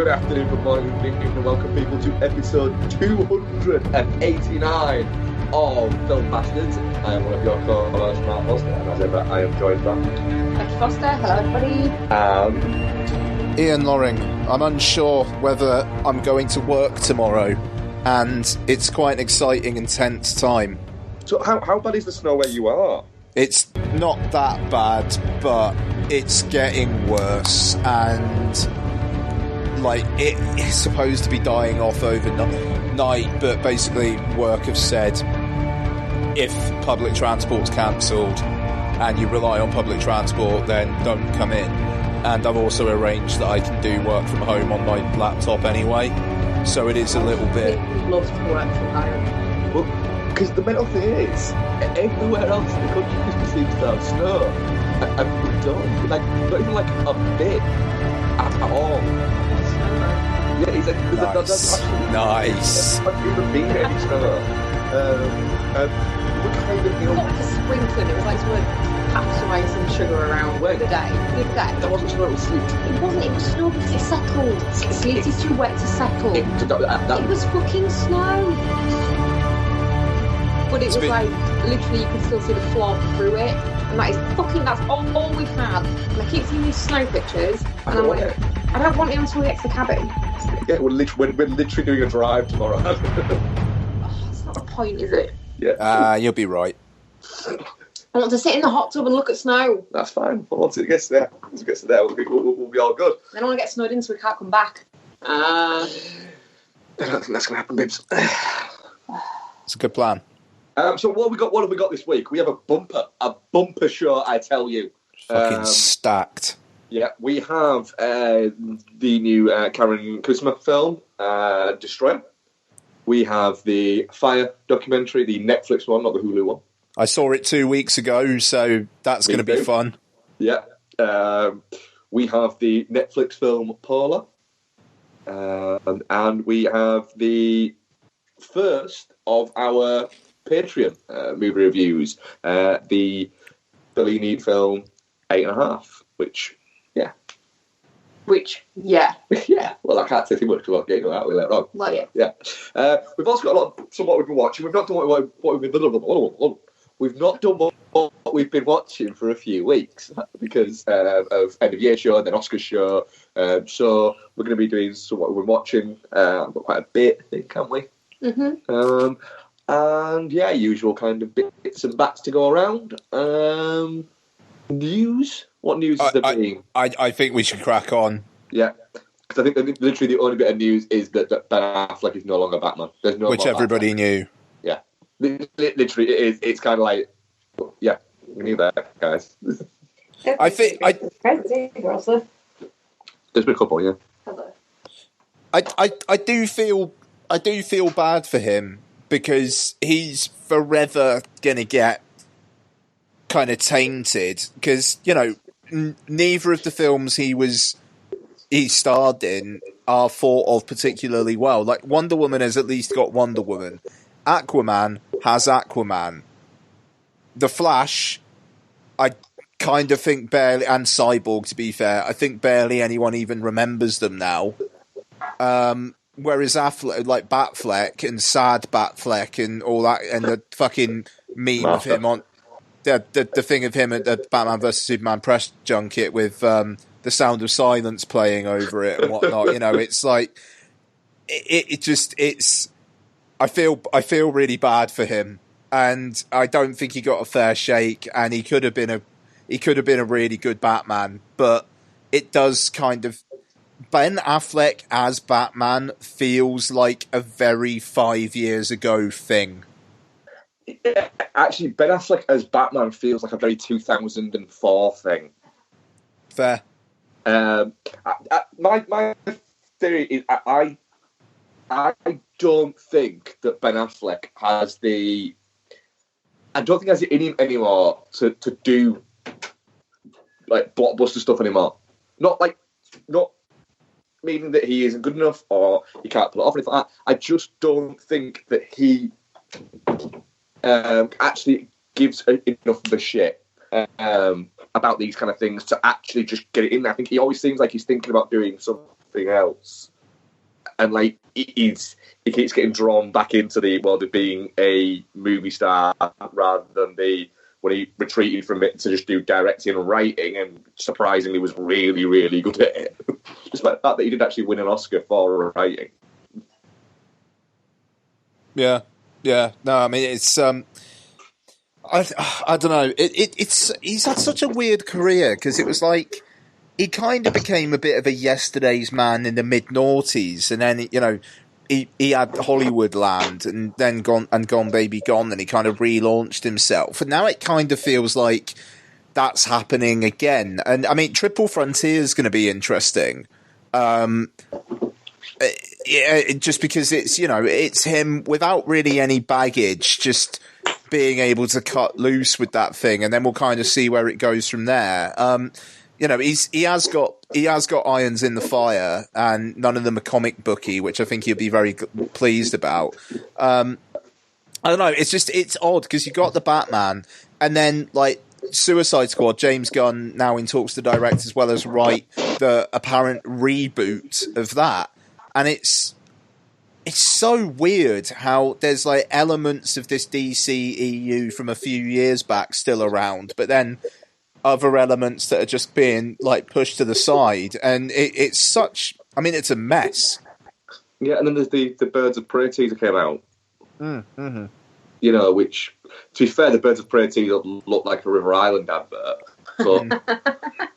Good afternoon, good morning, good evening, and welcome people to episode 289 of Film Bastards. I am one of your co-hosts, Mark Foster, and as ever, I am joined by Becky Foster. Hello, everybody. Ian Loring. I'm unsure whether I'm going to work tomorrow, and it's quite an exciting, intense time. So, how bad is the snow where you are? It's not that bad, but it's getting worse, and it's supposed to be dying off overnight, but basically work have said if public transport's cancelled and you rely on public transport, then don't come in. And I've also arranged that I can do work from home on my laptop anyway, so it is a little bit... Love to work from home. Well, because the mental thing is, everywhere else in the country seems to have snow, and we don't. Not even a bit at all. Yeah, he's like, that's actually nice. I've never been here any snow. We kind of, It was like a sprinkling. It was like someone packed away some sugar around the other day. That wasn't snow, it was sleet. It wasn't. It was snow because it settled. Sleet is too wet to settle. It was fucking snow. But it was like, literally, you could still see the flob through it. And that is that's all we've had. And I keep seeing these snow pictures. And I'm like, I don't want it until we get to the cabin. Yeah, we're literally doing a drive tomorrow. That's not the point, is it? Yeah. You'll be right. I want to sit in the hot tub and look at snow. That's fine. But once it gets there, we'll be all good. Then I want to get snowed in so we can't come back. I don't think that's going to happen, Bibs. It's a good plan. So what have we got this week? We have a bumper show, I tell you. Fucking stacked. Yeah, we have the new Karen Kuzma film, Destroyer. We have the Fyre documentary, the Netflix one, not the Hulu one. I saw it 2 weeks ago, so that's going to be fun. Yeah. We have the Netflix film Paula. And we have the first of our Patreon movie reviews, the Fellini film 8.5, which... Yeah. Yeah, well, I can't say too much because I'll get into that later on. Well, yeah. Yeah. We've also got some what we've been watching. We've not done what we've been We've not done what we've been watching for a few weeks because of end of year show and then Oscars show. So we're going to be doing some what we've been watching. I've got quite a bit, I think, haven't we? Mm-hmm. And yeah, usual kind of bits and bats to go around. News. What news is there being? I think we should crack on. Yeah, because I think literally the only bit of news is that Ben Affleck is no longer Batman. There's no which everybody knew. Yeah, literally it is. It's kind of like, yeah, we knew that, guys. I think there's been a couple, yeah. Hello. I do feel bad for him because he's forever gonna get kind of tainted because neither of the films he starred in are thought of particularly well. Like Wonder Woman has at least got Wonder Woman. Aquaman has Aquaman. The Flash, I kind of think barely, and Cyborg to be fair, I think barely anyone even remembers them now. Whereas Affleck, like Batfleck and Sad Batfleck and all that, and the fucking meme of him on the thing of him at the Batman vs Superman press junket with the Sound of Silence playing over it and whatnot. It's like it's. I feel really bad for him, and I don't think he got a fair shake. And he could have been a really good Batman, but it does kind of. Ben Affleck as Batman feels like a very 5 years ago thing. Yeah, actually, Ben Affleck as Batman feels like a very 2004 thing. Fair. My theory is I don't think that Ben Affleck has the... I don't think he has it in him anymore to do like blockbuster stuff anymore. Not meaning that he isn't good enough or he can't pull it off or anything like that. I just don't think that he actually gives enough of a shit about these kind of things to actually just get it in there. I think he always seems like he's thinking about doing something else. and like he keeps getting drawn back into the world of being a movie star rather than when he retreated from it to just do directing and writing, and surprisingly was really, really good at it. Despite the fact that he did actually win an Oscar for writing. Yeah. No, I mean it's I don't know. He's had such a weird career because it was like he kind of became a bit of a yesterday's man in the mid-noughties, and then he had Hollywoodland and then Gone Baby Gone, and he kind of relaunched himself, and now it kind of feels like that's happening again. And I mean, Triple Frontier is going to be interesting. Just because it's him without really any baggage, just being able to cut loose with that thing, and then we'll kind of see where it goes from there. He has got irons in the fire, and none of them are comic booky, which I think he'll be very pleased about. I don't know. It's odd because you got the Batman, and then like Suicide Squad. James Gunn now in talks to direct as well as write the apparent reboot of that. And it's so weird how there's like elements of this DCEU from a few years back still around, but then other elements that are just being like pushed to the side, and it's a mess. Yeah, and then there's the Birds of Prey teaser came out. Mm-hmm. Which, to be fair, the Birds of Prey teaser looked like a River Island advert. But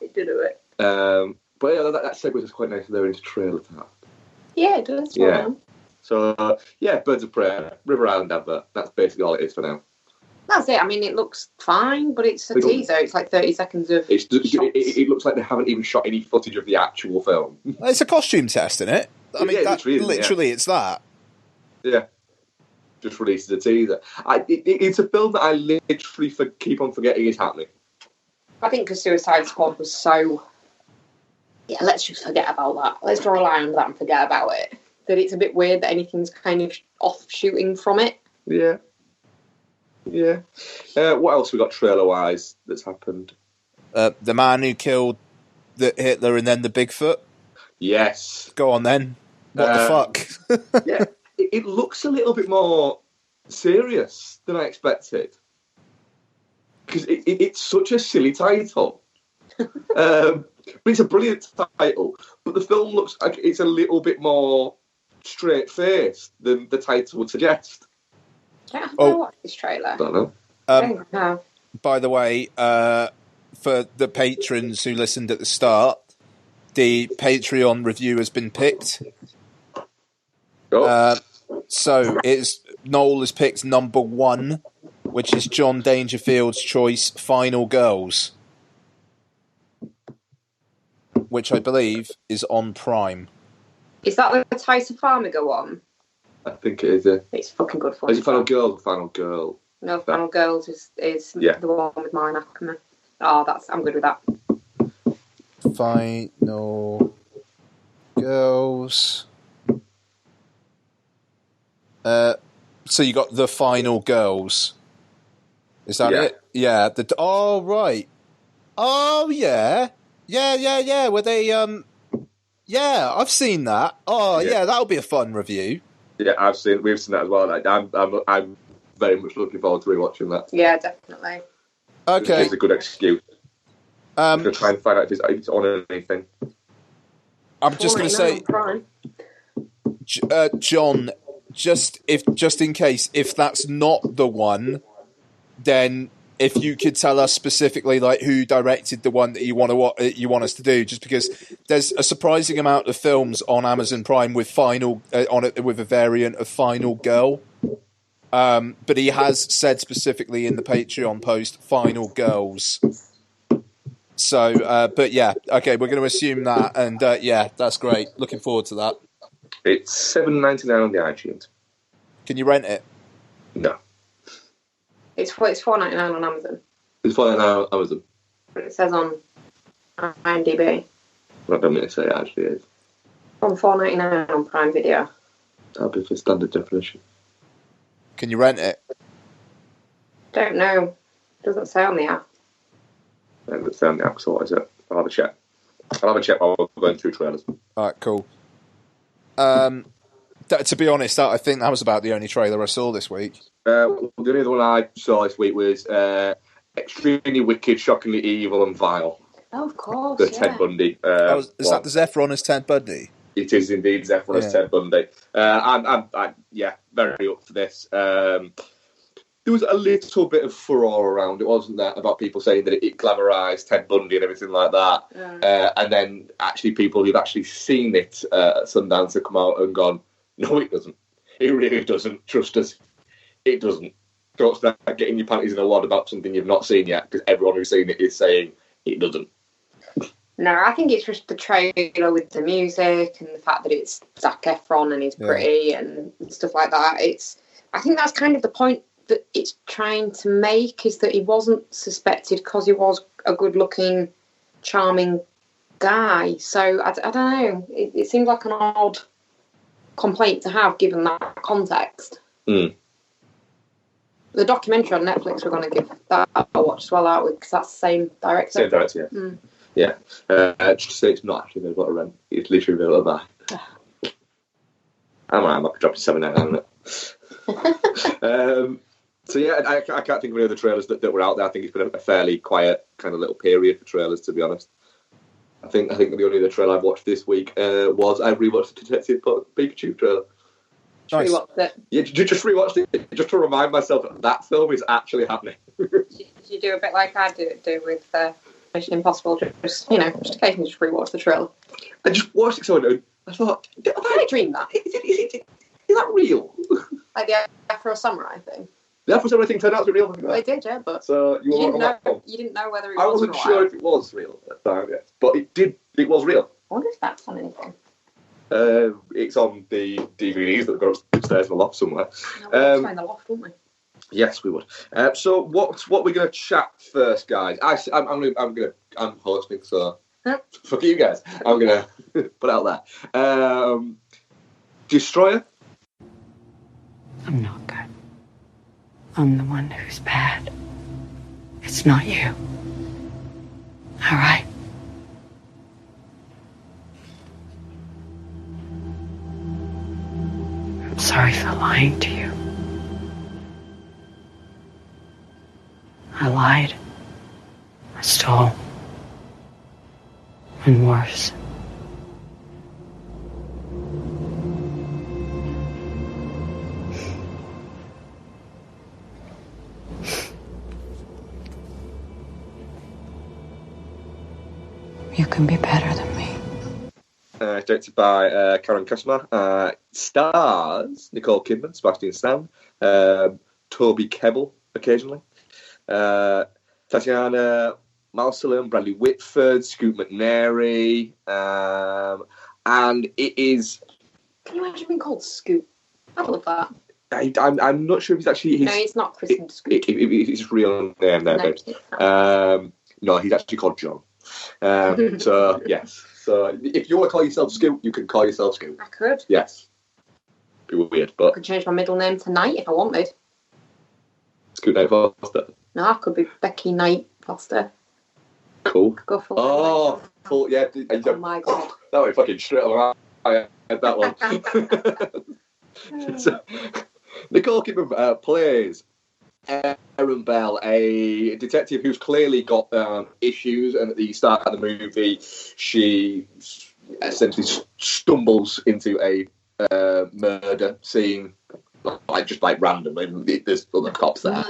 it did do it. But yeah, that segues us quite nicely there into trailer time. Yeah, it does. Yeah. So, Birds of Prey, River Island advert. That's basically all it is for now. That's it. I mean, it looks fine, but it's a teaser. It's like 30 seconds of shots. It looks like they haven't even shot any footage of the actual film. It's a costume test, isn't it? I mean, literally, it's that. Yeah. Just released a teaser. It's a film that I literally keep on forgetting is happening. I think because Suicide Squad was so... Yeah, let's just forget about that. Let's draw a line under that and forget about it. That it's a bit weird that anything's kind of off shooting from it. Yeah. What else we got trailer-wise that's happened? The man who killed the Hitler and then the Bigfoot. Yes. Go on then. What the fuck? Yeah, it looks a little bit more serious than I expected. Because it's such a silly title. But it's a brilliant title. But the film looks like it's a little bit more straight-faced than the title would suggest. Yeah, I haven't watched this trailer. I don't know. By the way, for the patrons who listened at the start, the Patreon review has been picked. Oh. So Noel has picked number 1, which is John Dangerfield's choice, Final Girls, which I believe is on Prime. Is that the Tyson Farmiga one? I think it is. It's fucking good fun. Is it Final Girl or Final Girl? No, Final Girls is the one with Mine Ackerman. Oh, I'm good with that. Final Girls. So you got The Final Girls. Is that it? Yeah. Oh, right. Oh, yeah. Yeah. Were they, yeah, I've seen that. Oh, yeah, that'll be a fun review. Yeah, we've seen that as well. Like, I'm very much looking forward to rewatching that. Yeah, definitely. Okay. It's a good excuse. I'm going to try and find out if it's on anything. I'm just going to say, John, just in case, if that's not the one, then if you could tell us specifically, like, who directed the one that you want us to do, just because there's a surprising amount of films on Amazon Prime with with a variant of Final Girl, but he has said specifically in the Patreon post Final Girls. So, but yeah, okay, we're going to assume that, and yeah, that's great. Looking forward to that. It's $7.99 on the iTunes. Can you rent it? No. It's $4.99 on Amazon. It's $4.99 on Amazon. But it says on IMDb. I don't mean to say it actually is. On $4.99 on Prime Video. That'll be for standard definition. Can you rent it? Don't know. It doesn't say on the app. It doesn't say on the app, so what is it? I'll have a check. While we're going through trailers. All right, cool. To be honest, I think that was about the only trailer I saw this week. The only other one I saw this week was extremely wicked, shockingly evil, and vile. Oh, of course. The Ted Bundy. Is that the Zephron as Ted Bundy? It is indeed Zephron as Ted Bundy. I'm very up for this. There was a little bit of furore around it, wasn't there, about people saying that it glamorised Ted Bundy and everything like that. Yeah. And then actually people who've actually seen it at Sundance have come out and gone, no, it doesn't. It really doesn't. Trust us. It doesn't. Don't start getting your panties in a wad about something you've not seen yet, because everyone who's seen it is saying it doesn't. No, I think it's just the trailer with the music and the fact that it's Zac Efron and he's pretty and stuff like that. I think that's kind of the point that it's trying to make, is that he wasn't suspected because he was a good-looking, charming guy. So, I don't know. It seems like an odd complaint to have, given that context. Mm. The documentary on Netflix, we're going to give that a watch as well, aren't we? Because that's the same director. Same director, yeah. Yeah. Just to say it's not actually available to rent. It's literally available to buy. I'm up dropping $7.99 on it. So yeah, I can't think of any other trailers that were out there. I think it's been a fairly quiet kind of little period for trailers, to be honest. I think the only other trailer I've watched this week was I rewatched the Detective Pikachu trailer. Nice. Rewatched it. Yeah, just rewatched it just to remind myself that film is actually happening. Did you do a bit like I do with Mission Impossible? Just occasionally just rewatch the trailer. I just watched it so I thought, I dreamed that. Is that real? Like the Afro Samurai thing. The Afro Samurai thing turned out to be real. It did, yeah, but so you didn't know whether it was. I wasn't sure if it was real at the time, yes, but it was real. I wonder if that's on anything. It's on the DVDs that got upstairs in the loft somewhere. No, we'll find the loft, won't we? Yes, we would. So what we're going to chat first, guys? I'm hosting, so fuck you guys. I'm going to put it out there. Destroyer. I'm not good. I'm the one who's bad. It's not you. All right? I'm sorry for lying to you. I lied. I stole. And worse. You can be better than me. Directed by Karen Costner. Stars Nicole Kidman, Sebastian Stan, Toby Kebbell occasionally, Tatiana Maslany, Bradley Whitford, Scoot McNairy, and it is. Can you imagine being called Scoot? I love that. I'm not sure if it's actually. No, it's not christened Scoot. It's his real name there. No, he's actually called John. So yes. So if you want to call yourself Scoot, you can call yourself Scoot. I could. Yes. Be weird, but I could change my middle name to Knight if I wanted. Scoot Knight Foster. No, I could be Becky Knight Foster. Cool. Go full. Oh, full. Yeah. Oh my god. That would fucking straight on. I had that one. So, Nicole Kidman plays Erin Bell, a detective who's clearly got issues, and at the start of the movie, she essentially stumbles into a murder scene, just randomly. There's other cops there,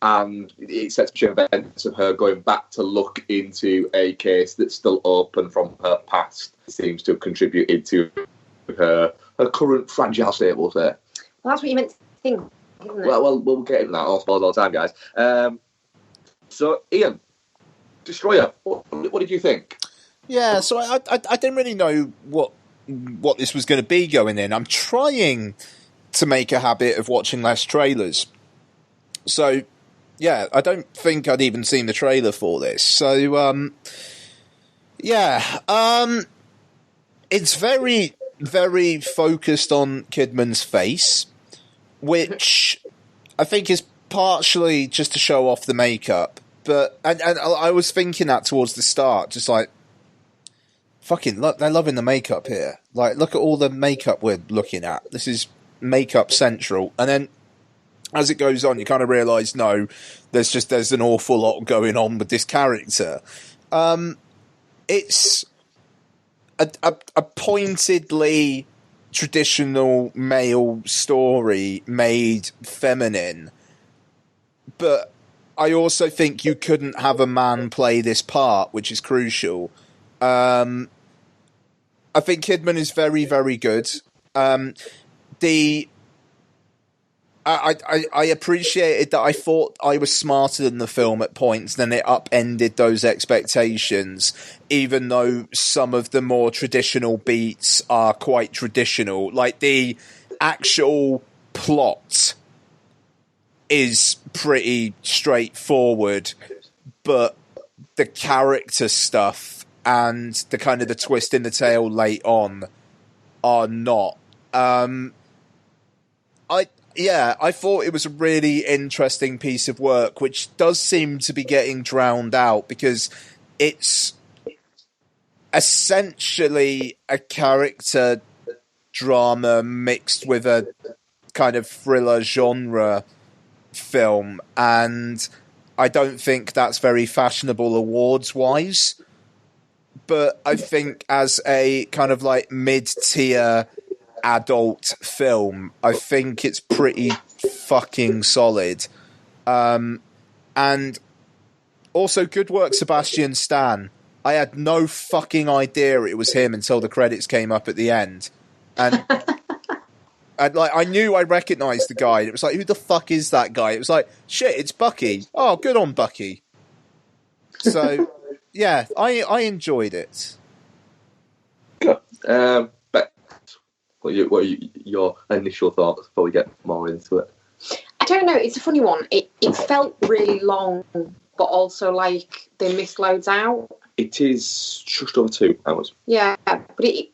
and it sets a chain of events of her going back to look into a case that's still open from her past. It seems to have contributed to her current fragile state, we'll say. Well, that's what you meant to think. Well, we'll get into that. I'll spoil all the time, guys. So, Ian, Destroyer, what did you think? Yeah, so I didn't really know what this was going to be going in. I'm trying to make a habit of watching less trailers. So, yeah, I don't think I'd even seen the trailer for this. So, it's very, very focused on Kidman's face, which I think is partially just to show off the makeup. But and I was thinking that towards the start, just like, fucking look, they're loving the makeup here. Like, look at all the makeup we're looking at. This is makeup central. And then as it goes on, you kind of realise, no, there's an awful lot going on with this character. It's a pointedly traditional male story made feminine, but I also think you couldn't have a man play this part, which is crucial. I think Kidman is very, very good. I appreciated that. I thought I was smarter than the film at points, then it upended those expectations, even though some of the more traditional beats are quite traditional. Like, the actual plot is pretty straightforward, but the character stuff and the kind of the twist in the tail late on are not. I thought it was a really interesting piece of work, which does seem to be getting drowned out because it's essentially a character drama mixed with a kind of thriller genre film, and I don't think that's very fashionable awards-wise. But I think as a kind of like mid-tier adult film, I think it's pretty fucking solid. And also, good work, Sebastian Stan. I had no fucking idea it was him until the credits came up at the end. And I knew I recognised the guy. It was like, who the fuck is that guy? It was like, shit, it's Bucky. Oh, good on Bucky. So, yeah, I enjoyed it. Good. What are your initial thoughts before we get more into it? I don't know. It's a funny one. It felt really long, but also like they missed loads out. It is just over 2 hours. Yeah, but it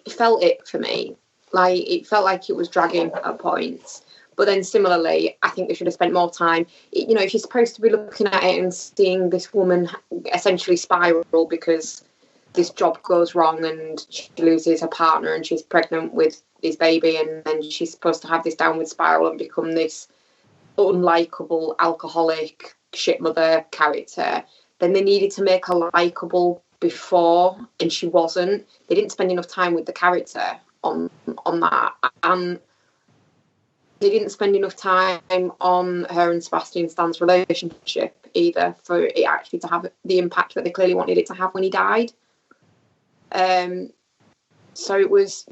felt it for me. Like, it felt like it was dragging at points. But then similarly, I think they should have spent more time. If you're supposed to be looking at it and seeing this woman essentially spiral because this job goes wrong and she loses her partner and she's pregnant with his baby, and then she's supposed to have this downward spiral and become this unlikable alcoholic shit mother character, then they needed to make her likable before, and she wasn't. They didn't spend enough time with the character on that, and they didn't spend enough time on her and Sebastian Stan's relationship either for it actually to have the impact that they clearly wanted it to have when he died. So it was,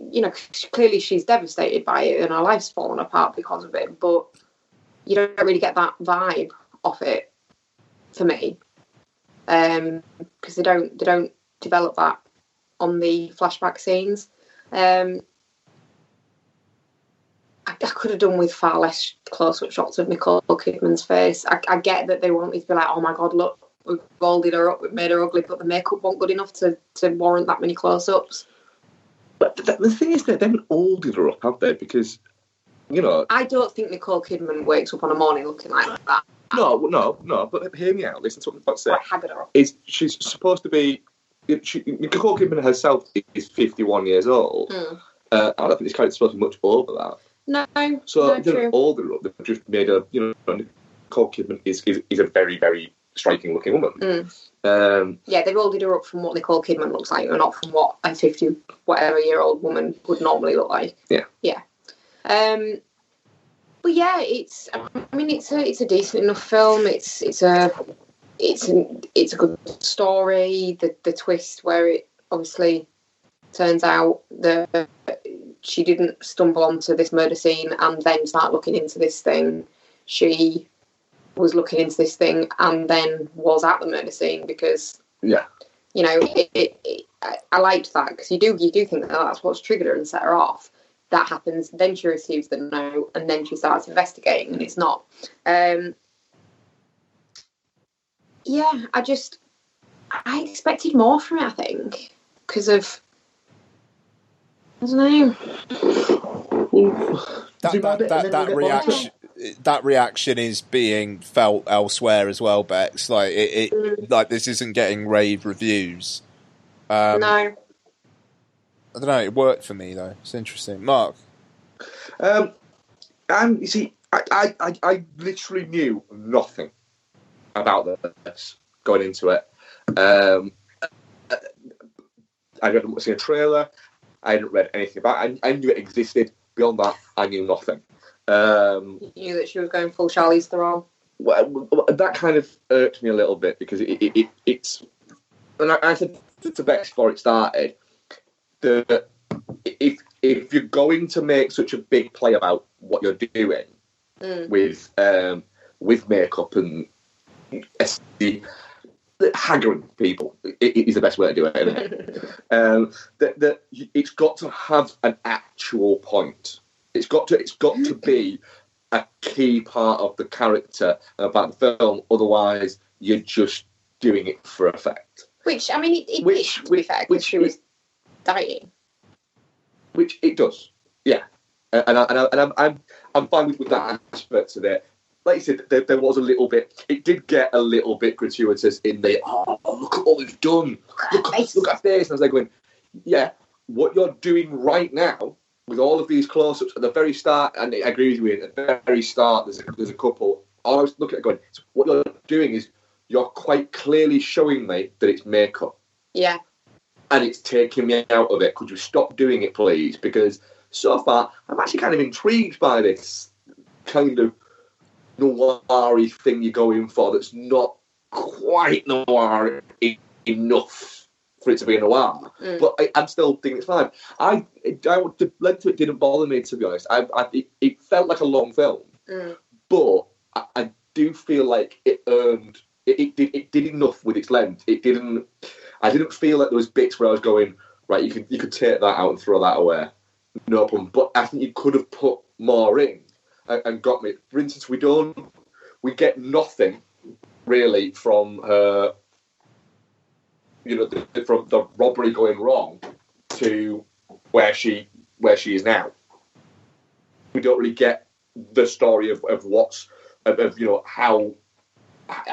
clearly she's devastated by it and her life's fallen apart because of it, but you don't really get that vibe off it for me, because they don't develop that on the flashback scenes. I could have done with far less close-up shots of Nicole Kidman's face. I get that they wanted to be like, oh my god, look, we've golded her up, we've made her ugly, but the makeup wasn't good enough to warrant that many close-ups. But the thing is, they haven't olded her up, have they? Because, I don't think Nicole Kidman wakes up on a morning looking like that. No, but hear me out. Listen to what I'm about to say. Right, she's supposed to be... Nicole Kidman herself is 51 years old. I don't think this character's supposed to be much over that. No, so no, they true. Older her up. They've just made her, Nicole Kidman is a very, very striking looking woman. Yeah, they've oldered her up from what Nicole Kidman looks like, and not from what a 50 whatever year old woman would normally look like. Yeah. But yeah, it's a decent enough film. It's a good story. The twist where it obviously turns out that she didn't stumble onto this murder scene and then start looking into this thing. She was looking into this thing and then was at the murder scene because, I liked that because you do think that that's what's triggered her and set her off. That happens, then she receives the note, and then she starts investigating, and it's not. I expected more from it, I think, because of, I don't know. That reaction is being felt elsewhere as well, Bex. Like this isn't getting rave reviews. No. I don't know. It worked for me though. It's interesting. Mark. And you see, I literally knew nothing about this going into it. I hadn't seen a trailer. I hadn't read anything about it. I knew it existed. Beyond that, I knew nothing. You knew that she was going full Charlize Theron. Well, that kind of irked me a little bit because it's. And I said to Bex before it started that if you're going to make such a big play about what you're doing with makeup and haggling people is the best way to do it, isn't it? That it's got to have an actual point. It's got to be a key part of the character and about the film. Otherwise, you're just doing it for effect. Which I mean, it did to be fair, because she was dying. Which it does, yeah. And I'm fine with that aspect of it. Like you said, there was a little bit. It did get a little bit gratuitous in the look at all we've done. Look at this. And I was like going, yeah, what you're doing right now with all of these close-ups at the very start, and I agree with you. At the very start, there's a couple. All I was looking at going, so what you're doing is you're quite clearly showing me that it's makeup. Yeah. And it's taking me out of it. Could you stop doing it, please? Because so far, I'm actually kind of intrigued by this kind of noir-y thing you're going for that's not quite noir enough for it to be a noir. But I'm still thinking it's fine. The length of it didn't bother me, to be honest. It felt like a long film. But I do feel like it earned... It did enough with its length. It didn't... I didn't feel like there was bits where I was going, right, you could take that out and throw that away. No problem. But I think you could have put more in and got me. For instance, we get nothing really from her, from the robbery going wrong to where she is now. We don't really get the story of how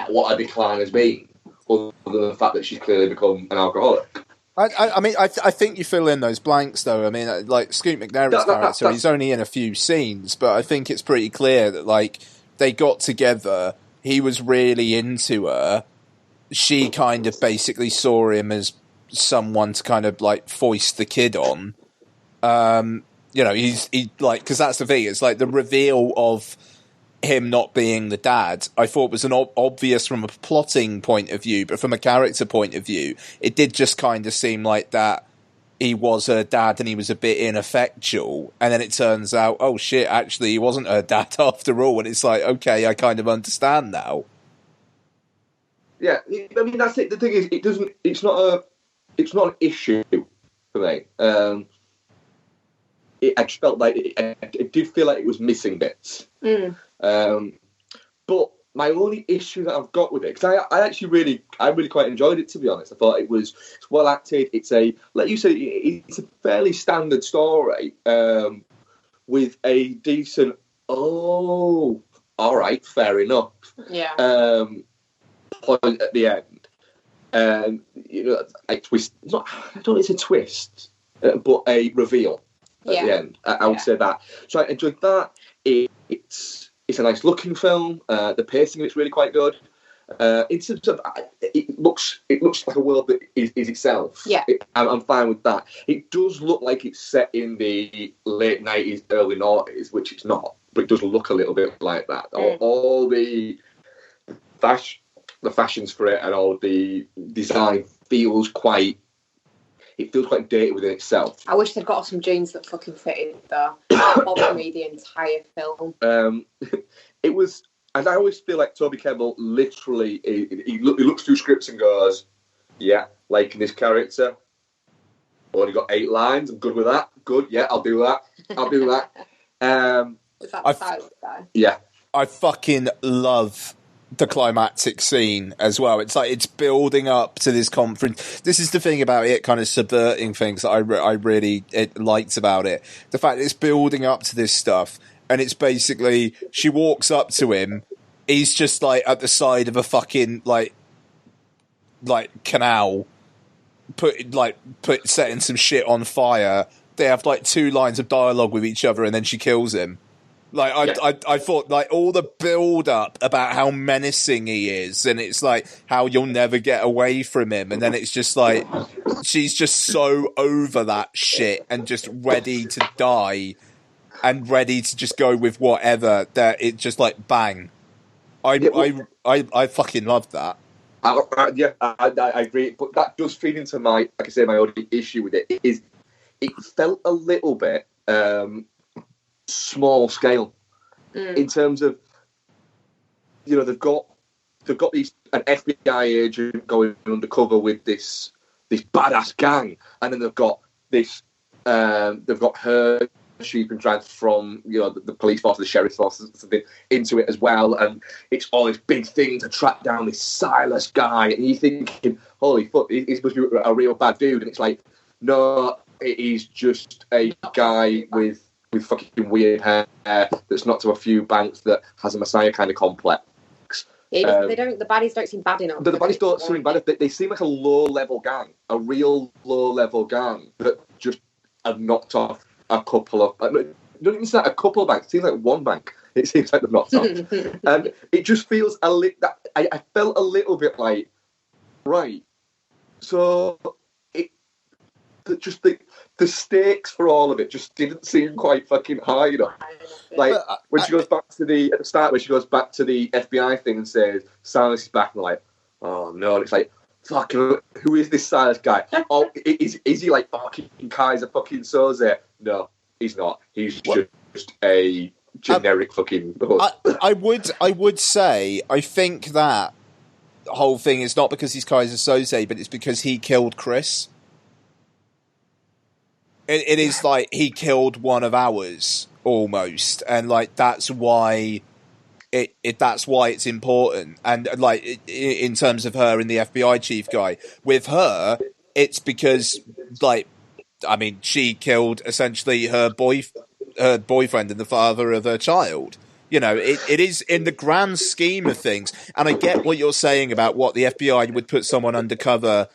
what her decline has been, other than the fact that she's clearly become an alcoholic. I mean, I think you fill in those blanks, though. I mean, like, Scoot McNairy's character, he's only in a few scenes, but I think it's pretty clear that, like, they got together, he was really into her, she kind of basically saw him as someone to kind of, like, foist the kid on. Because that's the thing, it's like the reveal of him not being the dad, I thought was an obvious from a plotting point of view, but from a character point of view, it did just kind of seem like that he was her dad and he was a bit ineffectual, and then it turns out, oh shit, actually he wasn't her dad after all, and it's like, okay, I kind of understand now. Yeah, I mean, that's it. The thing is, it's not an issue for me. I just felt like it did feel like it was missing bits. But my only issue that I've got with it, because I really quite enjoyed it, to be honest. I thought it's well acted. It's like you said, it's a fairly standard story with a decent. Oh, all right, fair enough. Yeah. Point at the end, a twist. I don't know, it's a twist, but a reveal at the end. I would say that. So I enjoyed that. It's a nice looking film. The pacing of it's really quite good. In terms of it looks like a world that is itself. Yeah, I'm fine with that. It does look like it's set in the late 90s, early 90s, which it's not, but it does look a little bit like that. All the fashions for it and all the design feels quite dated within itself. I wish they'd got some jeans that fucking fitted though. That bothered me the entire film. It was, and I always feel like Toby Kebbell literally he looks through scripts and goes, yeah, like in this character, only got 8 lines. I'm good with that. Good, yeah, I'll do that. Was that the silent guy? Yeah, I fucking love the climactic scene as well. It's like it's building up to this conference. This is the thing about it kind of subverting things that I really liked about it. The fact that it's building up to this stuff, and it's basically she walks up to him, he's just like at the side of a fucking like canal, setting some shit on fire. They have like 2 lines of dialogue with each other, and then she kills him. Like I thought, like all the build up about how menacing he is, and it's like how you'll never get away from him, and then it's just like she's just so over that shit and just ready to die and ready to just go with whatever. That it just like bang. I fucking loved that. I agree, but that does feed into my only issue with it is it felt a little bit small scale in terms of, you know, they've got an FBI agent going undercover with this badass gang, and then they've got her. She's been transferred from, you know, the police force, the sheriff's force, something into it as well, and it's all this big thing to track down this Silas guy, and you're thinking, holy fuck, he must be a real bad dude, and it's like, no, he's just a guy with fucking weird hair that's not to a few banks that has a messiah kind of complex. Yeah, the baddies don't seem bad enough. The baddies don't seem bad enough. They seem like a low-level gang, a real low-level gang that just have knocked off a couple of... not even like a couple of banks. It seems like one bank. It seems like they've knocked off. And it just feels a little... I felt a little bit like, right, so... The stakes for all of it just didn't seem quite fucking high enough. Like when she goes back to at the start, when she goes back to the FBI thing and says Silas is back, and like, oh no, and it's like, fuck, who is this Silas guy? Oh, is he like fucking Kaiser fucking Soze? No, he's not. He's just a generic fucking. I would say I think that whole thing is not because he's Kaiser Soze, but it's because he killed Chris. It is like he killed one of ours almost, and like that's why that's why it's important. And like in terms of her and the FBI chief guy, with her, it's because like I mean she killed essentially her boyfriend and the father of her child. You know, it is in the grand scheme of things, and I get what you're saying about what the FBI would put someone undercover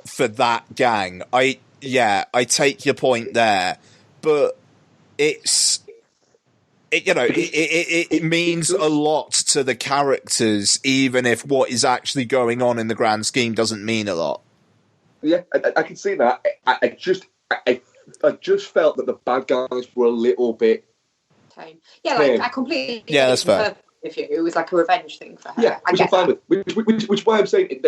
for that gang. I take your point there, but it means a lot to the characters, even if what is actually going on in the grand scheme doesn't mean a lot. Yeah, I can see that. I just felt that the bad guys were a little bit tame. Yeah, like I completely. Yeah, that's fair. If it was like a revenge thing for her, yeah, which I'm fine with. Which is why I'm saying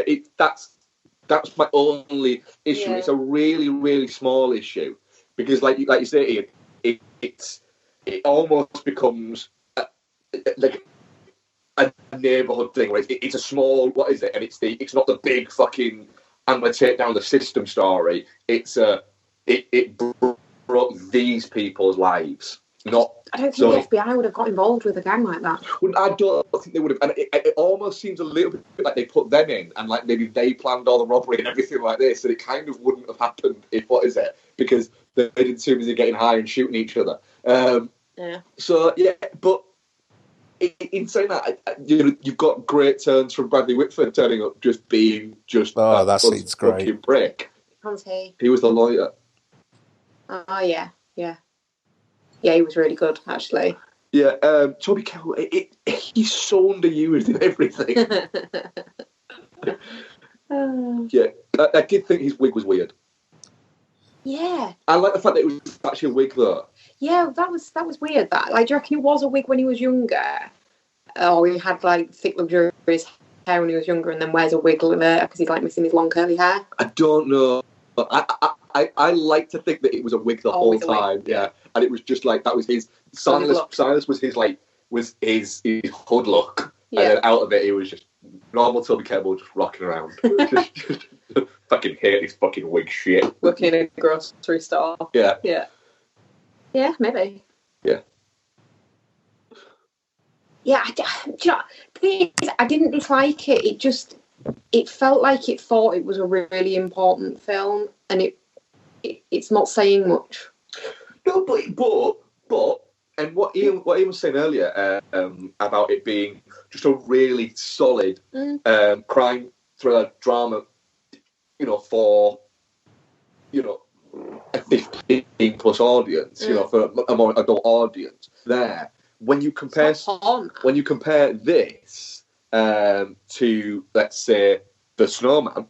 that's my only issue. Yeah. It's a really, really small issue because, like you say, Ian, it almost becomes like a neighbourhood thing where it's a small. What is it? And it's not the big fucking I'm going to take down the system story. It's it broke these people's lives. I don't think the FBI would have got involved with a gang like that. Well, I don't think they would have. And it almost seems a little bit like they put them in and like maybe they planned all the robbery and everything like this, and it kind of wouldn't have happened if, because they didn't too busy getting high and shooting each other. So, yeah, but in saying that, you've got great turns from Bradley Whitford turning up just being that seems great. Prick. Who's he? He was the lawyer. Oh, yeah. Yeah, he was really good, actually. Yeah, Toby Kebbell, he's so underused in everything. Yeah, I did think his wig was weird. Yeah. I like the fact that it was actually a wig, though. Yeah, that was weird, that. Like, do you reckon it was a wig when he was younger? Or he had, like, thick, luxurious hair when he was younger and then wears a wig later because he's, like, missing his long curly hair? I don't know. I like to think that it was a wig the whole time, yeah. And it was just like that was his Silas was his hood look, and then out of it he was just normal Toby Kebbell just rocking around. just fucking hate this fucking wig shit. Working in a grocery store. Yeah, maybe. Yeah. Yeah, the thing is, I didn't dislike it. It felt like it thought it was a really important film, and it's not saying much. No, but and what Ian was saying earlier about it being just a really solid crime thriller drama, for you know, a 15 plus audience, you know, for a more adult audience. There, when you compare this to, let's say, The Snowman,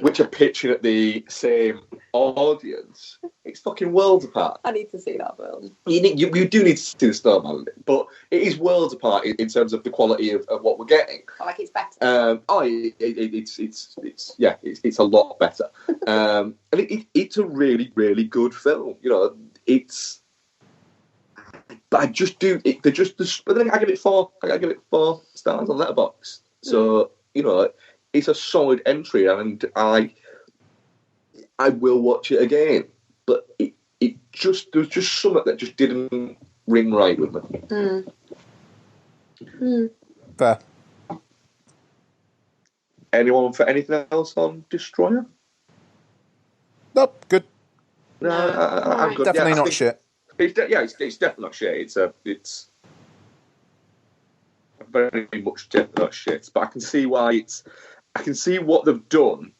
which are pitching at the same audience, it's fucking worlds apart. I need to see that film. You do need to see The Snowman, but it is worlds apart in terms of the quality of what we're getting. I like it's better. It's a lot better. And it's a really, really good film. You know, but I just do. But then I give it 4. I give it 4 stars on Letterboxd. So you know, it's a solid entry, and I will watch it again. But there's just something that just didn't ring right with me. Fair. Anyone for anything else on Destroyer? Nope, good. No, I'm good. Definitely not shit. It's definitely not shit. It's very much definitely not shit. But I can see why I can see what they've done,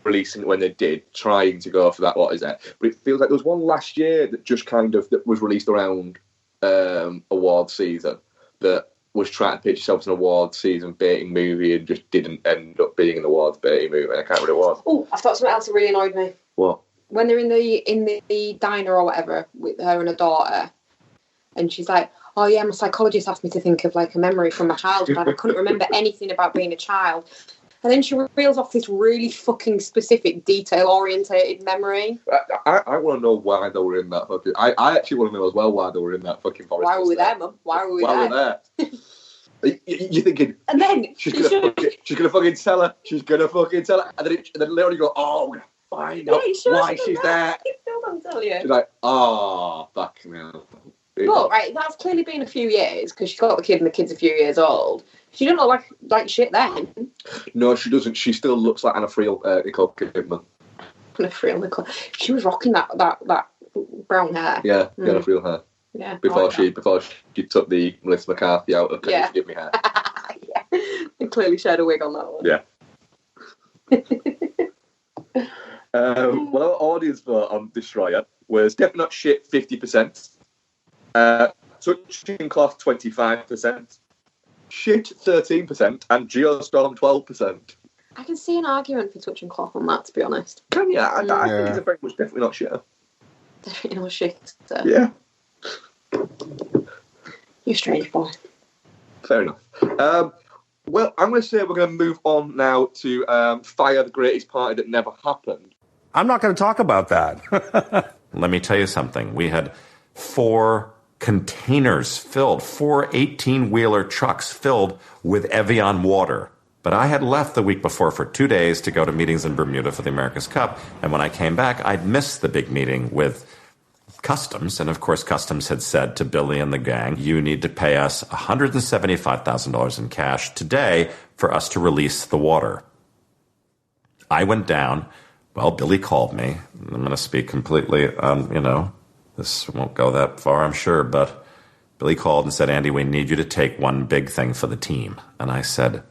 releasing it when they did, trying to go for that. What is it? But it feels like there was one last year that was released around award season that was trying to pitch itself as an award season baiting movie and just didn't end up being an awards baiting movie. I can't remember what it was. Oh, I thought something else that really annoyed me. What? When they're in the diner or whatever with her and her daughter, and she's like, "Oh yeah, my psychologist asked me to think of like a memory from my childhood, and I couldn't remember anything about being a child." And then she reels off this really fucking specific, detail-orientated memory. I want to know why they were in that fucking... I actually want to know as well why they were in that fucking forest. Why were we there, Mum? Why were we there? You're thinking... And then... She's gonna fucking tell her. She's gonna fucking tell her. And then later you go, oh, we're gonna find out why she's there. I'm telling you. She's like, oh, fucking hell. But, right, that's clearly been a few years, because she's got the kid and the kid's a few years old. She doesn't look like shit then. No, she doesn't. She still looks like Nicole Kidman. Nicole. She was rocking that brown hair. Yeah, Anna Friel hair. Yeah. Before she took the Melissa McCarthy out of Can You Give Me Hair. Yeah. And clearly shared a wig on that one. Yeah. Well, our audience vote on Destroyer was definitely not shit 50%. Touching cloth 25%. Shit 13% and Geostorm 12%. I can see an argument for touching cloth on that, to be honest. I think it's a very much definitely not shit. Definitely not shit. So. Yeah. You're a strange boy. Fair enough. Well, I'm going to say we're going to move on now to Fyre, the greatest party that never happened. I'm not going to talk about that. Let me tell you something. We had 4 containers filled, 4 18-wheeler trucks filled with Evian water. But I had left the week before for 2 days to go to meetings in Bermuda for the America's Cup. And when I came back, I'd missed the big meeting with Customs. And of course, Customs had said to Billy and the gang, you need to pay us $175,000 in cash today for us to release the water. I went down. Well, Billy called me. I'm going to speak completely, this won't go that far, I'm sure, but Billy called and said, Andy, we need you to take one big thing for the team. And I said,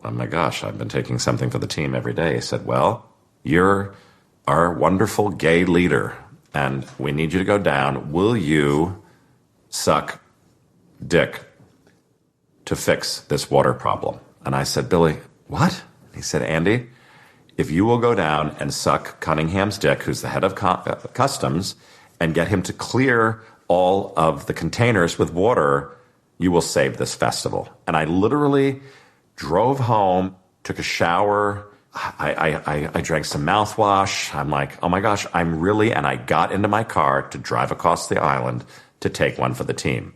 oh my gosh, I've been taking something for the team every day. He said, well, you're our wonderful gay leader, and we need you to go down. Will you suck dick to fix this water problem? And I said, Billy, what? He said, Andy, if you will go down and suck Cunningham's dick, who's the head of Customs, and get him to clear all of the containers with water, you will save this festival. And I literally drove home, took a shower, I drank some mouthwash. I'm like, oh my gosh, and I got into my car to drive across the island to take one for the team.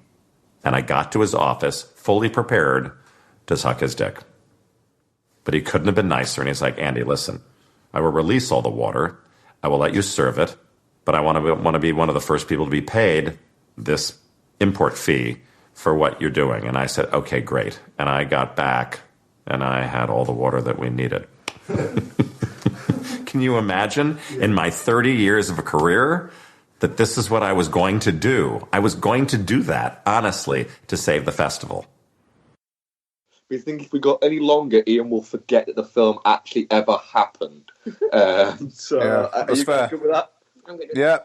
And I got to his office fully prepared to suck his dick. But he couldn't have been nicer. And he's like, Andy, listen, I will release all the water. I will let you serve it. But I want to be one of the first people to be paid this import fee for what you're doing. And I said, okay, great. And I got back, and I had all the water that we needed. Can you imagine, in my 30 years of a career, that this is what I was going to do? I was going to do that, honestly, to save the festival. We think if we go any longer, Ian will forget that the film actually ever happened. So, are you good with that? I'm good with Yeah.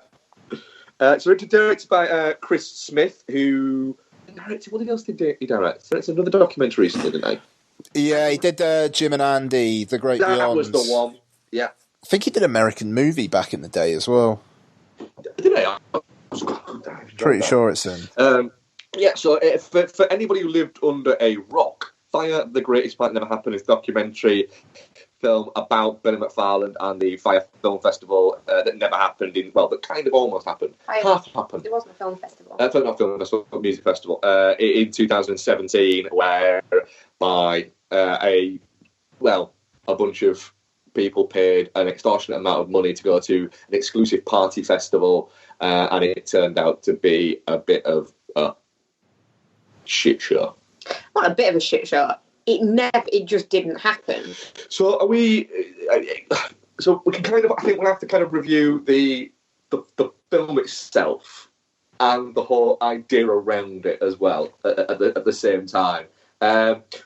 So it's directed by Chris Smith, who directed. What else did he direct? So it's another documentary recently, didn't he? Yeah, he did Jim and Andy, The Great Beyond. That was the one. Yeah. I think he did American Movie back in the day as well. Did I? Pretty sure it's him. Yeah, so for anybody who lived under a rock, Fyre, The Greatest Fight Never Happened is a documentary film about Billy McFarland and the Fyre Film Festival that never happened that kind of almost happened. Half happened. It wasn't a film festival. Not film festival, music festival. In 2017, whereby a bunch of people paid an extortionate amount of money to go to an exclusive party festival, and it turned out to be a bit of a shit show. Not a bit of a shit show. It just didn't happen. So are we? So we can I think we'll have to kind of review the film itself and the whole idea around it as well at the same time.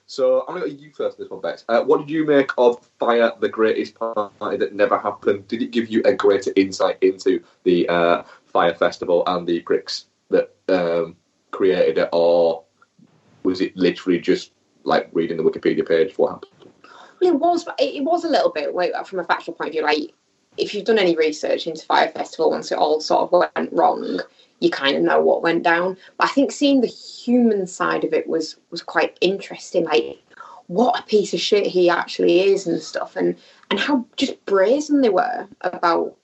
So I'm going to go you first this one, Bex. What did you make of Fyre, The Greatest Party That Never Happened? Did it give you a greater insight into the Fyre Festival and the pricks that created it, or was it literally just like reading the Wikipedia page? What happened? Well, it was a little bit from a factual point of view. Like, if you've done any research into Fyre Festival, once it all sort of went wrong, you kind of know what went down. But I think seeing the human side of it was quite interesting. Like, what a piece of shit he actually is and stuff, and how just brazen they were about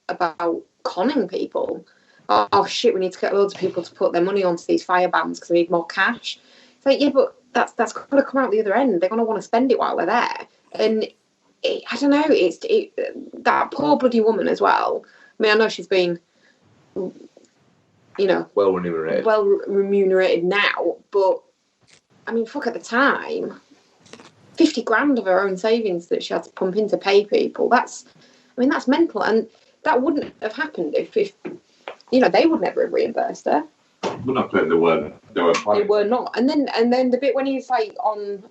conning people. Oh shit, we need to get loads of people to put their money onto these Fyre bands because we need more cash. It's like, yeah, but that's got to come out the other end. They're going to want to spend it while we're there. And I don't know, that poor bloody woman as well. I mean, I know she's been, well remunerated now, but I mean, fuck, at the time, 50 grand of her own savings that she had to pump in to pay people. That's mental, and that wouldn't have happened if they would never have reimbursed her. We're not playing the word. They were not. And then the bit when he's like on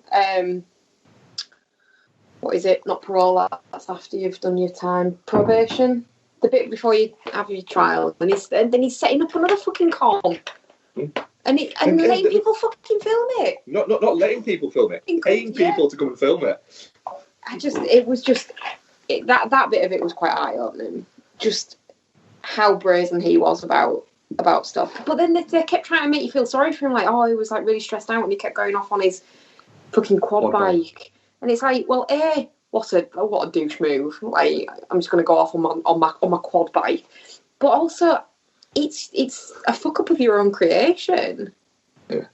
what is it? Not parole. That's after you've done your time. Probation. The bit before you have your trial, and then he's setting up another fucking con, and letting people fucking film it. Not letting people film it. Paying people to come and film it. That bit of it was quite eye opening. Just how brazen he was about stuff. But then they kept trying to make you feel sorry for him, like, oh, he was like really stressed out when he kept going off on his fucking quad bike. And it's like, well, what a douche move. Like, I'm just going to go off on my quad bike. But also, it's a fuck up of your own creation. Yeah.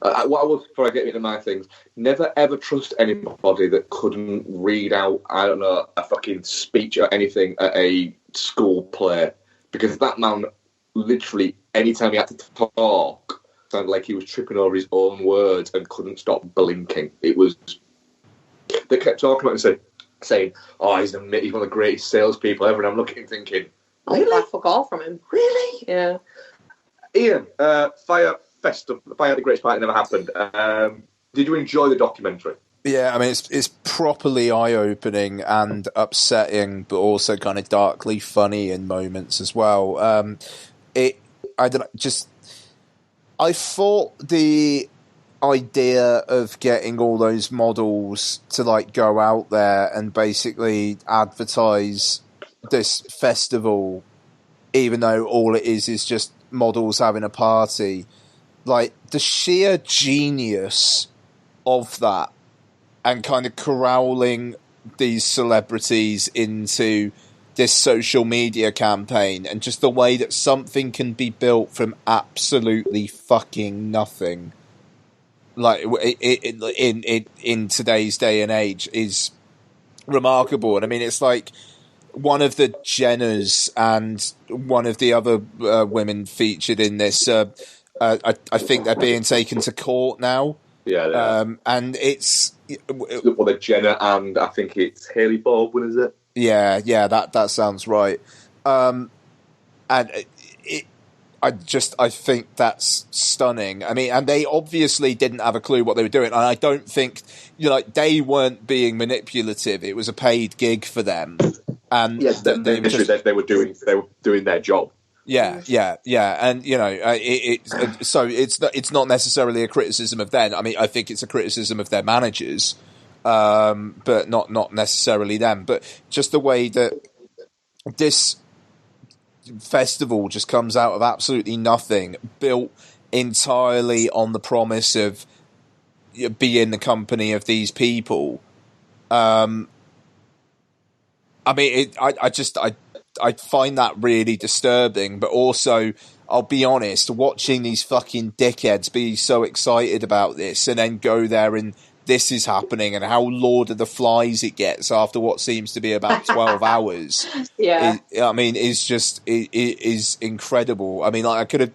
What I was, before I get into my things, never ever trust anybody that couldn't read out, I don't know, a fucking speech or anything at a school play, because that man, literally, anytime he had to talk, sounded like he was tripping over his own words and couldn't stop blinking. It was. They kept talking about him and saying, "Oh, he's one of the greatest salespeople ever." And I'm looking at him thinking, "Really? Fuck all from him." Really? Yeah. Ian, Fyre Festival, Fyre, The Greatest Fight Never Happened. Did you enjoy the documentary? Yeah, I mean, it's properly eye-opening and upsetting, but also kind of darkly funny in moments as well. I thought the idea of getting all those models to like go out there and basically advertise this festival, even though all it is just models having a party, like the sheer genius of that, and kind of corralling these celebrities into this social media campaign, and just the way that something can be built from absolutely fucking nothing, like in today's day and age, is remarkable. And I mean, it's like one of the Jenners and one of the other women featured in this. I think they're being taken to court now. Yeah. And it's the Jenner and I think it's Haley Baldwin, is it? Yeah, that sounds right. And I I think that's stunning. I mean, and they obviously didn't have a clue what they were doing. And I don't think, they weren't being manipulative. It was a paid gig for them. And yes, they were doing their job. Yeah. And, so it's not necessarily a criticism of them. I mean, I think it's a criticism of their managers, but not necessarily them. But just the way that this festival just comes out of absolutely nothing, built entirely on the promise of be in the company of these people. I mean, I find that really disturbing, but also, I'll be honest, watching these fucking dickheads be so excited about this and then go there and this is happening and how Lord of the Flies it gets after what seems to be about 12 hours. Yeah. Is incredible. I mean, like, I could have,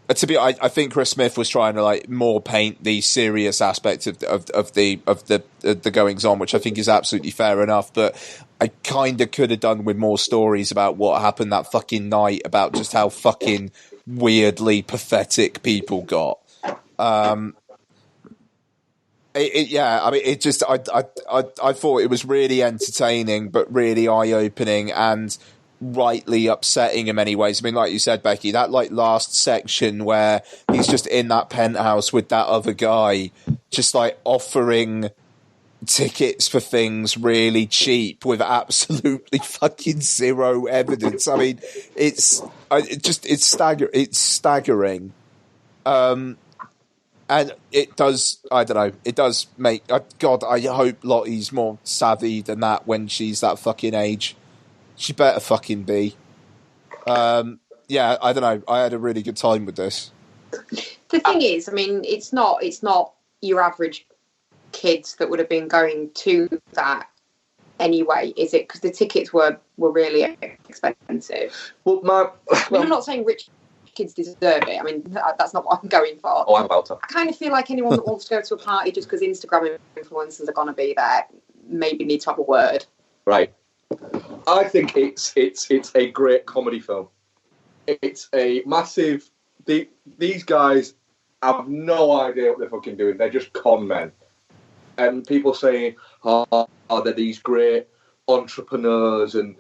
I think Chris Smith was trying to more paint the serious aspect of the goings on, which I think is absolutely fair enough. But I kind of could have done with more stories about what happened that fucking night, about just how fucking weirdly pathetic people got. I thought it was really entertaining, but really eye-opening and rightly upsetting in many ways. I mean, like you said, Becky, that last section where he's just in that penthouse with that other guy, just offering tickets for things really cheap with absolutely fucking zero evidence. I mean, it's staggering. And it does, I don't know, it does make, God, I hope Lottie's more savvy than that when she's that fucking age. She better fucking be. I don't know, I had a really good time with this. The thing is, I mean, it's not your average kids that would have been going to that anyway, is it? Because the tickets were really expensive. Well, I'm not saying rich kids deserve it. I mean, that's not what I'm going for. Oh, I'm about to. I kind of feel like anyone that wants to go to a party just because Instagram influencers are going to be there maybe need to have a word. Right. I think it's a great comedy film. It's a massive... These guys have no idea what they're fucking doing. They're just con men. And people saying, they're these great entrepreneurs and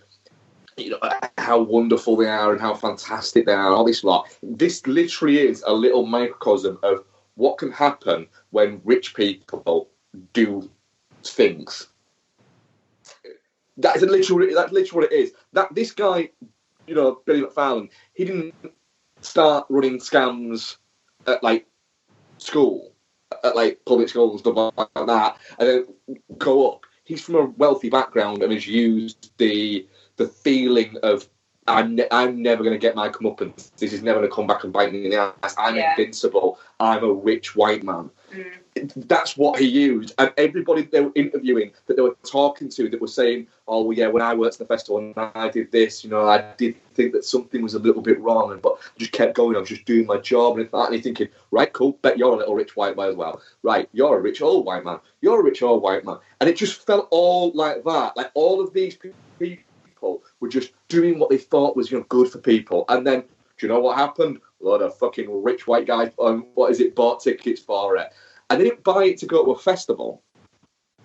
how wonderful they are and how fantastic they are and all this lot. This literally is a little microcosm of what can happen when rich people do things. That's literally what it is. That this guy, Billy McFarlane, he didn't start running scams at school, at public schools and stuff like that, and then go up. He's from a wealthy background and has used the feeling of I'm never going to get my comeuppance. This is never going to come back and bite me in the ass. I'm invincible. I'm a rich white man. That's what he used. And everybody they were interviewing, that they were talking to, that were saying, oh, well, yeah, when I worked at the festival and I did this, I did think that something was a little bit wrong, but I just kept going. I was just doing my job and that. And you're thinking, right, cool, bet you're a little rich white man as well. Right, you're a rich old white man. You're a rich old white man. And it just felt all like that. Like all of these people were just doing what they thought was good for people. And then, do you know what happened? A lot of fucking rich white guys, bought tickets for it. And they didn't buy it to go to a festival.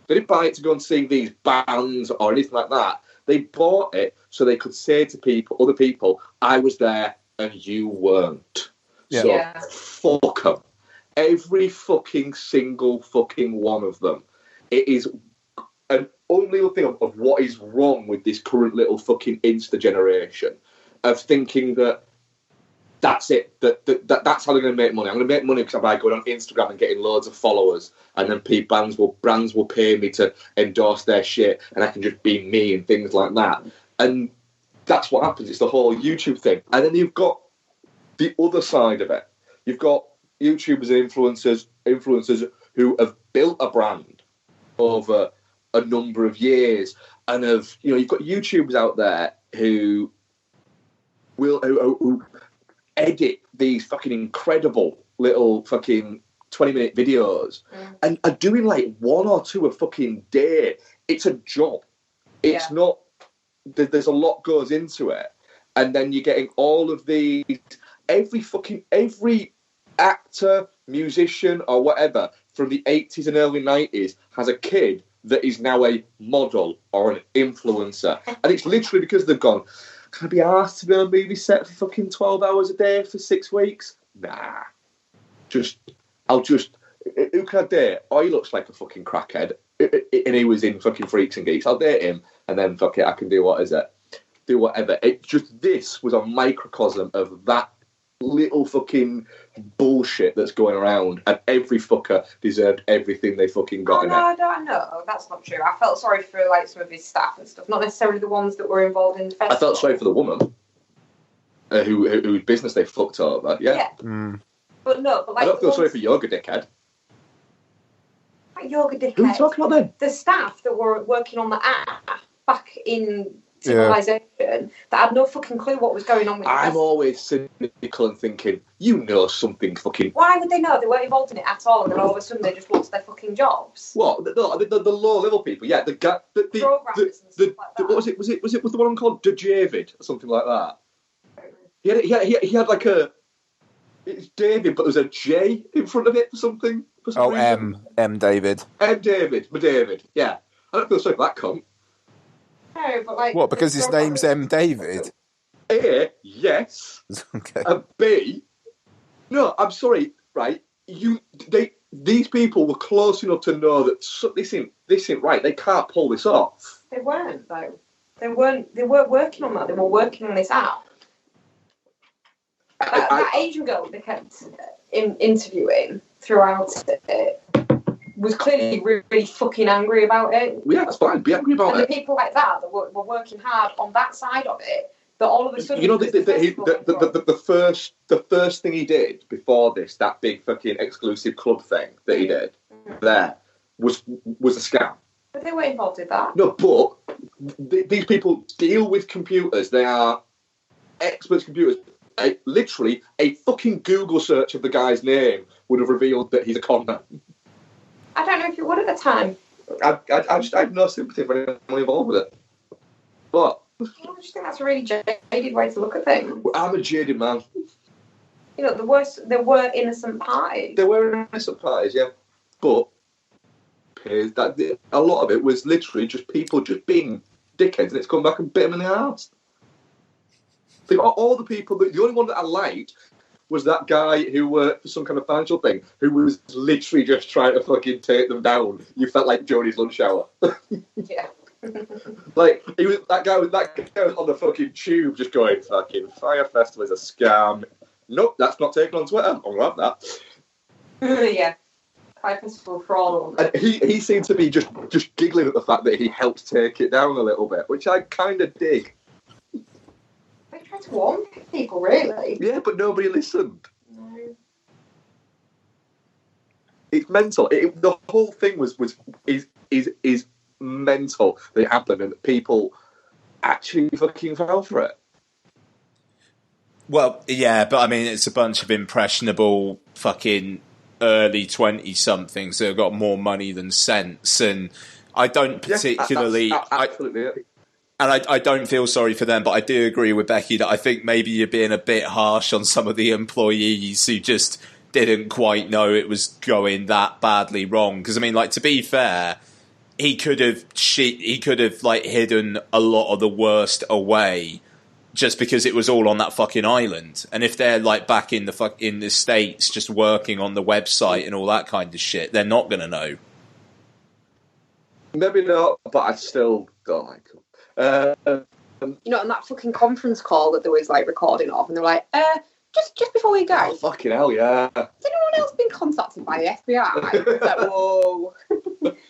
They didn't buy it to go and see these bands or anything like that. They bought it so they could say to other people, I was there and you weren't. Yeah. So, fuck them. Every fucking single fucking one of them. It is an unreal thing of what is wrong with this current little fucking Insta generation of thinking that that's it. That's how they're going to make money. I'm going to make money because by going on Instagram and getting loads of followers, and then brands will pay me to endorse their shit, and I can just be me and things like that. And that's what happens. It's the whole YouTube thing. And then you've got the other side of it. You've got YouTubers and influencers who have built a brand over a number of years, and you've got YouTubers out there who edit these fucking incredible little fucking 20-minute videos and are doing one or two a fucking day. It's a job. It's not... There's a lot goes into it. And then you're getting all of these every actor, musician, or whatever from the 80s and early 90s has a kid that is now a model or an influencer. And it's literally because they've gone, can I be asked to be on a movie set for fucking 12 hours a day for 6 weeks? Nah. Who can I date? Oh, he looks like a fucking crackhead. And he was in fucking Freaks and Geeks. I'll date him, and then fuck it, I can do do whatever. This was a microcosm of that little fucking bullshit that's going around, and every fucker deserved everything they fucking got in it. I don't know. That's not true. I felt sorry for like some of his staff and stuff, not necessarily the ones that were involved in the festival. I felt sorry for the woman whose business they fucked over. Yeah. But like, I don't feel sorry for Yoga Dickhead. Yoga Dickhead. Who are you talking about then? The staff that were working on the app back in civilization that had no fucking clue what was going on with I'm always cynical and thinking, you know something fucking... Why would they know? They weren't involved in it at all, and then all of a sudden they just lost their fucking jobs. What? The low-level people, yeah. Programmers and stuff like that. What was it? Was the one called David or something like that? He had like a... It's David, but there's a J in front of it for something. For some reason. M. David. M. David. Yeah. I don't feel sorry for that cunt. No, but like... What, because his name's M. David? A, yes. Okay. And B, no, I'm sorry, right? These people were close enough to know that this ain't right. They can't pull this off. They weren't, though. They weren't working on that. They were working on this app. That Asian girl they kept interviewing throughout it was clearly really fucking angry about it. Yeah, that's fine. Be angry about and it. The people like that were working hard on that side of it, that all of a sudden... You know, the first thing he did before this, that big fucking exclusive club thing that he did, there, was a scam. But they were involved in that. No, but these people deal with computers. They are experts computers. Literally, a fucking Google search of the guy's name would have revealed that he's a con man. I don't know if you would at the time. I have no sympathy for anyone involved with it. But I just think that's a really jaded way to look at things. I'm a jaded man. You know, there were innocent parties. There were innocent parties, yeah. But a lot of it was literally just people just being dickheads, and it's come back and bit them in the arse. All the people, the only one that I liked was that guy who worked for some kind of financial thing, who was literally just trying to fucking take them down. You felt like Jodie's lunch hour. Yeah. Like, that guy was on the fucking tube just going, fucking Fyre Festival is a scam. Nope, that's not taken on Twitter. I'm going to have that. Yeah. Fyre Festival for all of them. And he seemed to be just giggling at the fact that he helped take it down a little bit, which I kind of dig. They tried to warn people, really. Yeah, but nobody listened. No. It's mental. The whole thing is mental that it happened, and that people actually fucking fell for it. Well, yeah, but I mean, it's a bunch of impressionable fucking early 20-somethings that have got more money than sense, and I don't particularly... Yeah, absolutely it. And I don't feel sorry for them, but I do agree with Becky that I think maybe you're being a bit harsh on some of the employees who just didn't quite know it was going that badly wrong. Because, I mean, like, to be fair, he could have like hidden a lot of the worst away just because it was all on that fucking island. And if they're like back in the States just working on the website and all that kind of shit, they're not going to know. Maybe not, but I still don't like them. You know, on that fucking conference call that there was like recording of, and they were like, just before we go, oh, fucking hell, yeah. Has anyone else been contacted by the FBI? Like, whoa,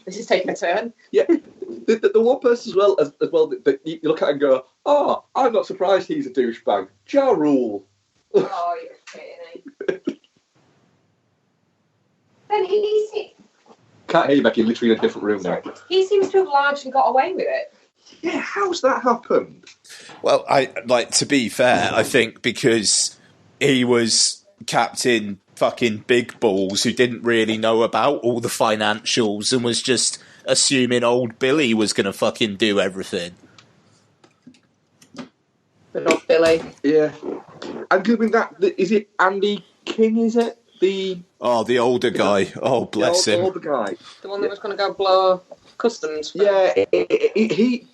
this is taking a turn. Yeah, the one person as well that you look at and go, oh, I'm not surprised he's a douchebag. Ja Rule. Oh, you're kidding me. Then Can't hear you, Becky. Literally in a different room now. He seems to have largely got away with it. Yeah, how's that happened? Well, to be fair, I think because he was Captain fucking Big Balls who didn't really know about all the financials and was just assuming old Billy was going to fucking do everything. But not Billy. Yeah. And given that, is it Andy King, is it? The older guy. Oh, bless him. The older guy. The one that was going to go blow customs. Yeah, he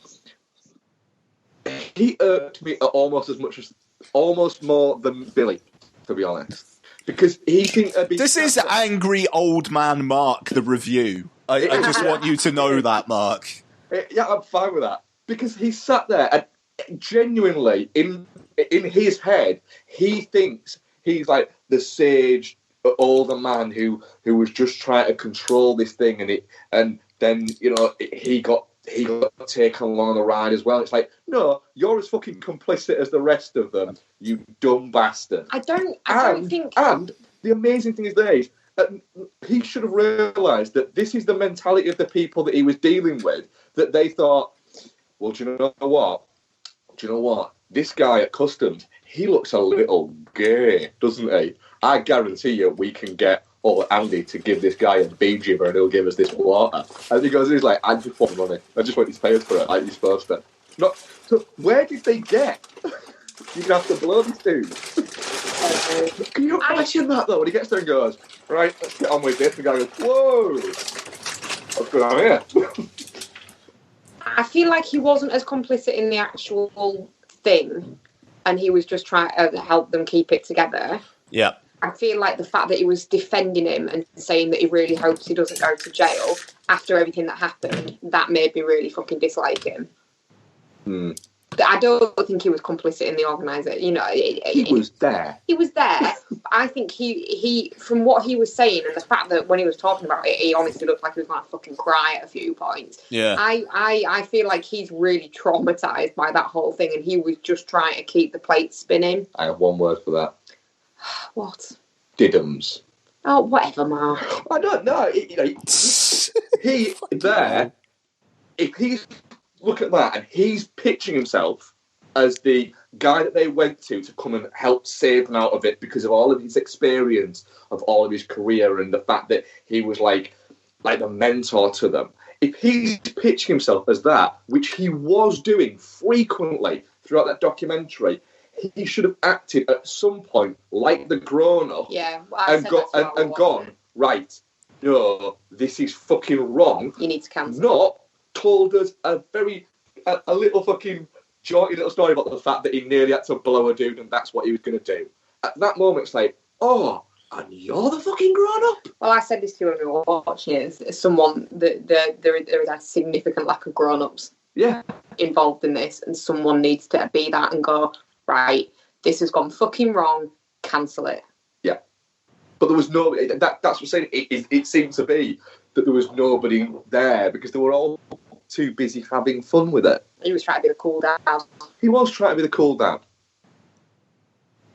irked me almost more than Billy, to be honest, because he seemed to be. This is angry old man Mark, the review. I just want you to know that, Mark. Yeah, I'm fine with that, because he sat there and genuinely in his head he thinks he's like the sage older man who was just trying to control this thing, and then he got taken along on the ride as well. It's like, no, you're as fucking complicit as the rest of them, you dumb bastard. I don't think. And the amazing thing is this: he should have realised that this is the mentality of the people that he was dealing with. That they thought, well, do you know what? This guy at customs, he looks a little gay, doesn't he? I guarantee you, we can get Andy to give this guy a bee jibber and he'll give us this water. And he's like, I just want money. I just want you to pay us for it, like you're supposed to. So where did they get? You're going to have to blow this dude. Can you imagine that, though? When he gets there and goes, right, let's get on with this. The guy goes, whoa, what's going on here? I feel like he wasn't as complicit in the actual thing, and he was just trying to help them keep it together. Yeah. I feel like the fact that he was defending him and saying that he really hopes he doesn't go to jail after everything that happened, that made me really fucking dislike him. I don't think he was complicit in the organisation. He was there. He was there. But I think he, from what he was saying and the fact that when he was talking about it, he honestly looked like he was going to fucking cry at a few points. Yeah. I feel like he's really traumatised by that whole thing, and he was just trying to keep the plate spinning. I have one word for that. What? Diddums. Oh, whatever, Mark. I don't know. He there. If he's look at that, and he's pitching himself as the guy that they went to come and help save them out of it because of all of his experience, of all of his career, and the fact that he was like the mentor to them. If he's pitching himself as that, which he was doing frequently throughout that documentary, he should have acted at some point like the grown-up. Yeah, and gone, right, no, this is fucking wrong. You need to cancel. Not told us a little fucking jaunty little story about the fact that he nearly had to blow a dude and that's what he was going to do. At that moment, it's like, oh, and you're the fucking grown-up? Well, I said this to you when we were watching it, as someone that there is a significant lack of grown-ups involved in this, and someone needs to be that and go, right, this has gone fucking wrong, cancel it. Yeah. But there was no... That's what I'm saying. It seemed to be that there was nobody there because they were all too busy having fun with it. He was trying to be the cool down. He was trying to be the cool down.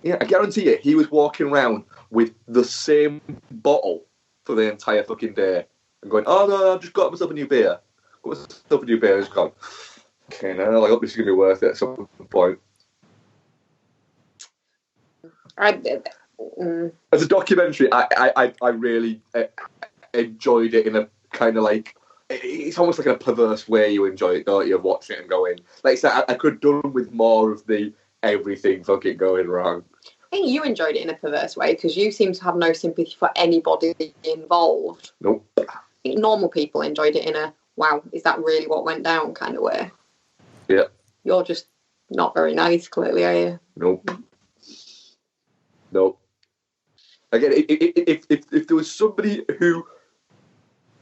Yeah, I guarantee you, he was walking around with the same bottle for the entire fucking day and going, oh no, I've just got myself a new beer. Got myself a new beer. He's gone, okay, now I hope this is going to be worth it at some point. As a documentary, I really enjoyed it in a kind of like, it's almost like a perverse way you enjoy it, don't you, of watching it and going, like I said, I could have done with more of the everything fucking going wrong. I think you enjoyed it in a perverse way because you seem to have no sympathy for anybody involved. Nope. I think normal people enjoyed it in a, wow, is that really what went down kind of way? Yeah. You're just not very nice, clearly, are you? Nope. Again, if there was somebody who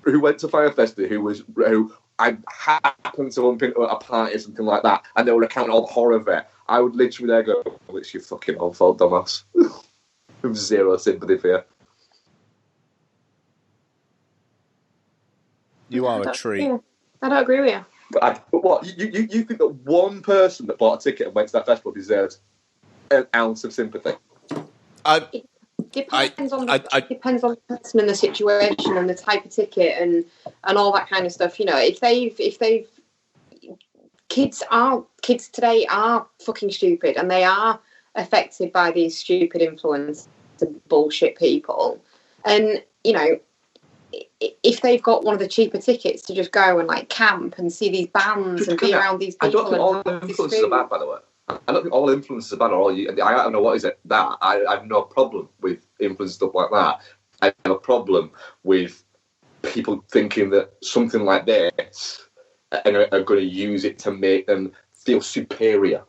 went to Fyre Festival who I happened to bump into at a party or something like that, and they were recounting all the horror of it, I would literally there go, oh, it's your fucking own fault, dumbass. I have zero sympathy for you. You are a treat. Yeah, I don't agree with you. But what? You think that one person that bought a ticket and went to that festival deserves an ounce of sympathy? It depends on the person and the situation and the type of ticket and all that kind of stuff. You know, if they've kids today are fucking stupid and they are affected by these stupid influence bullshit people, and you know, if they've got one of the cheaper tickets to just go and like camp and see these bands and be around these people. I don't think all influences are bad, by the way. I don't think all influencers are bad, or I don't know what is it that. I have no problem with influence stuff like that. I have a problem with people thinking that something like this are going to use it to make them feel superior.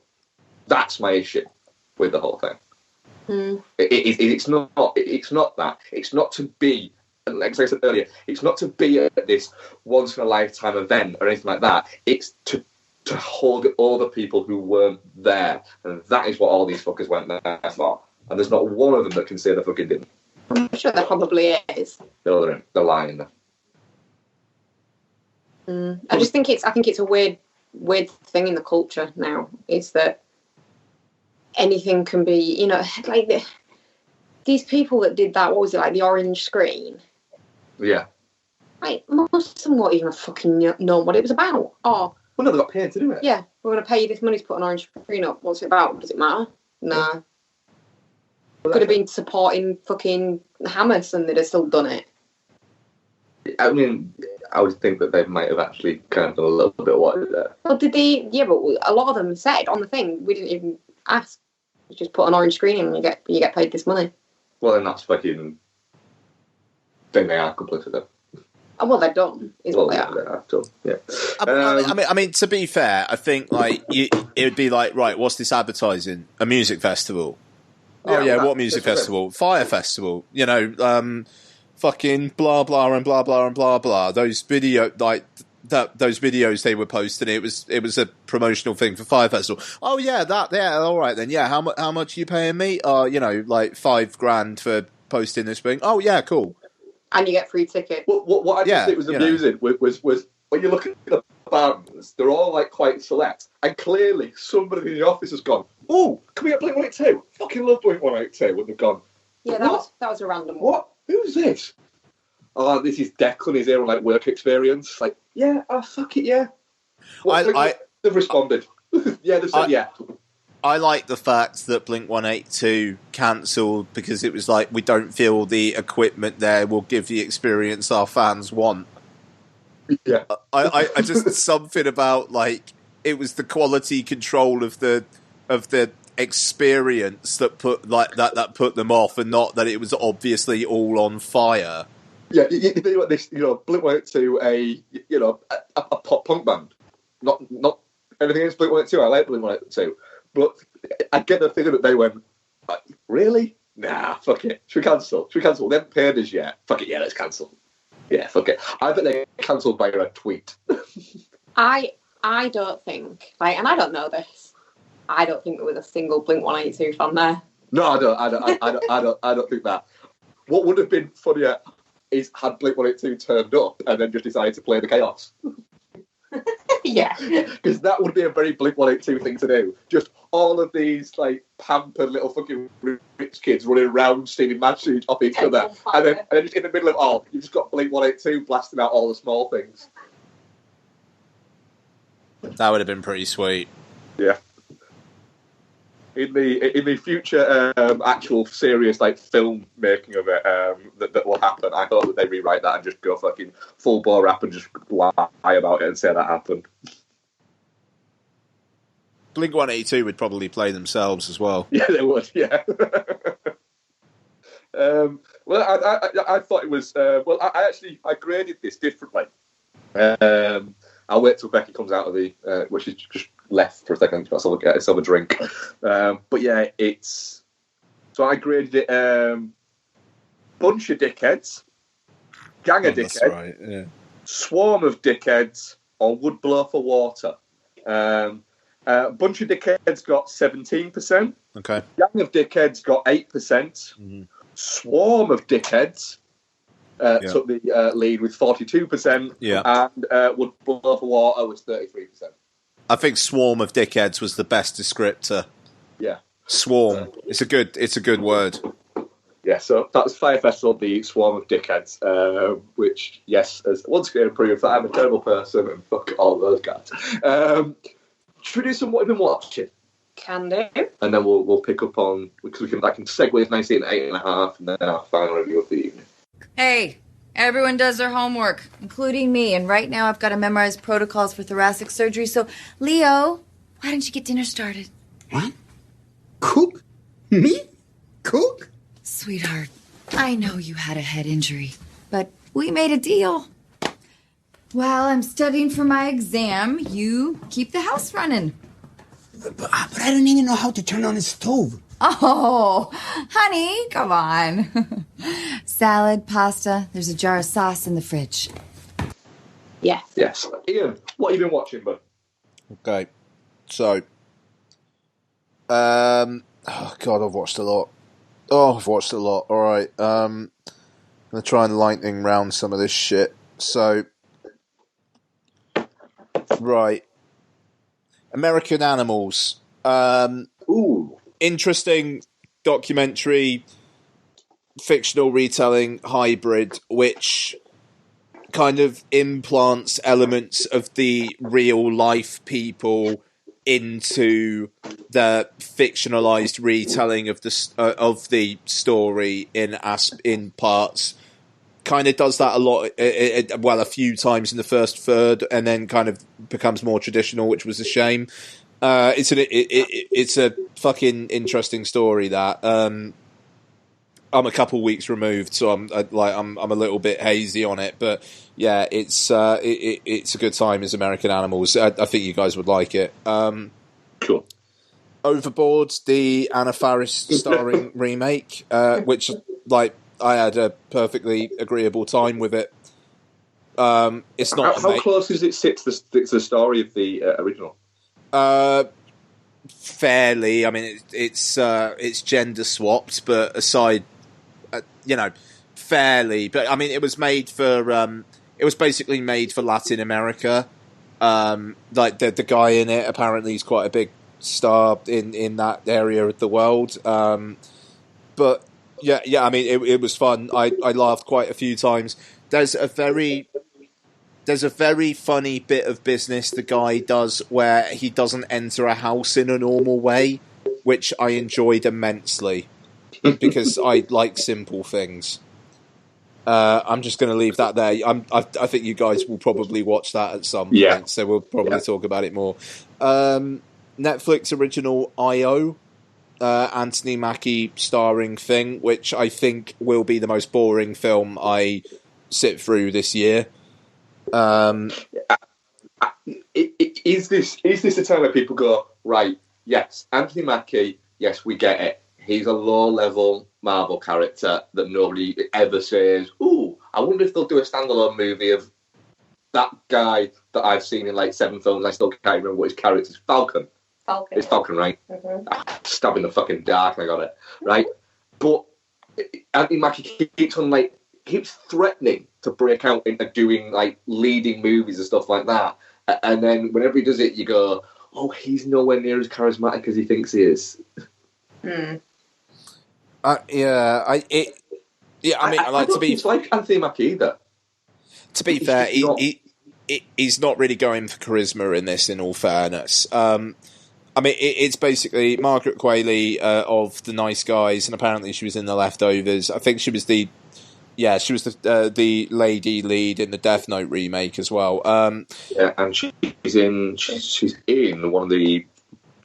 That's my issue with the whole thing. It's not that. It's not to be, like I said earlier, it's not to be at this once in a lifetime event or anything like that. It's to hold all the people who weren't there, and that is what all these fuckers went there for. And there's not one of them that can say they fucking didn't. I'm sure there probably is. They're lying. I just think it's a weird thing in the culture now. Is that anything can be, you know, like these people that did that. What was it, like the orange screen? Yeah. Like most of them won't even fucking know what it was about. Oh, well, no, they got paid to do it. Yeah, we're going to pay you this money to put an orange screen up. What's it about? Does it matter? No. Well, could have been supporting fucking Hamas and they'd have still done it. I mean, I would think that they might have actually kind of done a little bit of what there. Well, did they? Yeah, but a lot of them said on the thing, we didn't even ask. You just put an orange screen in and you get paid this money. Well, then that's fucking thing they are complicit in. Oh, well, they're done. What they are. They are done. Yeah. I mean, to be fair, I think like it would be like, right, what's this advertising? A music festival. What music festival? Fyre festival. You know, fucking blah blah and blah blah and blah blah. Those those videos they were posting. It was a promotional thing for Fyre festival. Oh yeah, all right then. Yeah, how much are you paying me? You know, like $5,000 for posting this thing. Oh yeah, cool. And you get free tickets. What I just think was amusing was when you look at the bands, they're all like quite select, and clearly somebody in the office has gone, "Oh, can we get Blink-182? Fucking love Blink-182." When they've gone, yeah, that was a random one. What? Who's this? Oh, this is Declan. He's here on like work experience. Like, yeah, fuck it, yeah. They've responded. Yeah, they've said yeah. I like the fact that Blink-182 cancelled because it was like, we don't feel the equipment there will give the experience our fans want. Yeah. I just something about like it was the quality control of the experience that put that put them off, and not that it was obviously all on fire. Yeah, you think about this, Blink-182, a pop punk band. Not anything against Blink-182. I like Blink-182. But I get the feeling that they went, really? Nah, fuck it. Should we cancel? They haven't paid us yet. Fuck it, yeah, let's cancel. Yeah, fuck it. I bet they cancelled by a tweet. I don't think, and I don't know this, I don't think there was a single Blink-182 fan there. No, I don't think that. What would have been funnier is had Blink-182 turned up and then just decided to play the chaos. Yeah. Because that would be a very Blink-182 thing to do. Just all of these, like, pampered little fucking rich kids running around stealing matches off each other. And then just in the middle of all, you've just got Blink-182 blasting out all the small things. That would have been pretty sweet. Yeah. In the future actual serious like film making of it that will happen, I hope that they rewrite that and just go fucking full bore rap and just lie about it and say that happened. Blink-182 would probably play themselves as well. Yeah, they would. Yeah. Well, I thought it was. I graded this differently. I'll wait till Becky comes out of the. Well, she's just left for a second. So I'll get herself a drink. But yeah, it's. So I graded it. Bunch of dickheads, gang of dickheads, that's right, yeah. Swarm of dickheads, or would blow for water. Bunch of dickheads got 17%. Okay. Gang of dickheads got 8%. Mm-hmm. Swarm of dickheads took the lead with 42%. Yeah. And would blow for water was 33%. I think swarm of dickheads was the best descriptor. Yeah. Swarm. It's a good word. Yeah, so that's Fyre Festival, the swarm of dickheads, which, yes, has once again proved that I'm a terrible person and fuck all those guys. Should we do some what we've been watching? Can do. And then we'll pick up on, because I can segue nicely into 8.5 and then our final review of the evening. Hey, everyone does their homework, including me, and right now I've got to memorize protocols for thoracic surgery, so Leo, why don't you get dinner started? What? Cook? Me? Cook? Sweetheart, I know you had a head injury, but we made a deal. While I'm studying for my exam, you keep the house running. But I don't even know how to turn on a stove. Oh, honey, come on. Salad, pasta, there's a jar of sauce in the fridge. Yeah. Yes. Ian, what have you been watching, bud? Okay. So, oh God, I've watched a lot. All right. I'm going to try and lightning round some of this shit. So, right. American Animals. Ooh. Interesting documentary, fictional retelling hybrid, which kind of implants elements of the real life people into the fictionalized retelling of the story in parts. Kind of does that a lot, a few times in the first third, and then kind of becomes more traditional, which was a shame. It's a fucking interesting story that I'm a couple weeks removed, so I'm a little bit hazy on it, but yeah, it's a good time as American Animals. I think you guys would like it. Cool. Overboard, the Anna Faris starring remake, which I had a perfectly agreeable time with it. It's not how close is it to the story of the original? Fairly. I mean, it's gender swapped, but aside, fairly. But I mean, it was basically made for Latin America. Like the guy in it apparently is quite a big star in that area of the world. But yeah. I mean, it was fun. I laughed quite a few times. There's a very funny bit of business the guy does where he doesn't enter a house in a normal way, which I enjoyed immensely because I like simple things. I'm just going to leave that there. I think you guys will probably watch that at some point, so we'll probably talk about it more. Netflix original I.O., Anthony Mackie starring thing, which I think will be the most boring film I sit through this year. Is this the time where people go, right, yes, Anthony Mackie, yes, we get it. He's a low-level Marvel character that nobody ever says, ooh, I wonder if they'll do a standalone movie of that guy that I've seen in like 7 films. I still can't remember what his character is. Falcon. It's Falcon, right? Mm-hmm. Stab in the fucking dark, and I got it. Right? But Anthony Mackie keeps threatening to break out into doing like leading movies and stuff like that, and then whenever he does it, you go, "Oh, he's nowhere near as charismatic as he thinks he is." I like to be like Anthony Mackie either. To be fair, he's not really going for charisma in this. In all fairness, I mean, it's basically Margaret Qualley of The Nice Guys, and apparently she was in The Leftovers. I think she was the lady lead in the Death Note remake as well. And she's in one of the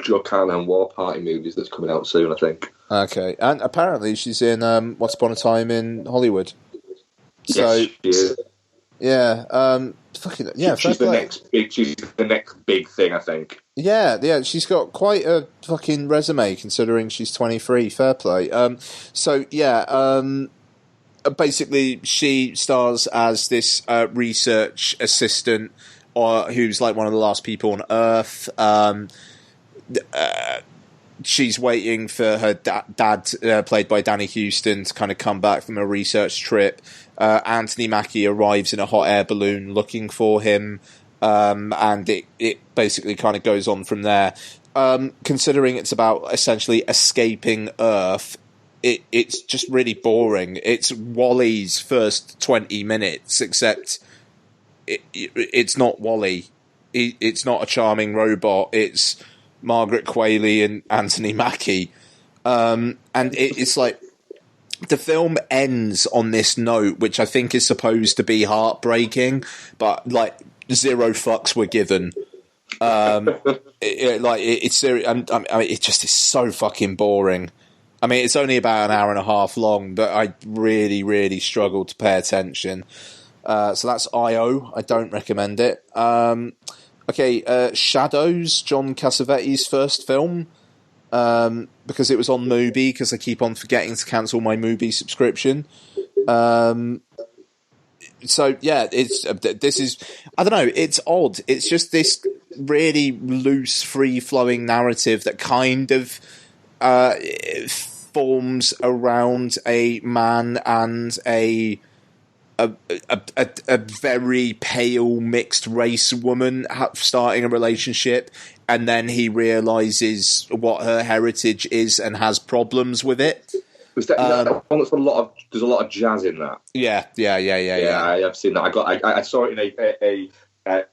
Joe Carnahan War Party movies that's coming out soon, I think. Okay, and apparently she's in Once Upon a Time in Hollywood. Yes, she is. Yeah, she's the next big thing, I think. Yeah, she's got quite a fucking resume considering she's 23. Fair play. Basically, she stars as this research assistant, who's like one of the last people on Earth. She's waiting for her dad, played by Danny Houston, to kind of come back from a research trip. Anthony Mackie arrives in a hot air balloon looking for him, and it basically kind of goes on from there. Considering it's about essentially escaping Earth, it's just really boring. It's WALL-E's first 20 minutes, except it's not WALL-E. It's not a charming robot. It's Margaret Qualley and Anthony Mackie. And it's like the film ends on this note, which I think is supposed to be heartbreaking, but like 0 fucks were given. It's serious. I mean, it just is so fucking boring. I mean, it's only about an hour and a half long, but I really, really struggled to pay attention. So that's I.O. I don't recommend it. Shadows, John Cassavetes' first film, because it was on Mubi, because I keep on forgetting to cancel my Mubi subscription. So yeah, this is, I don't know, it's odd. It's just this really loose, free-flowing narrative that kind of forms around a man and a very pale mixed race woman starting a relationship, and then he realizes what her heritage is and has problems with it. There's a lot of jazz in that. Yeah. I have seen that. I saw it in a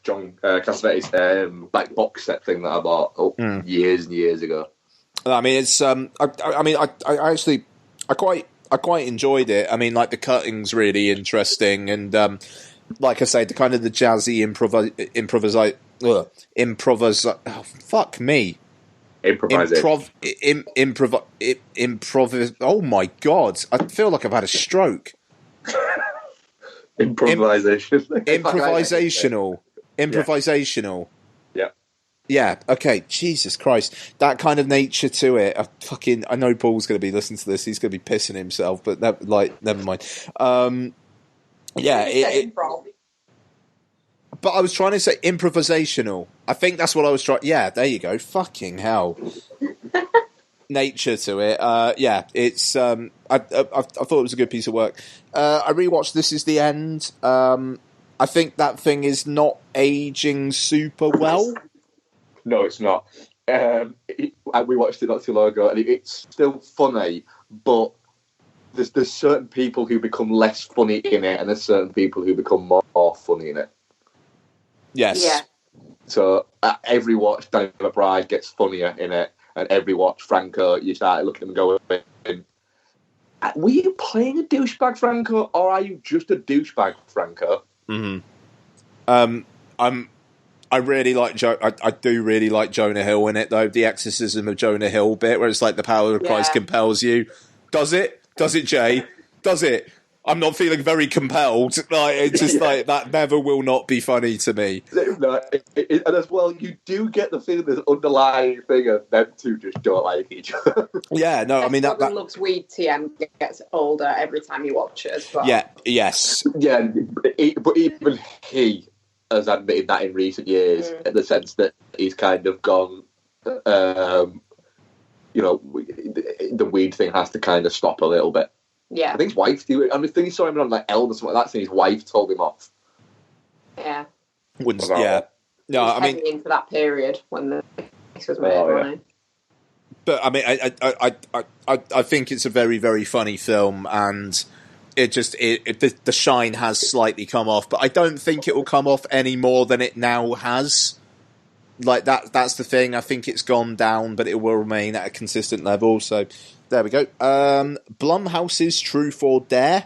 John Cassavetes like box set thing that I bought years and years ago. I mean, it's I quite enjoyed it. I mean, like, the cutting's really interesting, and like I say, the kind of the jazzy oh my god, I feel like I've had a stroke. Improvisational. Yeah, okay, Jesus Christ. That kind of nature to it. I know Paul's going to be listening to this, he's going to be pissing himself, but never mind. But I was trying to say improvisational. I think that's what I was trying. Yeah, there you go. Fucking hell. Nature to it. It's. I thought it was a good piece of work. I rewatched This Is the End. I think that thing is not aging super well. No, it's not. We watched it not too long ago, and it's still funny, but there's certain people who become less funny in it, and there's certain people who become more funny in it. Yes. Yeah. So every watch, Danny McBride gets funnier in it, and every watch, Franco, you start looking at him going, were you playing a douchebag, Franco, or are you just a douchebag, Franco? Mm-hmm. I really like I do really like Jonah Hill in it, though. The exorcism of Jonah Hill bit, where it's like the power of Christ compels you. Does it? Does it, Jay? Does it? I'm not feeling very compelled. Like, it's just like, that never will not be funny to me. No, and as well, you do get the feeling there's an underlying thing of them two just don't like each other. Yeah, no, I mean that looks weed. TM gets older every time you watch it as well. Yeah, yes, yeah, but even he has admitted that in recent years, in the sense that he's kind of gone. The weed thing has to kind of stop a little bit. Yeah, I think his wife. I think he saw him on like Eld or something like that, and his wife told him off. Yeah. Yeah. No, I mean, into that period when this was made, wasn't it? But I mean, I think it's a very, very funny film, and the shine has slightly come off, but I don't think it will come off any more than it now has. Like, that's the thing. I think it's gone down, but it will remain at a consistent level. So there we go. Blumhouse's Truth or Dare.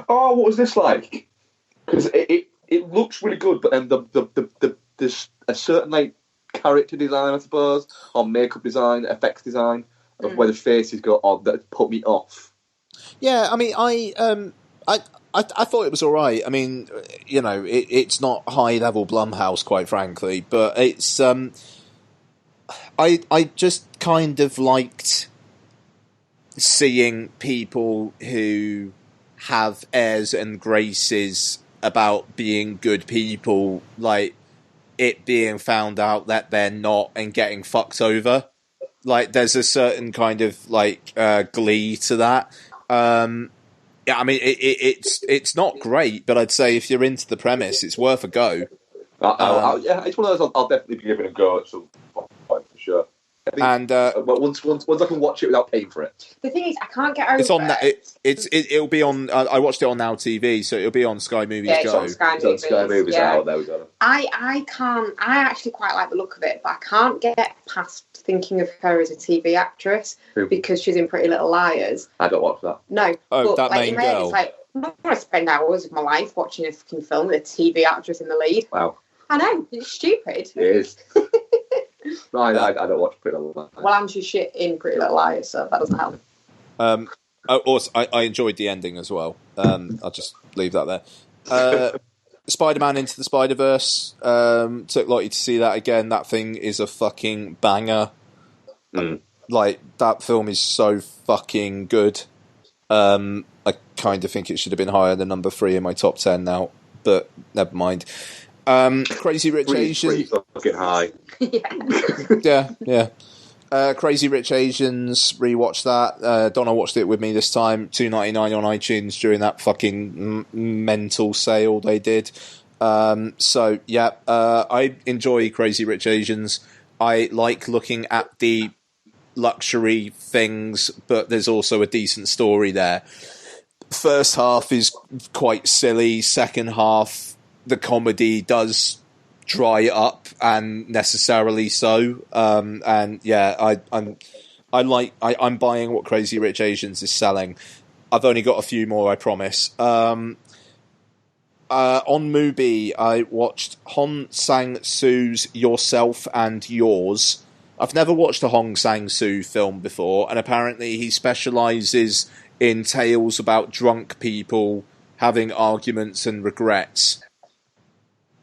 Oh, what was this like? Because it looks really good, but then there's a certain like character design, I suppose, or makeup design, effects design of where the faces go on that put me off. Yeah, I mean, I thought it was all right. I mean, it's not high level Blumhouse, quite frankly, but it's I just kind of liked seeing people who have airs and graces about being good people, like it being found out that they're not and getting fucked over. Like, there's a certain kind of like glee to that. Yeah, I mean, it's not great, but I'd say if you're into the premise, it's worth a go. Yeah, it's one of those I'll definitely be giving a go at some point, for sure. But once I can watch it without paying for it. The thing is, I can't get over it's on it. It'll be on. I watched it on Now TV, so it'll be on Sky Movies Go. It's on Sky Movies. Now. There we go. I can't. I actually quite like the look of it, but I can't get past thinking of her as a TV actress because she's in Pretty Little Liars. I don't watch that. No. Oh, but, that main girl. It's like, I'm not going to spend hours of my life watching a fucking film with a TV actress in the lead. Wow. I know, it's stupid. It is. Right, I don't watch Pretty Little Liars. Well, I'm just shit in Pretty Little Liars, so that doesn't help. Also, I enjoyed the ending as well. I'll just leave that there. Spider-Man Into the Spider-Verse. Took Lottie to see that again. That thing is a fucking banger. Like, that film is so fucking good. I kind of think it should have been higher than number 3 in my top 10 now, but never mind. Crazy Rich Asians. Fucking high. Yeah. Crazy Rich Asians, rewatched that. Donna watched it with me this time, $2.99 on iTunes during that fucking mental sale they did. So yeah, I enjoy Crazy Rich Asians. I like looking at the luxury things, but there's also a decent story there. First half is quite silly. Second half, the comedy does dry up, and necessarily so. And yeah, I'm buying what Crazy Rich Asians is selling. I've only got a few more, I promise. On Mubi, I watched Hong Sang-soo's Yourself and Yours. I've never watched a Hong Sang-soo film before, and apparently he specialises in tales about drunk people having arguments and regrets.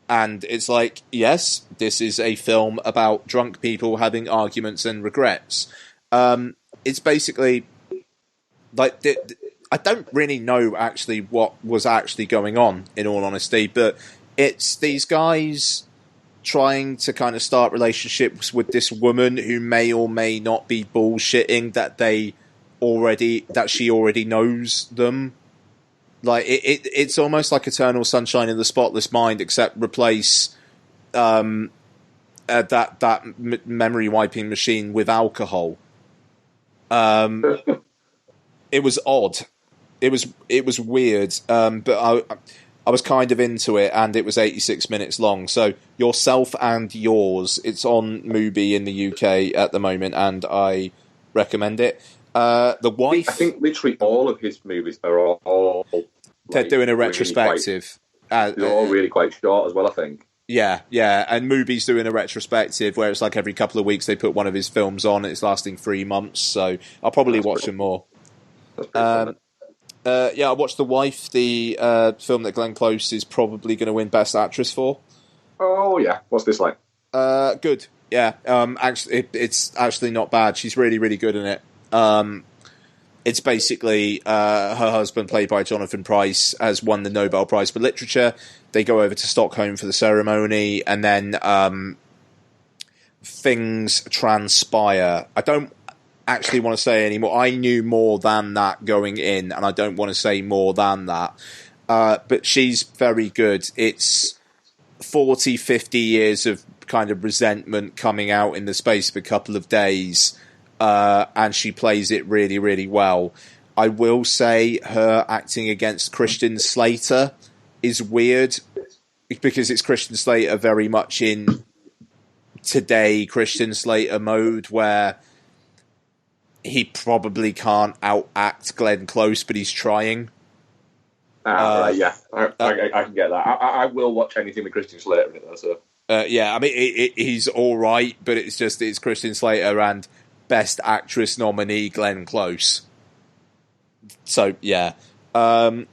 And it's like, yes, this is a film about drunk people having arguments and regrets. It's basically like, I don't really know actually what was actually going on, in all honesty, but it's these guys trying to kind of start relationships with this woman who may or may not be bullshitting that she already knows them. Like, it's almost like Eternal Sunshine in the Spotless Mind, except replace that memory wiping machine with alcohol. It was odd. It was weird, but I was kind of into it, and it was 86 minutes long. So Yourself and Yours, it's on Mubi in the UK at the moment, and I recommend it. The Wife... I think literally all of his movies are all they're doing a retrospective. They're all really quite short as well, I think. Yeah, and Mubi's doing a retrospective where it's like every couple of weeks they put one of his films on, and it's lasting 3 months, so I'll probably watch them more. I watched The Wife, the film that Glenn Close is probably going to win Best Actress for. Oh, yeah. What's this like? Good, yeah. Actually, it's actually not bad. She's really, really good in it. It's basically her husband, played by Jonathan Pryce, has won the Nobel Prize for Literature. They go over to Stockholm for the ceremony, and then things transpire. I don't actually want to say anymore. I knew more than that going in, and I don't want to say more than that. But she's very good. It's 40, 50 years of kind of resentment coming out in the space of a couple of days. And she plays it really, really well. I will say her acting against Christian Slater is weird, because it's Christian Slater very much in today Christian Slater mode, where he probably can't outact Glenn Close, but he's trying. Yeah, I can get that. I will watch anything with Christian Slater in it, though. So. Yeah, I mean, he's all right, but it's Christian Slater and Best Actress nominee Glenn Close. So yeah, but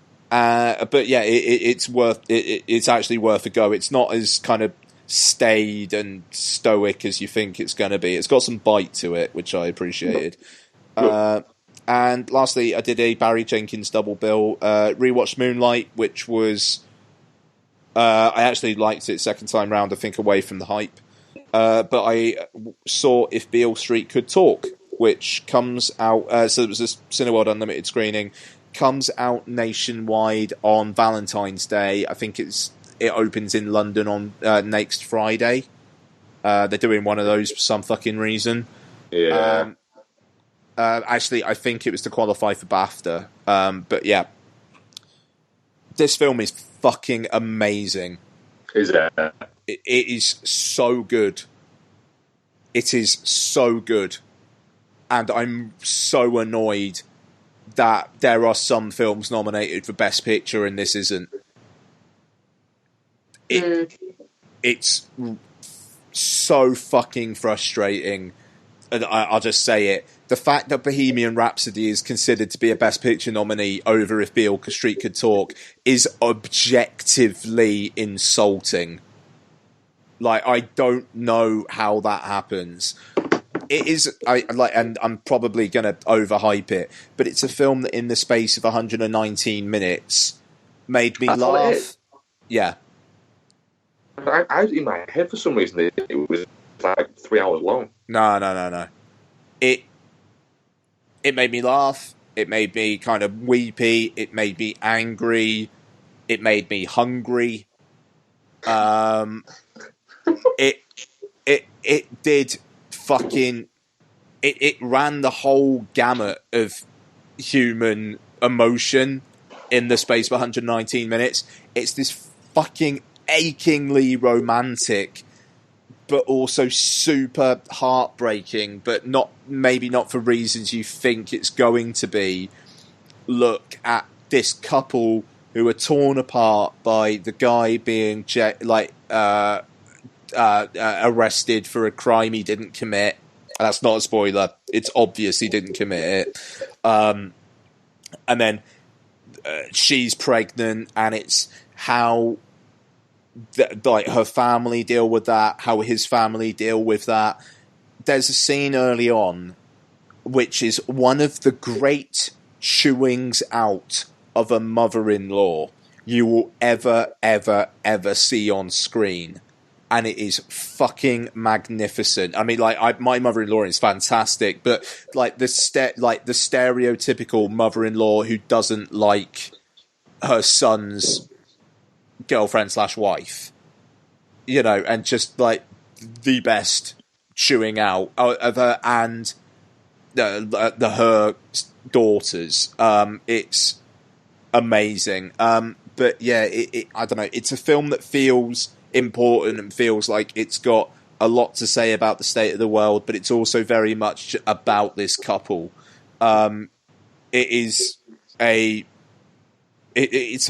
yeah, it's actually worth a go. It's not as kind of staid and stoic as you think it's going to be. It's got some bite to it, which I appreciated. And lastly, I did a Barry Jenkins double bill. Rewatched Moonlight, which was I actually liked it second time round. I think away from the hype. But I saw If Beale Street Could Talk, which comes out... so it was a Cineworld Unlimited screening. Comes out nationwide on Valentine's Day. I think it opens in London on next Friday. They're doing one of those for some fucking reason. Yeah. Actually, I think it was to qualify for BAFTA. But yeah. This film is fucking amazing. Is it? It is so good. It is so good. And I'm so annoyed that there are some films nominated for Best Picture and this isn't. it's so fucking frustrating. And I'll just say it. The fact that Bohemian Rhapsody is considered to be a Best Picture nominee over If Beale Street Could Talk is objectively insulting. Like, I don't know how that happens. It is, and I'm probably going to overhype it, but it's a film that in the space of 119 minutes made me laugh. Yeah. I in my head for some reason it was like 3 hours long. No. It made me laugh. It made me kind of weepy. It made me angry. It made me hungry. It did fucking. It ran the whole gamut of human emotion in the space of 119 minutes. It's this fucking achingly romantic, but also super heartbreaking, but maybe not for reasons you think it's going to be. Look at this couple who are torn apart by the guy being arrested for a crime he didn't commit. And that's not a spoiler. It's obvious he didn't commit it. And then she's pregnant, and it's how her family deal with that, how his family deal with that. There's a scene early on which is one of the great chewings out of a mother-in-law you will ever see on screen, and it is fucking magnificent. I mean, like, my mother-in-law is fantastic, but like the stereotypical mother-in-law who doesn't like her son's girlfriend/wife, you know, and just like the best chewing out of her and her daughters. It's amazing. But yeah, I don't know. It's a film that feels important and feels like it's got a lot to say about the state of the world, but it's also very much about this couple. It's a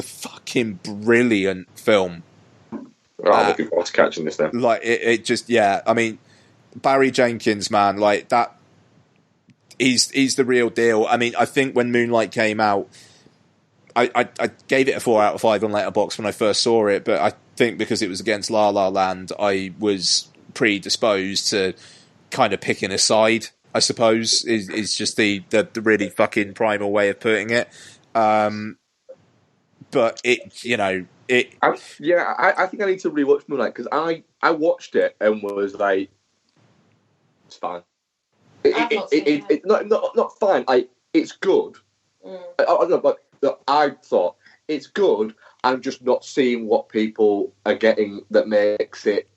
fucking brilliant film. I'm looking forward to catching this now. Like, it just, yeah. I mean, Barry Jenkins, man, like that. He's the real deal. I mean, I think when Moonlight came out, I gave it a 4 out of 5 on Letterboxd when I first saw it, but I think because it was against La La Land, I was predisposed to kind of picking a side, I suppose, is just the really fucking primal way of putting it. But it, you know, it. I think I need to rewatch Moonlight, because I watched it and was like, it's fine. It's not fine. It's good. I don't know, but I thought it's good. I'm just not seeing what people are getting that makes it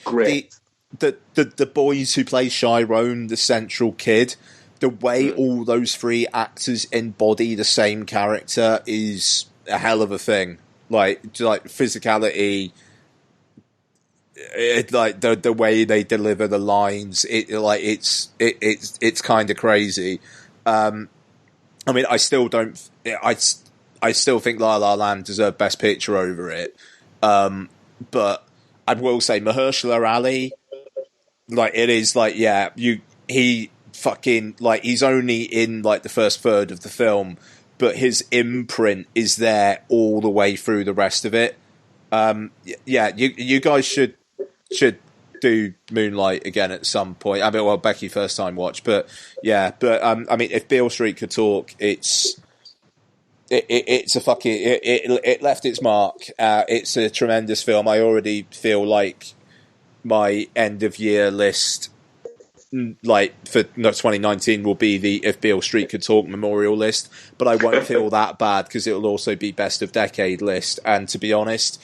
great. The boys who play Chiron, the central kid, the way all those three actors embody the same character is a hell of a thing. Like physicality, like the way they deliver the lines, it's kind of crazy. I mean, I still think La La Land deserved Best Picture over it. But I will say Mahershala Ali, like, it is like, yeah, he fucking, like, he's only in like the first third of the film, but his imprint is there all the way through the rest of it. Yeah, you guys should do Moonlight again at some point. I mean, well, Becky first time watch, but yeah, but I mean, if Beale Street Could Talk, it's a fucking it left its mark. It's a tremendous film. I already feel like my end of year list, like for 2019, will be the If Beale Street Could Talk memorial list, but I won't feel that bad because it will also be best of decade list. And to be honest,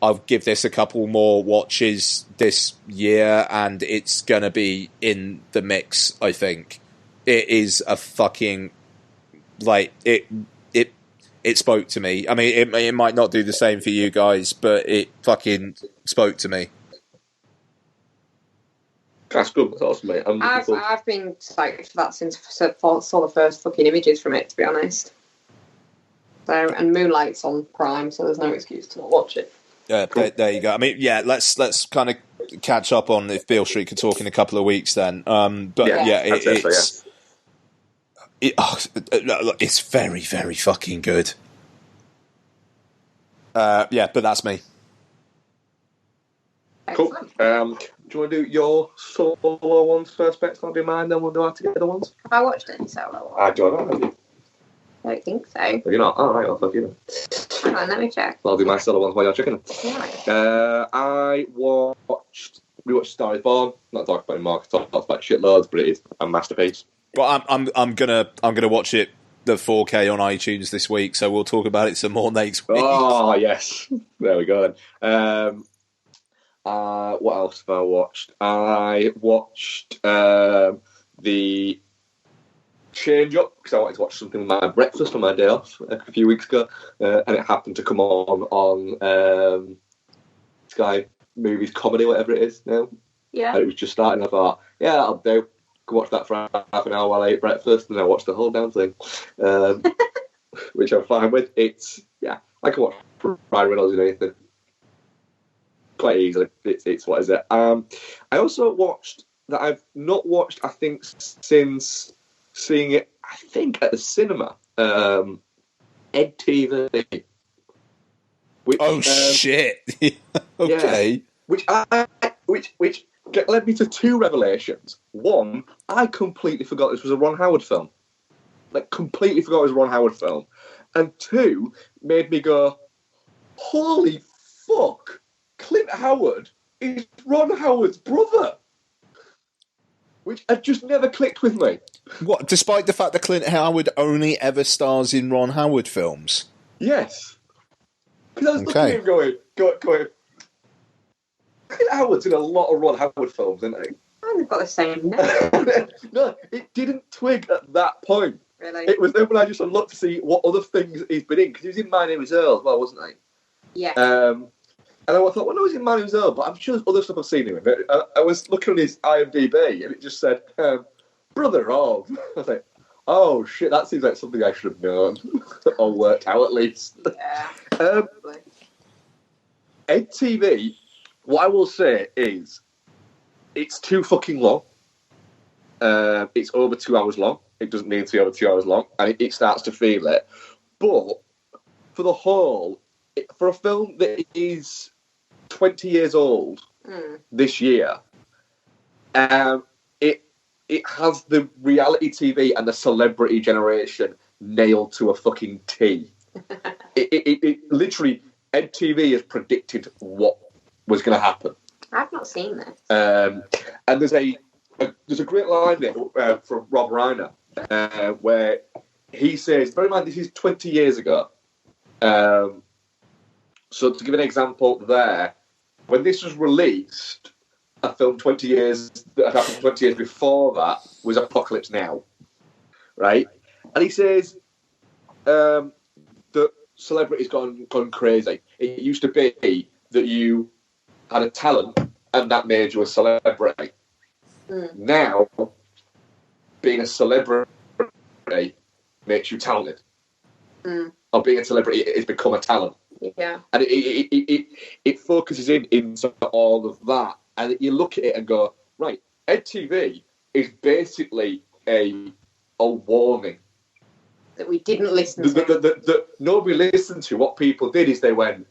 I'll give this a couple more watches this year, and it's gonna be in the mix. I think it is a fucking, like, it spoke to me. I mean, it might not do the same for you guys, but it fucking spoke to me. That's good. That's awesome, mate. I've been psyched for that since I saw the first fucking images from it, to be honest. So, and Moonlight's on Prime, so there's no excuse to not watch it. Cool. There you go. I mean, yeah, let's kind of catch up on if Beale Street could talk in a couple of weeks then. But I'd say so, it's it's very, very fucking good. But that's me. Cool. Do you want to do your solo ones first, Bex? I'll do mine, then we'll do our together ones. Have I watched any solo ones? I don't know. Have you? I don't think so. Have you not? Oh, right, I'll fuck you then. Hang on, let me check. I'll do my solo ones while you're checking them. Right. I rewatched Star is Born. Not talking about it more, 'cause I talked about shitloads, but it is a masterpiece. Well, I'm gonna watch it the 4K on iTunes this week, so we'll talk about it some more next week. Oh yes, there we go. Then. What else have I watched? I watched the Change Up because I wanted to watch something with my breakfast on my day off a few weeks ago, and it happened to come on Sky Movies Comedy, whatever it is now. Yeah. And it was just starting. I thought, yeah, I'll do. Go watch that for half an hour while I ate breakfast, and I watched the whole damn thing, which I'm fine with. I can watch Ryan Reynolds in anything quite easily. It's what is it? I also watched that I've not watched, I think, since seeing it, I think, at the cinema. Ed TV. Which, shit! Okay. Yeah, which led me to two revelations. One, I completely forgot this was a Ron Howard film. Like, completely forgot it was a Ron Howard film. And two, made me go, holy fuck, Clint Howard is Ron Howard's brother. Which had just never clicked with me. What? Despite the fact that Clint Howard only ever stars in Ron Howard films? Yes. Because I was looking at him going, Clint Howard's in a lot of Ron Howard films, isn't he? Oh, they've got the same name. No, it didn't twig at that point. Really? It was then when I just looked to see what other things he's been in, because he was in My Name is Earl as well, wasn't he? Yeah. And I thought, well, no, he's in My Name is Earl, but I'm sure there's other stuff I've seen him in. I was looking on his IMDb, and it just said, brother of. I was like, oh, shit, that seems like something I should have known. Or worked out, at least. Yeah. Ed TV, what I will say is, it's too fucking long. It's over 2 hours long. It doesn't need to be over 2 hours long, and it starts to feel it. But for the whole, for a film that is 20 years old this year, it has the reality TV and the celebrity generation nailed to a fucking T. it literally, Ed TV has predicted what was going to happen. I've not seen this. And there's a great line there from Rob Reiner where he says, bear in mind this is 20 years ago. So to give an example there, when this was released, a film 20 years that had happened 20 years before that was Apocalypse Now, right? And he says that celebrities gone crazy. It used to be that you had a talent and that made you a celebrity. Now, being a celebrity makes you talented. Or being a celebrity has become a talent. Yeah. And it focuses into all of that. And you look at it and go, right, Ed TV is basically a warning. That we didn't listen to. That nobody listened to. What people did is they went,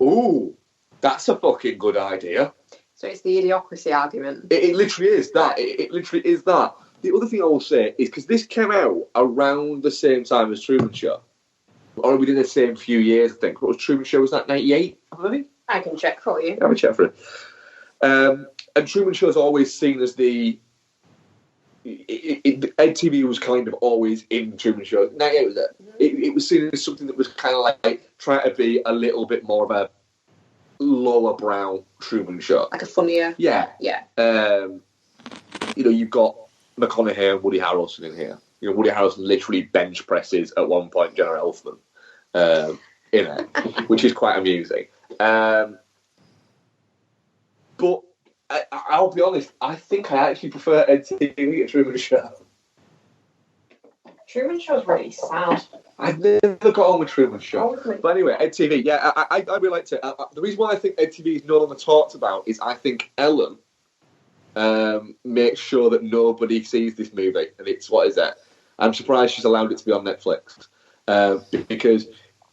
ooh, that's a fucking good idea. So it's the idiocracy argument. It literally is that. It literally is that. The other thing I will say is, because this came out around the same time as Truman Show, or within the same few years, I think. What was Truman Show? Was that 98, I think? I can check for you. Have a check for it. And Truman Show is always seen as the... Ed TV was kind of always in Truman Show. 98 was it? It was seen as something that was kind of like trying to be a little bit more of a lower brow Truman Show. Like a funnier... Yeah. Yeah. You've got McConaughey and Woody Harrelson in here. Woody Harrelson literally bench presses at one point General Elfman in it, which is quite amusing. But I'll be honest, I think I actually prefer Ed TV to Truman Show. Truman Show's really sad. I've never got on with Truman Show. Oh, But anyway, EdTV, yeah, I really liked it. The reason why I think EdTV is no longer talked about is I think Ellen makes sure that nobody sees this movie. And it's, what is that? I'm surprised she's allowed it to be on Netflix. Because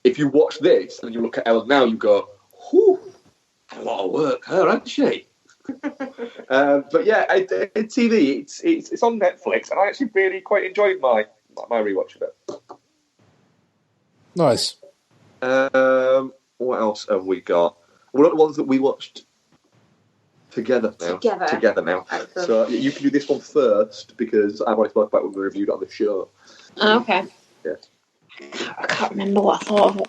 if you watch this and you look at Ellen now, you go, whew, a lot of work, her, hasn't she? But yeah, EdTV, it's on Netflix, and I actually really quite enjoyed my rewatch of it. Nice. What else have we got? What are the ones that we watched together now? Together now. Excellent. So you can do this one first, because I've already spoke about when we reviewed it on the show. Oh, okay. Yeah. I can't remember what I thought of it.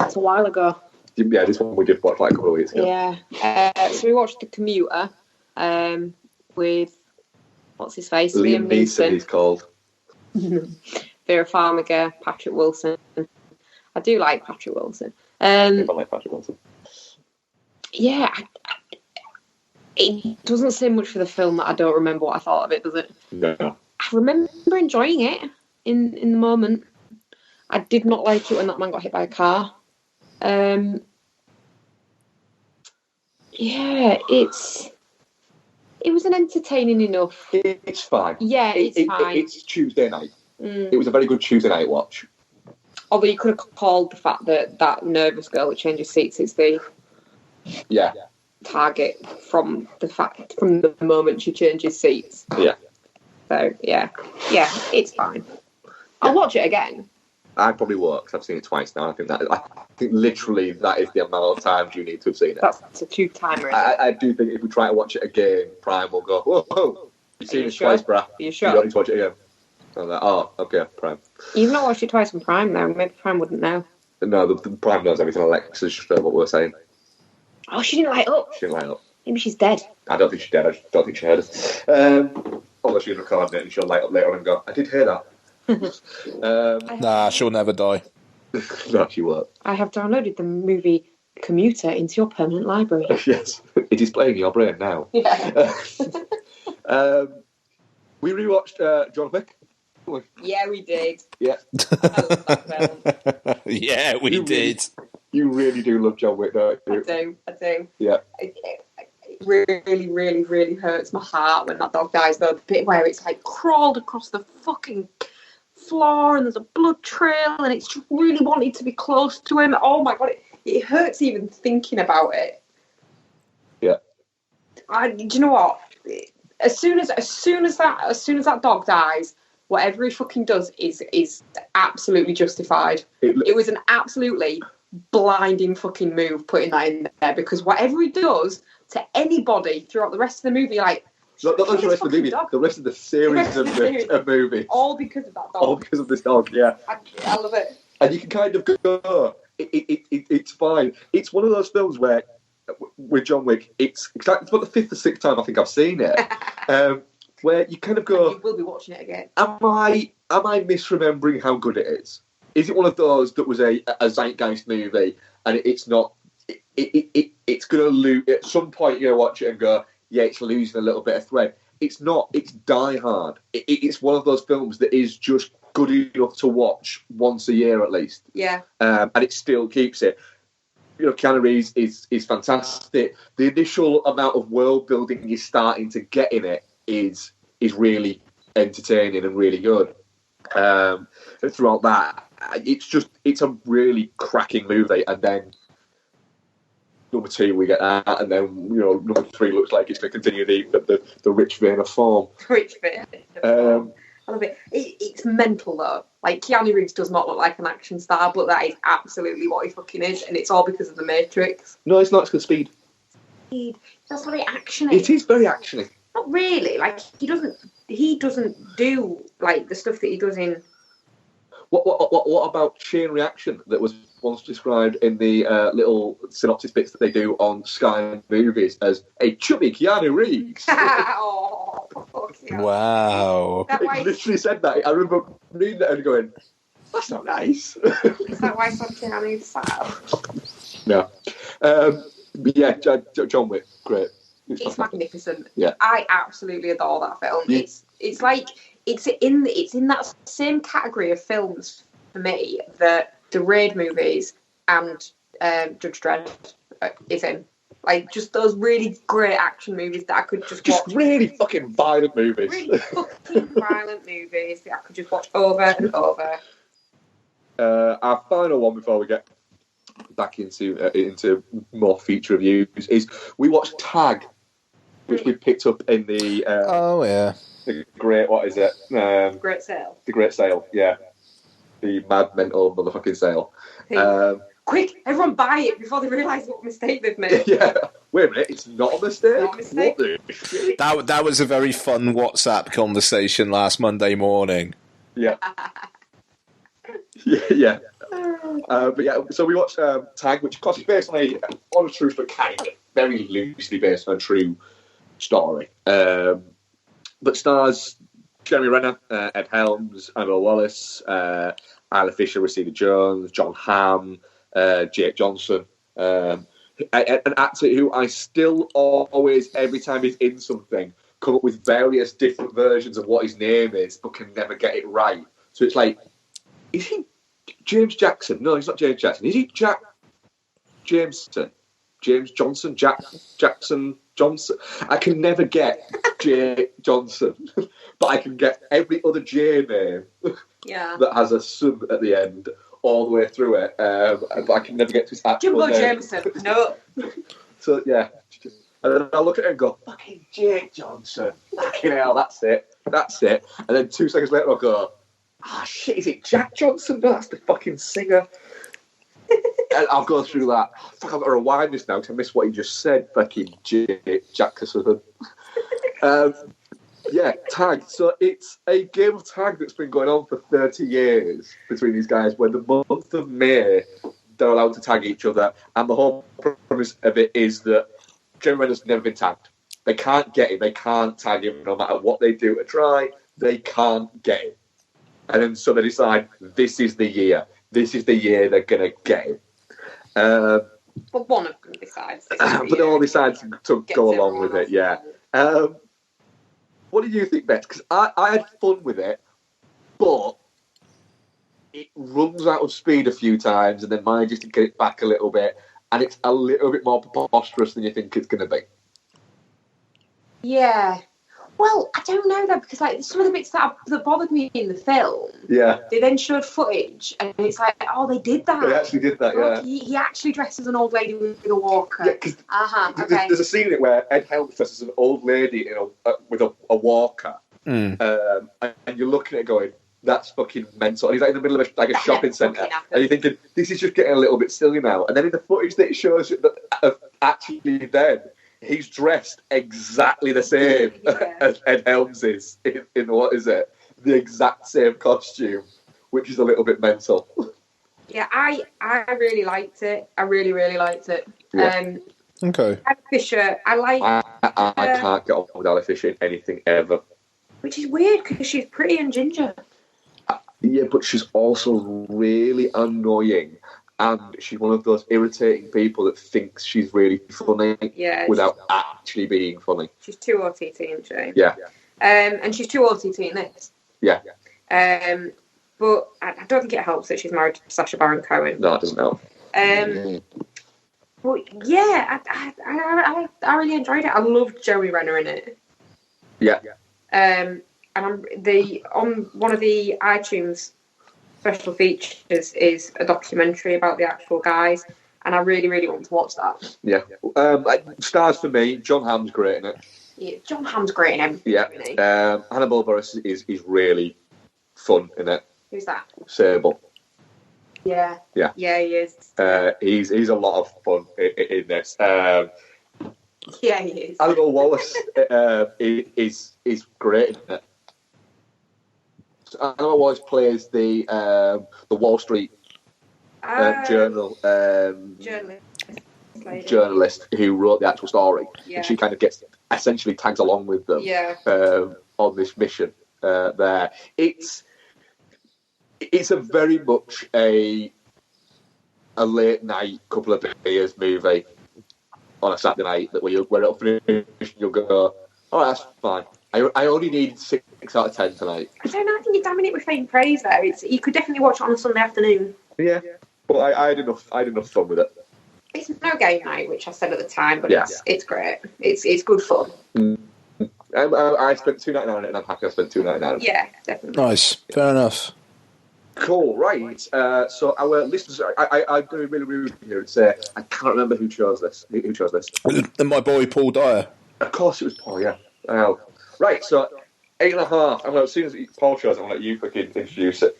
It's a while ago. Yeah, this one we did watch like a couple of weeks ago. Yeah. So we watched The Commuter with, what's his face? Liam Neeson, he's called. Vera Farmiga, Patrick Wilson. I do like Patrick Wilson. I like Patrick Wilson. Yeah, it doesn't say much for the film that I don't remember what I thought of it, does it? No. I remember enjoying it in the moment. I did not like it when that man got hit by a car. Yeah, it was an entertaining enough. It's fine. Yeah, it's fine. It's Tuesday night. It was a very good Tuesday night watch. Although you could have called the fact that nervous girl that changes seats is the target from the moment she changes seats. Yeah. So yeah, it's fine. I'll watch it again. I probably won't, because I've seen it twice now. I think literally that is the amount of times you need to have seen it. That's a 2-timer. I do think if we try to watch it again, Prime will go, whoa, you've seen it twice, bruh. Are you sure? You don't need to watch it again. I'm like, oh, okay, Prime. You've not watched it twice on Prime, though. Maybe Prime wouldn't know. No, the Prime knows everything. Alexa's just what we're saying. Oh, she didn't light up. She didn't light up. Maybe she's dead. I don't think she's dead. I just don't think she heard us. Although she's recording it and she'll light up later on and go, I did hear that. Nah, she'll never die. No, she won't. I have downloaded the movie Commuter into your permanent library. Yes, it is playing in your brain now. Yeah. We rewatched John Wick. Yeah, we did. Yeah. I love that film. Yeah, we did. You really do love John Wick, don't you? I do. Yeah. It really, really, really hurts my heart when that dog dies, though. The bit where it's like crawled across the fucking floor and there's a blood trail and it's just really wanted to be close to him. Oh my god, it hurts even thinking about it. Yeah. Do you know what? As soon as that dog dies, whatever he fucking does is absolutely justified. It was an absolutely blinding fucking move putting that in there, because whatever he does to anybody throughout the rest of the movie, like, not just the rest of the movie, the rest of the series of movies. All because of that dog. All because of this dog, yeah. I love it. And you can kind of go, it's fine. It's one of those films where, with John Wick, it's about the 5th or 6th time I think I've seen it, where you kind of go, you will be watching it again. Am I misremembering how good it is? Is it one of those that was a zeitgeist movie and it's not? It's going to lose at some point. You watch it and go, yeah, it's losing a little bit of thread. It's not. It's Die Hard. It's one of those films that is just good enough to watch once a year at least. Yeah. And it still keeps it. Keanu Reeves is fantastic. The initial amount of world building you're starting to get in it is entertaining and really good. Throughout that, it's a really cracking movie. And then number 2, we get that, and then number 3 looks like it's going to continue the rich vein of form. Rich vein. I love it. It's mental though. Like, Keanu Reeves does not look like an action star, but that is absolutely what he fucking is, and it's all because of the Matrix. No, it's not. It's good speed. That's very actiony. It is very actiony. Not really. Like, he doesn't do like the stuff that he does in. What about Chain Reaction that was once described in the little synopsis bits that they do on Sky Movies as a chubby Keanu Reeves? Oh, yeah. Wow. It literally said that. I remember reading that and going, that's not nice. Is that why some Keanu's sad? No. But yeah, John Wick, great. It's magnificent. Yeah. I absolutely adore that film. Yeah. It's like it's in that same category of films for me that the Raid movies and Judge Dredd is in. Like, just those really great action movies that I could just watch. Just really fucking violent movies. Really fucking violent movies that I could just watch over and over. Our final one before we get back into more feature reviews is we watched Tag, which we picked up in the the great, what is it? Great Sale. The Great Sale, yeah. The mad mental motherfucking sale. Quick, everyone buy it before they realise what mistake they've made. Yeah. Wait a minute, it's not a mistake? Not a mistake. What the shit? That was a very fun WhatsApp conversation last Monday morning. Yeah. Yeah. But yeah, so we watched Tag, which of course is based on a true, but kind of very loosely based on a true story. But stars Jeremy Renner, Ed Helms, Annabelle Wallace, Isla Fisher, Rashida Jones, John Hamm, Jake Johnson, an actor who I still always, every time he's in something, come up with various different versions of what his name is, but can never get it right. So it's like, is he James Jackson? No, he's not James Jackson. Is he Jack Jameson? James Johnson? Jackson Johnson? I can never get J Johnson, but I can get every other J name that has a son at the end all the way through it. But I can never get to his actual Jimbo name. Jameson, no. So yeah, and then I'll look at it and go, fucking J Johnson. Fucking hell, that's it. And then 2 seconds later I'll go, shit, is it Jack Johnson? No, that's the fucking singer. And I'll go through that. Fuck, I've got to rewind this now because I missed what he just said. Fucking Jackson. Yeah, Tag. So it's a game of tag that's been going on for 30 years between these guys, where the month of May they're allowed to tag each other, and the whole premise of it is that Jeremy Renner's never been tagged. They can't get him. They can't tag him no matter what they do to try. They can't get him. And then so they decide, this is the year. This is the year they're going to get him. But one of them decides. But they all decide to go along with it, yeah. What do you think, Beth? Because I had fun with it, but it runs out of speed a few times and then manages to get it back a little bit, and it's a little bit more preposterous than you think it's going to be. Yeah. Well, I don't know though, because like some of the bits that bothered me in the film, they then showed footage, and it's like, oh, they did that. They actually did that, Look, he actually dresses an old lady with a walker. Yeah, because there's a scene in it where Ed Helms dresses an old lady with a walker, and you're looking at it going, that's fucking mental. And he's like in the middle of a shopping centre, and you're thinking, this is just getting a little bit silly now. And then in the footage that it shows actually then, he's dressed exactly the same as Ed Helms is in what is it? The exact same costume, which is a little bit mental. Yeah, I really liked it. I really, really liked it. Yeah. Okay. Ed Fisher, I can't get on with Isla Fisher in anything ever. Which is weird because she's pretty and ginger. Yeah, but she's also really annoying. And she's one of those irritating people that thinks she's really funny without actually being funny. She's too OTT, isn't she? Yeah. And she's too OTT in this. Yeah. But I don't think it helps that she's married to Sacha Baron Cohen. No, it doesn't help. But yeah, I really enjoyed it. I loved Jeremy Renner in it. Yeah. And on one of the iTunes special features is a documentary about the actual guys, and I really, really want to watch that. Yeah. Stars for me, John Hamm's great in it. Yeah, John Hamm's great in everything. Yeah. Hannibal Buress is really fun in it. Who's that? Sable. Yeah. Yeah. Yeah, he is. He's a lot of fun in this. Yeah, he is. Annabelle Wallace is great in it. Annabelle Wallace plays the Wall Street journalist who wrote the actual story, and she kind of essentially tags along with them on this mission there. It's a very much a late night couple of beers movie. on a Saturday night that where it'll finish and you'll go, oh, that's fine. I only need 6 out of 10 tonight. I don't know. I think you're damning it with faint praise there. You could definitely watch it on a Sunday afternoon. Yeah, but I had enough fun with it. It's no game night, which I said at the time, but it's great. It's good fun. I spent $2.99 on it, and I'm happy I spent $2.99 on it. Yeah, definitely. Nice, fair enough. Cool, right. So our listeners, I'm going to be really rude here and say I can't remember who chose this. Who chose this? And my boy Paul Dyer. Of course it was Paul, yeah. Right, so 8.5. As soon as Paul chose it, I'm going to let you fucking introduce it.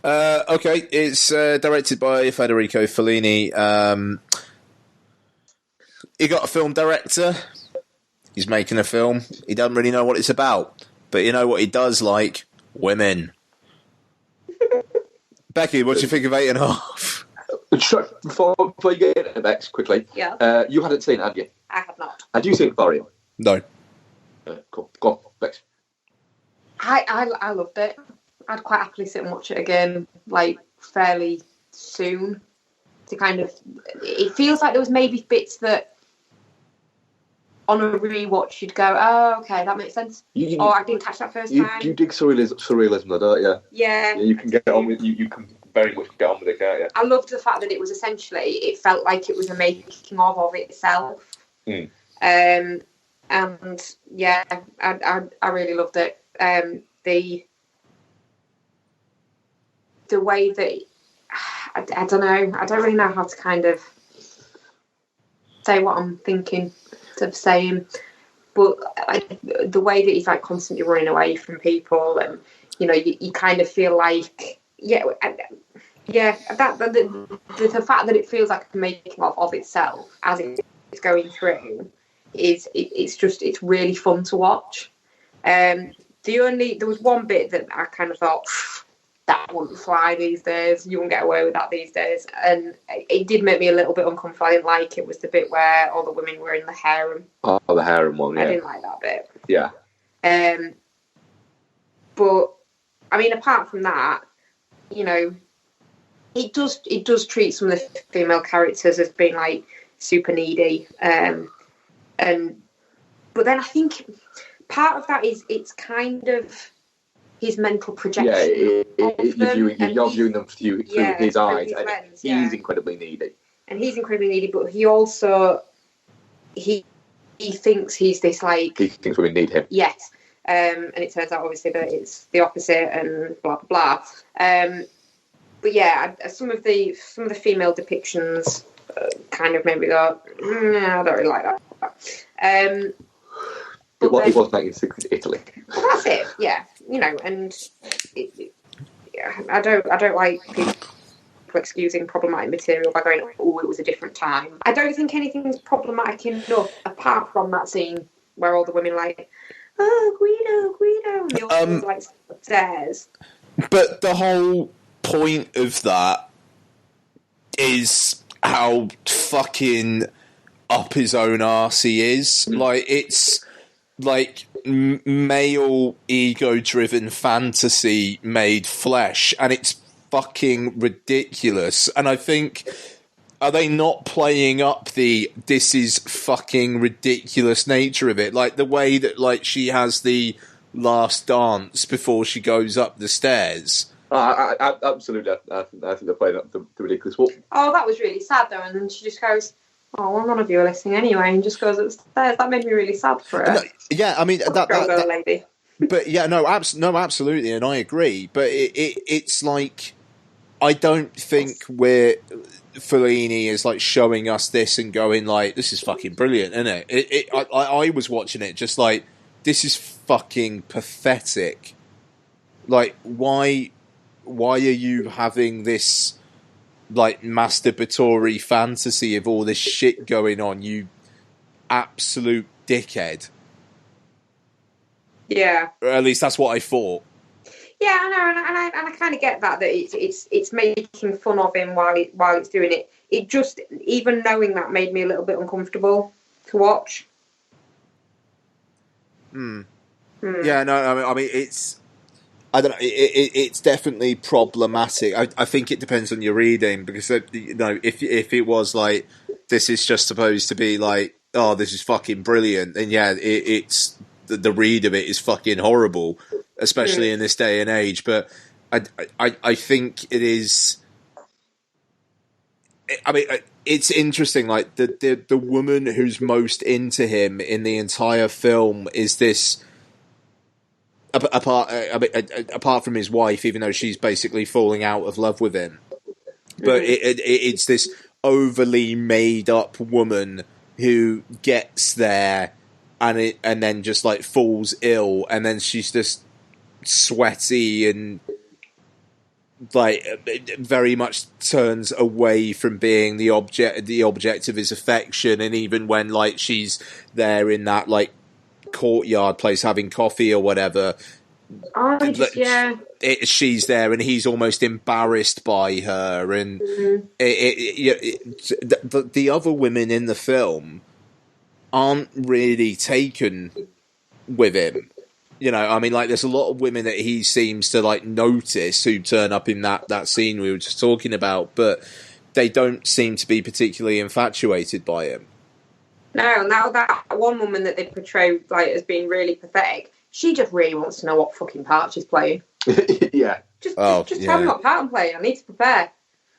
Okay, it's directed by Federico Fellini. He got a film director. He's making a film. He doesn't really know what it's about. But you know what he does like? Women. Becky, what do you think of 8.5? Before you get into Bex, quickly. Yeah. You hadn't seen it, had you? I have not. Had you seen Florian? No. Cool. Go on, Bex. I loved it. I'd quite happily sit and watch it again, like, fairly soon. To kind of... It feels like there was maybe bits that on a rewatch you'd go, oh, okay, that makes sense. I didn't catch that first time. You dig surrealism though, don't you? Yeah. You can get on with you can very much get on with it, can't you? I loved the fact that it was essentially, it felt like it was a making of itself. And yeah, I really loved it. The way that I don't know, I don't really know how to kind of say what I'm thinking of saying, but the way that he's like constantly running away from people, and you know, you kind of feel like the fact that it feels like a making of itself as it's going through it's really fun to watch. There was one bit that I kind of thought that wouldn't fly these days. You wouldn't get away with that these days. And it did make me a little bit uncomfortable. I didn't like it. Was the bit where all the women were in the harem. Oh, the harem one, yeah. I didn't like that bit. Yeah. But, I mean, apart from that, you know, it does treat some of the female characters as being, like, super needy. But then I think part of that is it's kind of his mental projection. Yeah, you're viewing them through his eyes. His lens, he's incredibly needy. And he's incredibly needy, but he also he thinks he's this like. He thinks women need him. Yes, and it turns out obviously that it's the opposite, and blah blah blah. But yeah, some of the female depictions kind of made me go, I don't really like that. It was 1960s Italy. Well, that's it. Yeah, you know, and I don't like people excusing problematic material by going, "Oh, it was a different time." I don't think anything's problematic enough apart from that scene where all the women are like, "Oh, Guido," and the others like upstairs. But the whole point of that is how fucking up his own arse he is. Like, it's like male ego-driven fantasy made flesh, and it's fucking ridiculous. And I think, are they not playing up the this is fucking ridiculous nature of it? Like the way that like she has the last dance before she goes up the stairs. Absolutely. I think they're playing up the ridiculous. Well, that was really sad though, and then she just goes, "Oh, well, none of you are listening anyway," and just goes upstairs. That made me really sad for her. No, yeah, I mean that lady. But yeah, no, absolutely, and I agree. But it's like, I don't think Fellini is like showing us this and going like, "This is fucking brilliant," isn't it? I was watching it just like, this is fucking pathetic. Like, why are you having this like masturbatory fantasy of all this shit going on, you absolute dickhead? Yeah. Or at least that's what I thought. Yeah, I know, and I kind of get that it's making fun of him while it's doing it. It just, even knowing that, made me a little bit uncomfortable to watch. Yeah, no, I mean, it's, I don't know, it's definitely problematic. I think it depends on your reading, because you know, if it was like this is just supposed to be like, oh, this is fucking brilliant, and yeah, it's the read of it is fucking horrible, especially in this day and age. But I think it is. I mean, it's interesting. Like the woman who's most into him in the entire film is this. Apart from his wife, even though she's basically falling out of love with him, but it's this overly made up woman who gets there and then just like falls ill, and then she's just sweaty and like very much turns away from being the object of his affection. And even when like she's there in that like courtyard place having coffee or whatever, she's there and he's almost embarrassed by her, and the other women in the film aren't really taken with him. You know, I mean, like, there's a lot of women that he seems to, like, notice who turn up in that scene we were just talking about, but they don't seem to be particularly infatuated by him. No, now that one woman that they portray, like, as being really pathetic, she just really wants to know what fucking part she's playing. Yeah. Just tell me what part I'm playing. I need to prepare.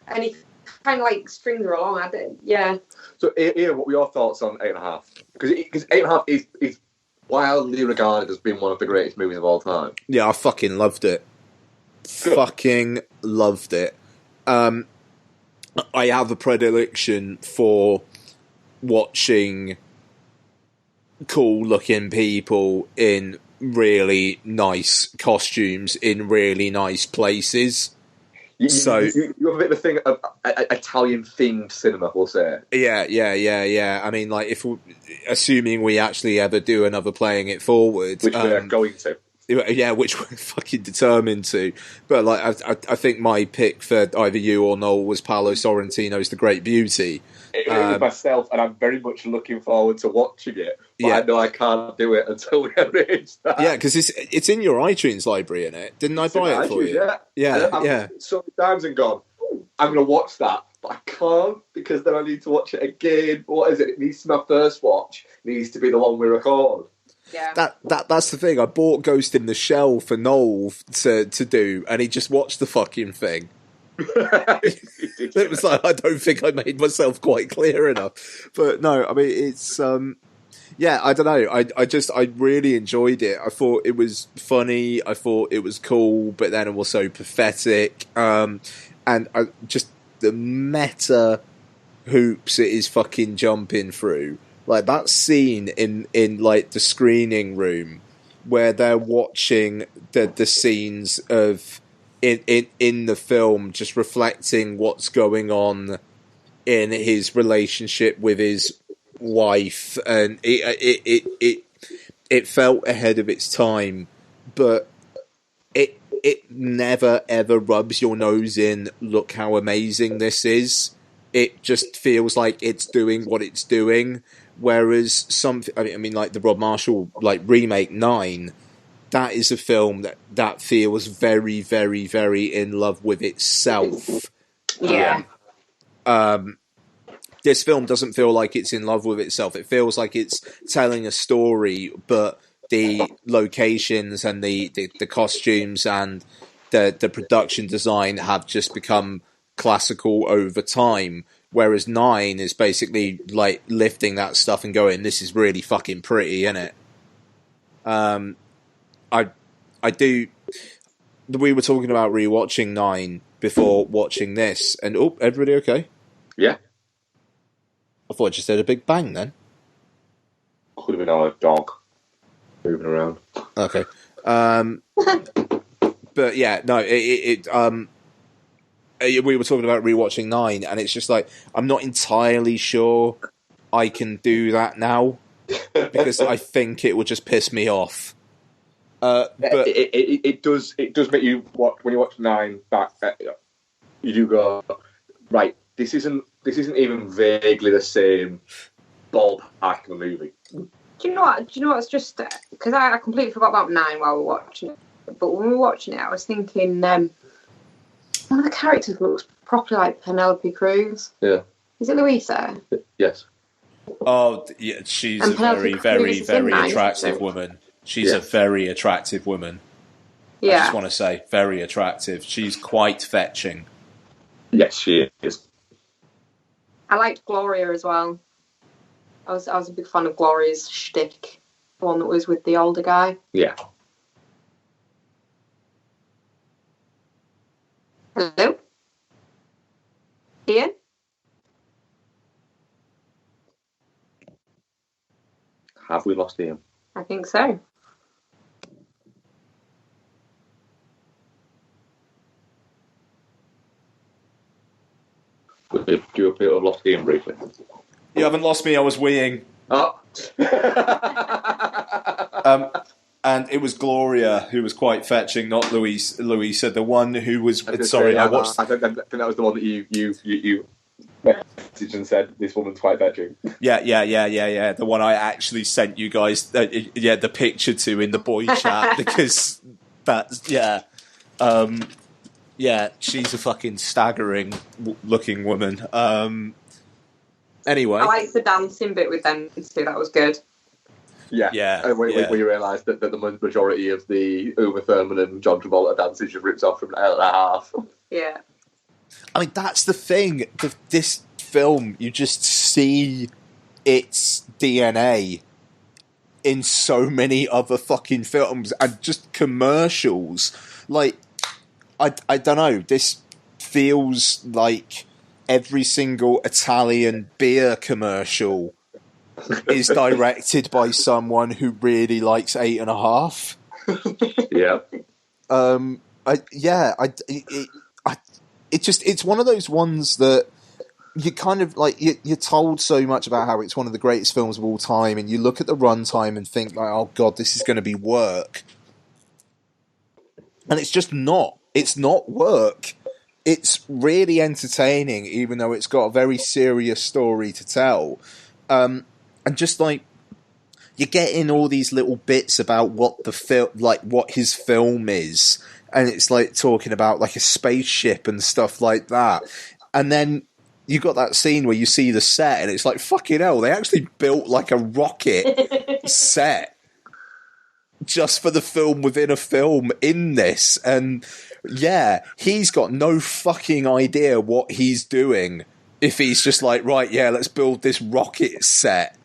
And he kind of, like, strings her along. So, Ian, what were your thoughts on 8.5? Because 8.5 is wildly regarded as being one of the greatest movies of all time. Yeah, I fucking loved it. Good. Fucking loved it. I have a predilection for watching cool-looking people in really nice costumes in really nice places. You have a bit of a thing of Italian-themed cinema, we'll say. Yeah. I mean, like, assuming we actually ever do another Playing It Forward, which we're going to. Yeah, which we're fucking determined to. But like, I think my pick for either you or Noel was Paolo Sorrentino's The Great Beauty. It was myself, and I'm very much looking forward to watching it. But I know I can't do it until we arrange that. Yeah, because it's in your iTunes library, innit? Didn't I buy it for you? Yeah. So many times and gone, I'm going to watch that, but I can't because then I need to watch it again. What is it? It needs to be my first watch. It needs to be the one we record. Yeah. That's the thing. I bought Ghost in the Shell for Noel to do, and he just watched the fucking thing. It was like, I don't think I made myself quite clear enough. But no, I mean, it's yeah, I don't know. I really enjoyed it. I thought it was funny. I thought it was cool, but then also pathetic. And I just the meta hoops it is fucking jumping through. Like that scene in like the screening room where they're watching the scenes of in the film, just reflecting what's going on in his relationship with his wife, and it felt ahead of its time, but it never ever rubs your nose in, look how amazing this is. It just feels like it's doing what it's doing. Whereas I mean, like the Rob Marshall like remake 9, that is a film that feels very, very, very in love with itself. Yeah. This film doesn't feel like it's in love with itself. It feels like it's telling a story, but the locations and the costumes and the production design have just become classical over time. Whereas 9 is basically like lifting that stuff and going, this is really fucking pretty, isn't it? I do. We were talking about rewatching 9 before watching this, and everybody okay? Yeah. I thought I just heard a big bang then. Could have been our dog moving around. Okay. But yeah, no, we were talking about rewatching 9, and it's just like, I'm not entirely sure I can do that now, because I think it would just piss me off. But it does make you when you watch 9 back, you do go, right, this isn't even vaguely the same ballpark of a movie. Do you know what? It's just because I completely forgot about 9 while we were watching it. But when we were watching it, I was thinking one of the characters looks properly like Penelope Cruz. Yeah. Is it Louisa? Yes. Oh, yeah, she's And a very, Penelope very, Cruz is in very that, isn't attractive she? woman. She's a very attractive woman. I Yeah. just want to say, very attractive. She's quite fetching. Yes, she is. I liked Gloria as well. I was a big fan of Gloria's shtick, the one that was with the older guy. Yeah. Hello? Ian? Have we lost Ian? I think so. Do you appear to have lost Ian briefly? You haven't lost me, I was weeing. Oh. And it was Gloria who was quite fetching, not Louisa, the one who was... Sorry, I watched... I think that was the one that you messaged and said, this woman's quite fetching. Yeah. The one I actually sent you guys, the picture to in the boy chat, because that's... Yeah. Yeah, she's a fucking staggering looking woman. Anyway. I liked the dancing bit with them too, that was good. Yeah. We realised that the majority of the Uma Thurman and John Travolta dances you've ripped off from an hour and a half. Yeah. I mean, that's the thing. This film, you just see its DNA in so many other fucking films and just commercials. Like, I don't know, this feels like every single Italian beer commercial is directed by someone who really likes 8.5. Yeah. It's one of those ones that you kind of like, you're told so much about how it's one of the greatest films of all time, and you look at the runtime and think like, oh god, this is going to be work. And it's just not. It's not work. It's really entertaining, even though it's got a very serious story to tell. And just like, you get in all these little bits about what what his film is, and it's like talking about like a spaceship and stuff like that. And then you got that scene where you see the set, and it's like, fucking hell, they actually built like a rocket set just for the film within a film in this. And yeah, he's got no fucking idea what he's doing if he's just like, right, yeah, let's build this rocket set.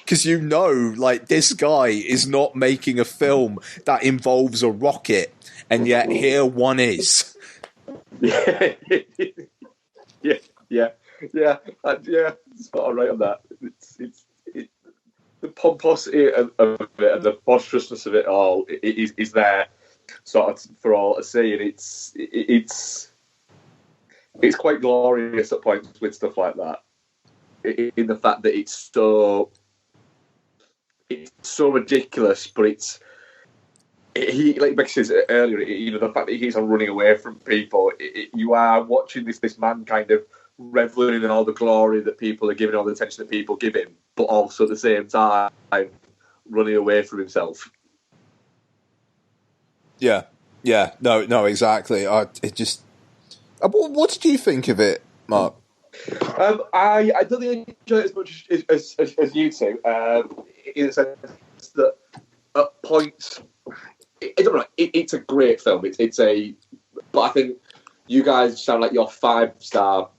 Because you know, like, this guy is not making a film that involves a rocket, and yet here one is. Yeah. Spot on right on that. It's the pomposity of it and the boisterousness of it all is there, sort of, for all to see, and it's quite glorious at points with stuff like that. In the fact that it's so ridiculous, but like Becky says earlier, the fact that he keeps on running away from people, you are watching this man kind of reveling in all the glory that people are giving, all the attention that people give him, but also at the same time running away from himself. Yeah, no, exactly. What did you think of it, Mark? I don't think I enjoyed it as much as you two, in the sense that at points, it's a great film. But I think you guys sound like your 5-star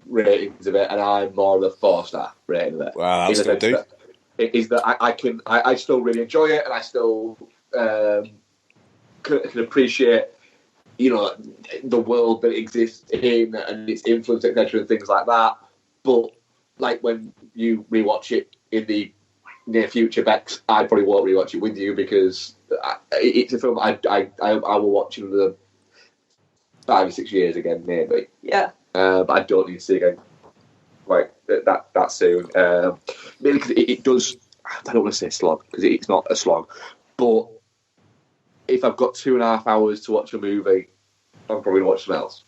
ratings of it, and I'm more of a 4-star rating of it. Wow, that's good, dude. Is that I still really enjoy it, and I still can appreciate, the world that it exists in and its influence, etc., and things like that. But like, when you rewatch it in the near future, Bex, I probably won't rewatch it with you, because it's a film I will watch in the 5 or 6 years again, maybe. Yeah. But I don't need to see it again like that soon. Maybe because it does. I don't want to say slog, because it's not a slog. But if I've got 2.5 hours to watch a movie, I'm probably going to watch something else.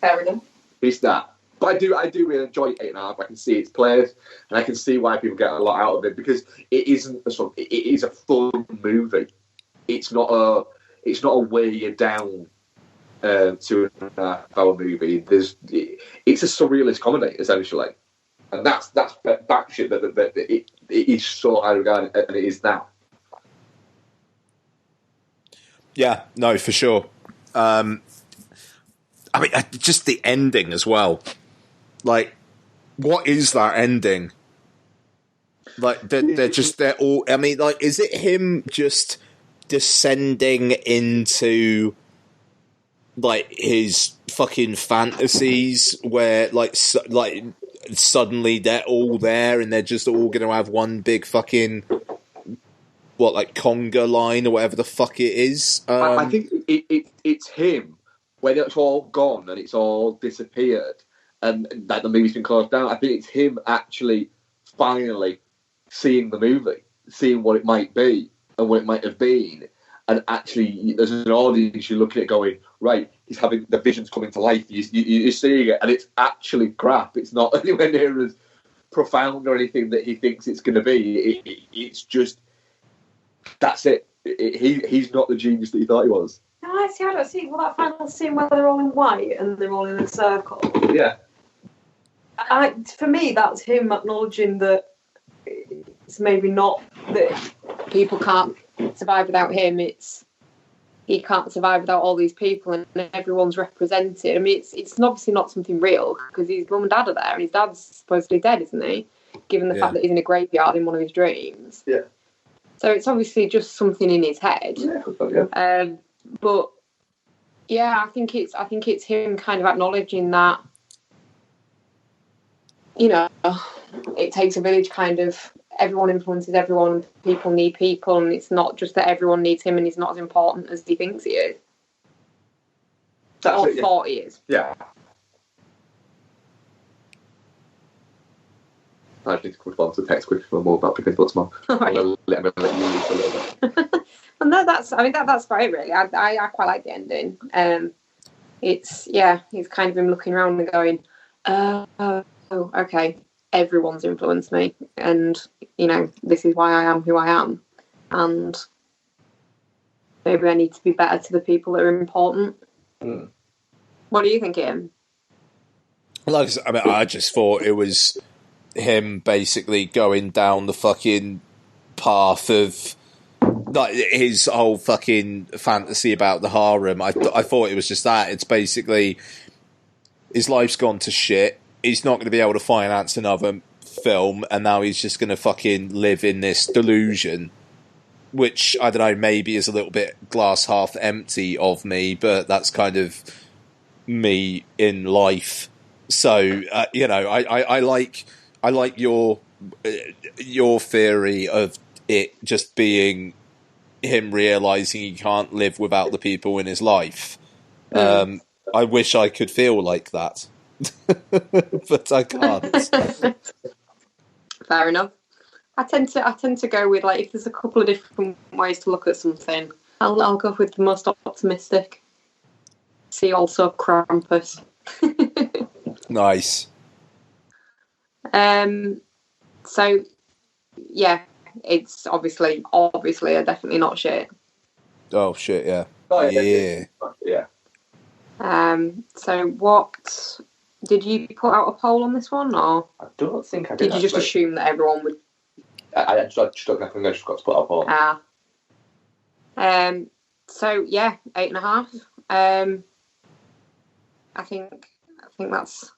Fair enough. It's that. But I do really enjoy 8.5. I can see its place, and I can see why people get a lot out of it, because it isn't a slog. It is a fun movie. It's not a weigh you down 2.5-hour movie. It's a surrealist comedy essentially, and that's batshit that it is so high regarded, and it is now. Yeah, no, for sure. I mean, just the ending as well. Like, what is that ending? Like, they're all. I mean, like, is it him just descending into like his fucking fantasies, where like suddenly they're all there and they're just all going to have one big fucking like conga line or whatever the fuck it is? I think it's him when it's all gone and it's all disappeared and like the movie's been closed down. I think it's him actually finally seeing the movie, seeing what it might be and what it might have been, and actually as an audience you're looking at it going, right, he's having the visions coming to life, you're seeing it and it's actually crap. It's not anywhere near as profound or anything that he thinks it's going to be. It's just, that's it. He's not the genius that he thought he was. No, I don't see. Well, that final scene where they're all in white and they're all in a circle. Yeah. For me, that's him acknowledging that it's maybe not that people can't survive without him. It's he can't survive without all these people and everyone's represented. I mean, it's obviously not something real because his mum and dad are there and his dad's supposedly dead, isn't he? Given the fact that he's in a graveyard in one of his dreams. Yeah. So it's obviously just something in his head. Yeah. But yeah, I think it's him kind of acknowledging that, you know, it takes a village kind of, everyone influences everyone and people need people, and it's not just that everyone needs him and he's not as important as he thinks he is. Or thought he is. Yeah. I just need to respond to the text quickly for more about picking thoughts more. I'm going to let you use a little bit. Well, no, that's right, really. I quite like the ending. It's kind of him looking around and going, oh, okay, everyone's influenced me, and you know, this is why I am who I am, and maybe I need to be better to the people that are important. Mm. What do you think, Ian? Like, I mean, I just thought it was him basically going down the fucking path of like his whole fucking fantasy about the harem. I thought it was just that. It's basically his life's gone to shit. He's not going to be able to finance another film, and now he's just going to fucking live in this delusion, which, I don't know, maybe is a little bit glass half empty of me, but that's kind of me in life. So, you know, I like your theory of it just being him realising he can't live without the people in his life. I wish I could feel like that. But I can't. Fair enough. I tend to go with, like, if there's a couple of different ways to look at something, I'll go with the most optimistic. See also Krampus. Nice. So yeah, it's obviously definitely not shit. Oh shit, yeah. Oh, yeah. So what did you put out a poll on this one, or I don't think I did. Did you just assume that everyone would? I just don't think I just got to put out a poll. So yeah, 8.5. I think that's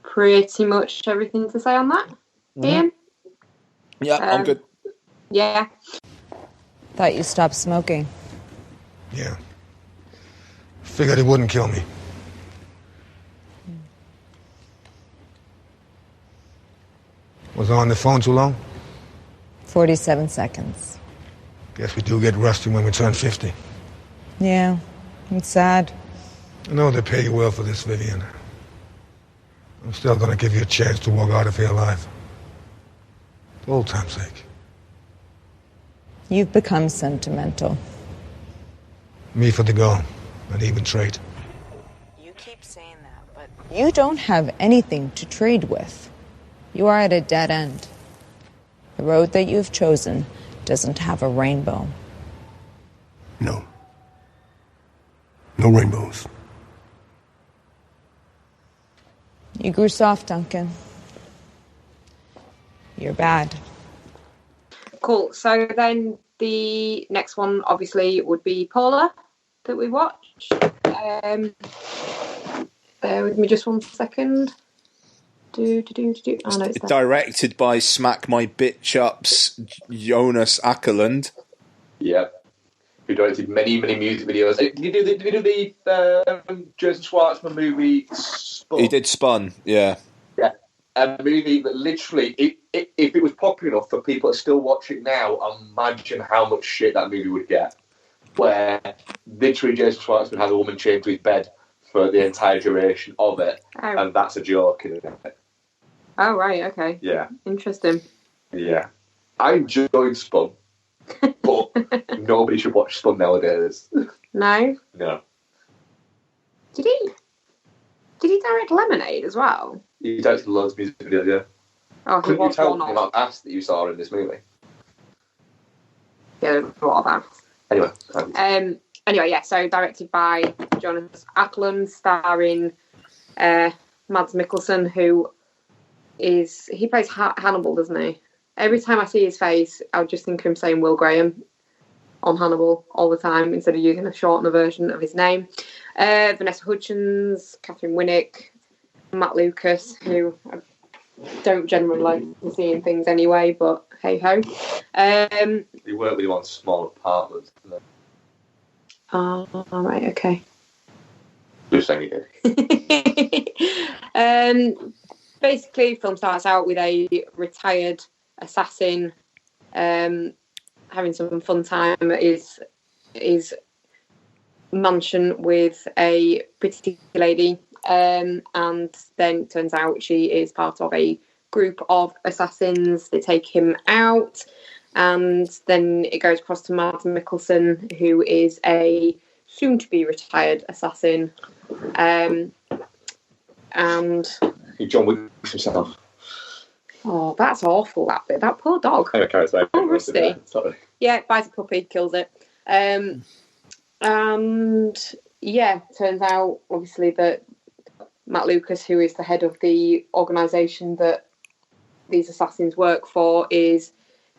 pretty much everything to say on that. Ian? Yeah, I'm good. Yeah. Thought you stopped smoking. Yeah. Figured it wouldn't kill me. Was I on the phone too long? 47 seconds. Guess we do get rusty when we turn 50. Yeah, it's sad. I know they pay you well for this, Vivian. I'm still gonna give you a chance to walk out of here alive. For old time's sake. You've become sentimental. Me for the goal, an even trade. You keep saying that, but you don't have anything to trade with. You are at a dead end. The road that you've chosen doesn't have a rainbow. No. No rainbows. You grew soft, Duncan. You're bad. Cool. So then the next one, obviously, would be Paula that we watched. Bear with me just 1 second. Oh, no, it's there. Directed by Smack My Bitch Up's Jonas Ackerlund. Yeah. Who directed many, many music videos. Did he do the Jason Schwartzman movie Spun? He did Spun, yeah. Yeah. A movie that literally, if it was popular enough for people to still watch it now, imagine how much shit that movie would get. Where literally Jason Schwartzman has a woman chained to his bed for the entire duration of it, and that's a joke, isn't it? Oh, right, okay. Yeah. Interesting. Yeah. I enjoyed Spun, but nobody should watch Spun nowadays. No? No. Did he direct Lemonade as well? He directed loads of music videos, yeah. Oh, Couldn't you tell me about ass that you saw in this movie? Yeah, what about? Anyway. Anyway, yeah, so directed by Jonas Ackerlund, starring Mads Mikkelsen, who he plays Hannibal, doesn't he? Every time I see his face, I would just think of him saying Will Graham on Hannibal all the time instead of using a shortener version of his name. Vanessa Hudgens, Catherine Winnick, Matt Lucas, who I don't generally like to see in things anyway, but hey ho. He worked with him on Small Apartments, didn't he? Oh, right, okay. Just saying he did. Basically, film starts out with a retired assassin having some fun time at his mansion with a pretty lady, and then it turns out she is part of a group of assassins. They take him out, and then it goes across to Mads Mikkelsen, who is a soon-to-be retired assassin, and John Wick himself. Oh, that's awful, that bit. That poor dog. Oh, Rusty. Sorry. Yeah, buys a puppy, kills it. And, yeah, turns out, obviously, that Matt Lucas, who is the head of the organisation that these assassins work for, is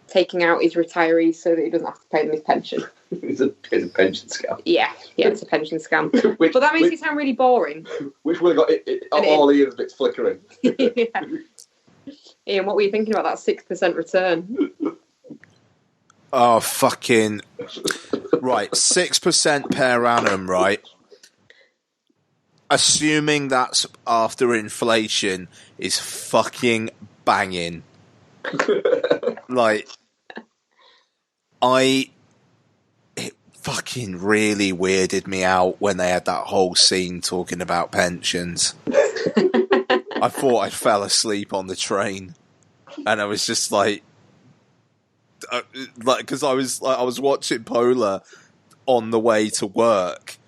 taking out his retirees so that he doesn't have to pay them his pension. It's a pension scam. Yeah, it's a pension scam. But that makes it sound really boring. Which one got all Ian's bits flickering? Yeah. Ian, what were you thinking about that 6% return? Oh, fucking... Right, 6% per annum, right? Assuming that's after inflation is fucking banging. Like, it fucking really weirded me out when they had that whole scene talking about pensions. I thought I fell asleep on the train, and I was just like, because I was watching Polar on the way to work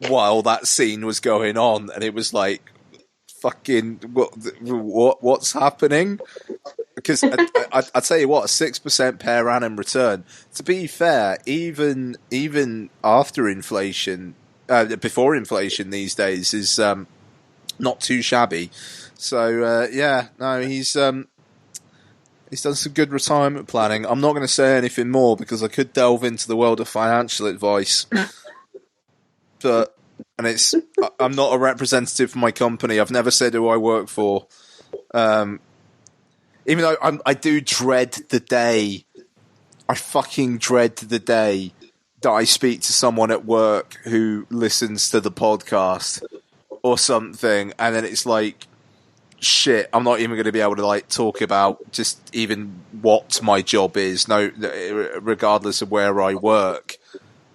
while that scene was going on, and it was like, fucking what's happening? Because I tell you what, a 6% per annum return. To be fair, even after inflation, before inflation these days is not too shabby. So yeah, no, he's done some good retirement planning. I'm not going to say anything more because I could delve into the world of financial advice, but I'm not a representative for my company. I've never said who I work for. Even though I do dread the day, I fucking dread the day that I speak to someone at work who listens to the podcast or something, and then it's like, shit, I'm not even going to be able to like talk about just even what my job is, no, regardless of where I work,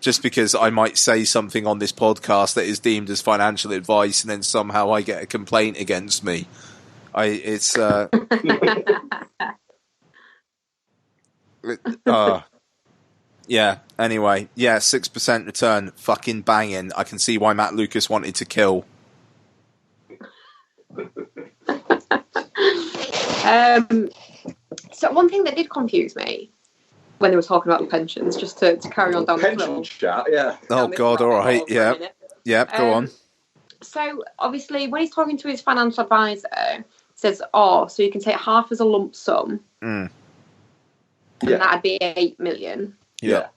just because I might say something on this podcast that is deemed as financial advice, and then somehow I get a complaint against me. Yeah, anyway, yeah, 6% return, fucking banging. I can see why Matt Lucas wanted to kill. So one thing that did confuse me when they were talking about the pensions, just to carry on down the Pension flow. chat, yeah. Oh God! All right, yeah, yeah. Go on. So obviously, when he's talking to his financial advisor, he says, "Oh, so you can take half as a lump sum, and that'd be 8 million." Yeah.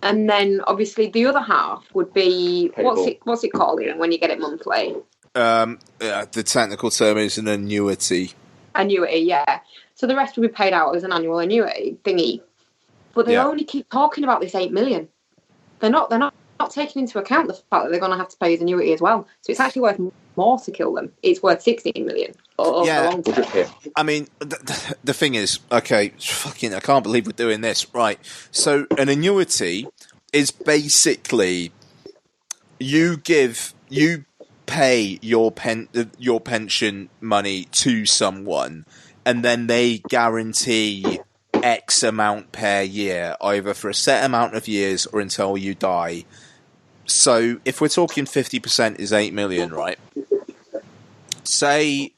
And then obviously the other half would be Payable. what's it called when you get it monthly? The technical term is an annuity. Annuity, yeah. So the rest would be paid out as an annual annuity thingy. But they only keep talking about this 8 million. They're not taking into account the fact that they're going to have to pay his annuity as well. So it's actually worth more to kill them. It's worth 16 million. I mean, the thing is, okay, fucking, I can't believe we're doing this. Right. So an annuity is basically you pay your pension money to someone, and then they guarantee X amount per year, either for a set amount of years or until you die. So if we're talking 50% is 8 million, right? Say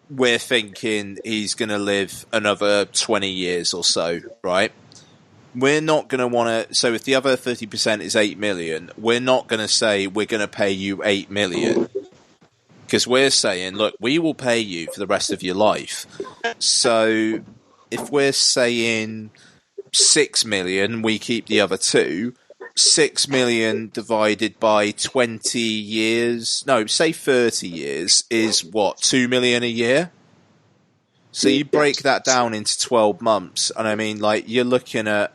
we're thinking he's going to live another 20 years or so, right? We're not going to want to... So if the other 30% is 8 million, we're not going to say we're going to pay you 8 million. Because we're saying, look, we will pay you for the rest of your life. So if we're saying 6 million, we keep the other 2... 6 million divided by 20 years, no, say 30 years, is what, 2 million a year? So you break that down into 12 months, and I mean, like, you're looking at,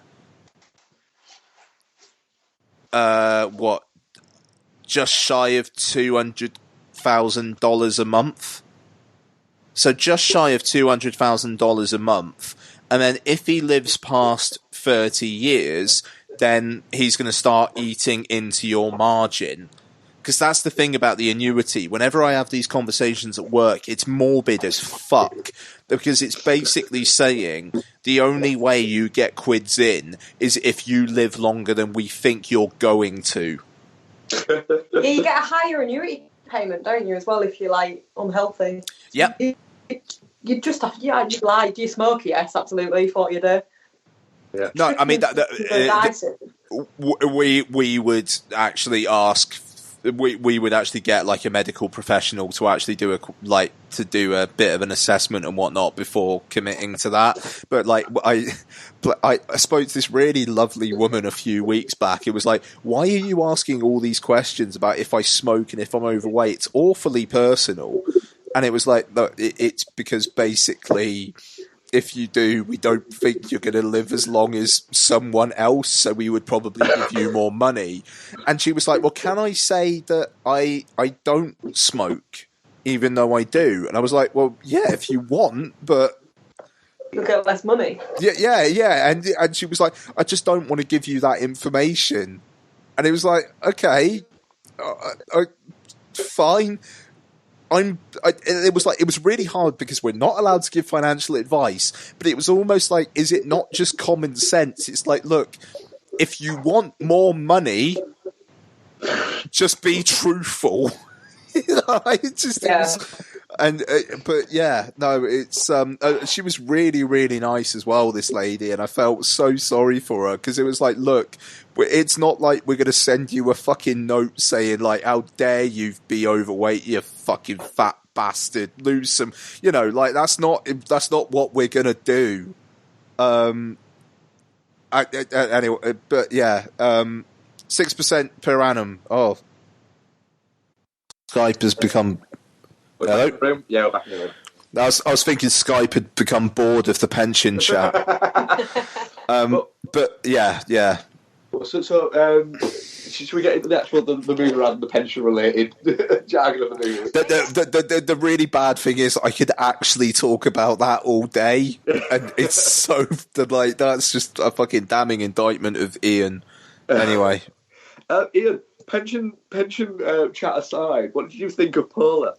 just shy of $200,000 a month? So just shy of $200,000 a month, and then if he lives past 30 years... then he's going to start eating into your margin. Because that's the thing about the annuity. Whenever I have these conversations at work, it's morbid as fuck. Because it's basically saying the only way you get quids in is if you live longer than we think you're going to. Yeah, you get a higher annuity payment, don't you, as well, if you're, like, unhealthy? Yep. You just have to just lie. Do you smoke? Yes, absolutely, 40 a day. Yeah. No, I mean we would actually ask. We would actually get like a medical professional to actually do a bit of an assessment and whatnot before committing to that. But like I spoke to this really lovely woman a few weeks back. It was like, why are you asking all these questions about if I smoke and if I'm overweight? It's awfully personal. And it was like, look, it's because basically, if you do, we don't think you're going to live as long as someone else, so we would probably give you more money. And she was like, well, can I say that I don't smoke, even though I do? And I was like, well, yeah, if you want, but... you'll get less money. Yeah. And she was like, I just don't want to give you that information. And it was like, okay, fine. It was really hard because we're not allowed to give financial advice, but it was almost like, is it not just common sense? It's like, look, if you want more money, just be truthful. She was really, really nice as well, this lady, and I felt so sorry for her because it was like, look, it's not like we're going to send you a fucking note saying like, how dare you be overweight, you fucking fat bastard, lose some, like that's not what we're going to do. Anyway, but yeah, 6% per annum. Oh, Skype has become. Hello? Yeah, we're back in the room. I was thinking Skype had become bored of the pension chat. But yeah. So, should we get into the movie around the pension related jargon of the movie? The really bad thing is I could actually talk about that all day, and it's so like that's just a fucking damning indictment of Ian. Anyway, Ian, pension chat aside, what did you think of Polar?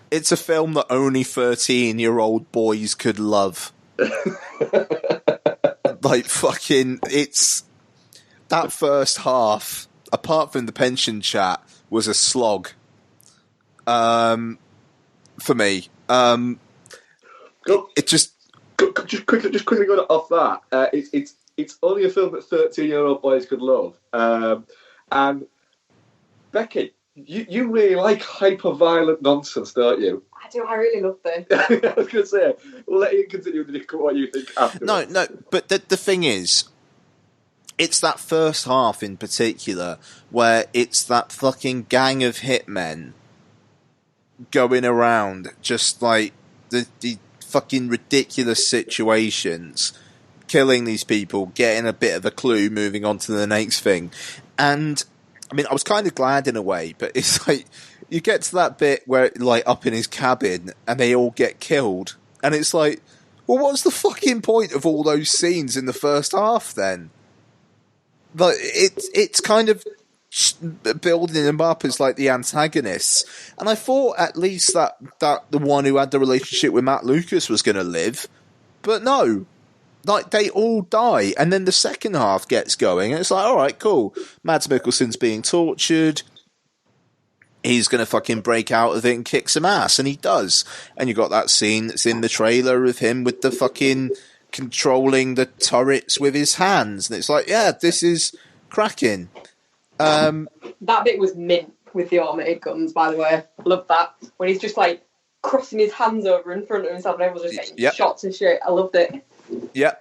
It's a film that only 13-year-old boys could love. Like fucking, it's that first half, apart from the pension chat, was a slog. For me, it just just quickly going off that. It's only a film that 13-year-old boys could love. And Becky, you really like hyper-violent nonsense, don't you? I do. I really love this. I was going to say, we'll let you continue with what you think after. No. But the thing is, it's that first half in particular where it's that fucking gang of hitmen going around just like the fucking ridiculous situations, killing these people, getting a bit of a clue, moving on to the next thing. And I mean, I was kind of glad in a way, but it's like you get to that bit where, like, up in his cabin and they all get killed, and it's like, well, what's the fucking point of all those scenes in the first half then? But it's kind of building them up as like the antagonists, and I thought at least that the one who had the relationship with Matt Lucas was going to live, but no, like they all die, and then the second half gets going, and it's like, all right, cool, Mads Mikkelsen's being tortured, he's going to fucking break out of it and kick some ass, and he does, and you got that scene that's in the trailer of him with the fucking controlling the turrets with his hands, and it's like, yeah, this is cracking. That bit was mint with the automated guns, by the way. I love that. When he's just like crossing his hands over in front of himself and everyone's just getting shots and shit. I loved it. Yeah.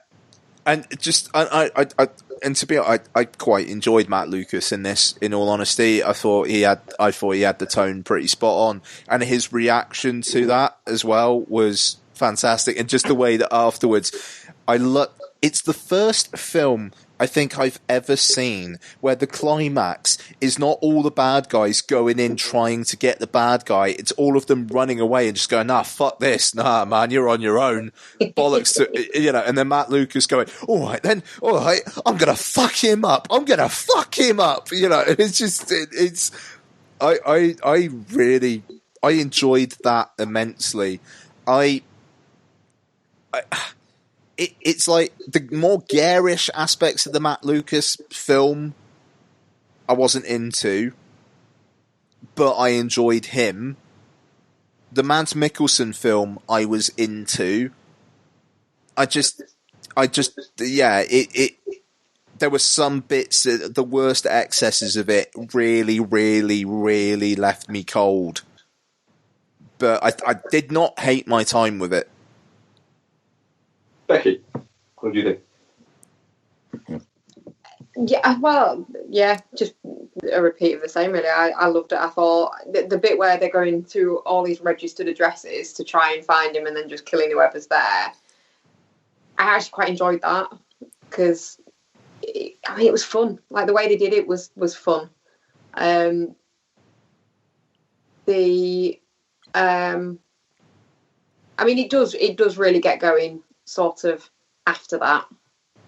And just, and to be honest, I quite enjoyed Matt Lucas in this, in all honesty. I thought he had the tone pretty spot on, and his reaction to that as well was fantastic. And just the way that afterwards, it's the first film I think I've ever seen where the climax is not all the bad guys going in trying to get the bad guy. It's all of them running away and just going, nah, fuck this. Nah, man, you're on your own. Bollocks to, you know, and then Matt Lucas going, all right, I'm going to fuck him up. You know, it's just, I really enjoyed that immensely. It's like the more garish aspects of the Matt Lucas film I wasn't into, but I enjoyed him. The Mads Mikkelsen film I was into. There were some bits, the worst excesses of it really, really, really left me cold. But I did not hate my time with it. Becky, what do you think? Yeah, well, yeah, just a repeat of the same, really. I loved it. I thought the bit where they're going through all these registered addresses to try and find him and then just killing whoever's there, I actually quite enjoyed that because, it was fun. Like, the way they did it was fun. It does really get going sort of after that,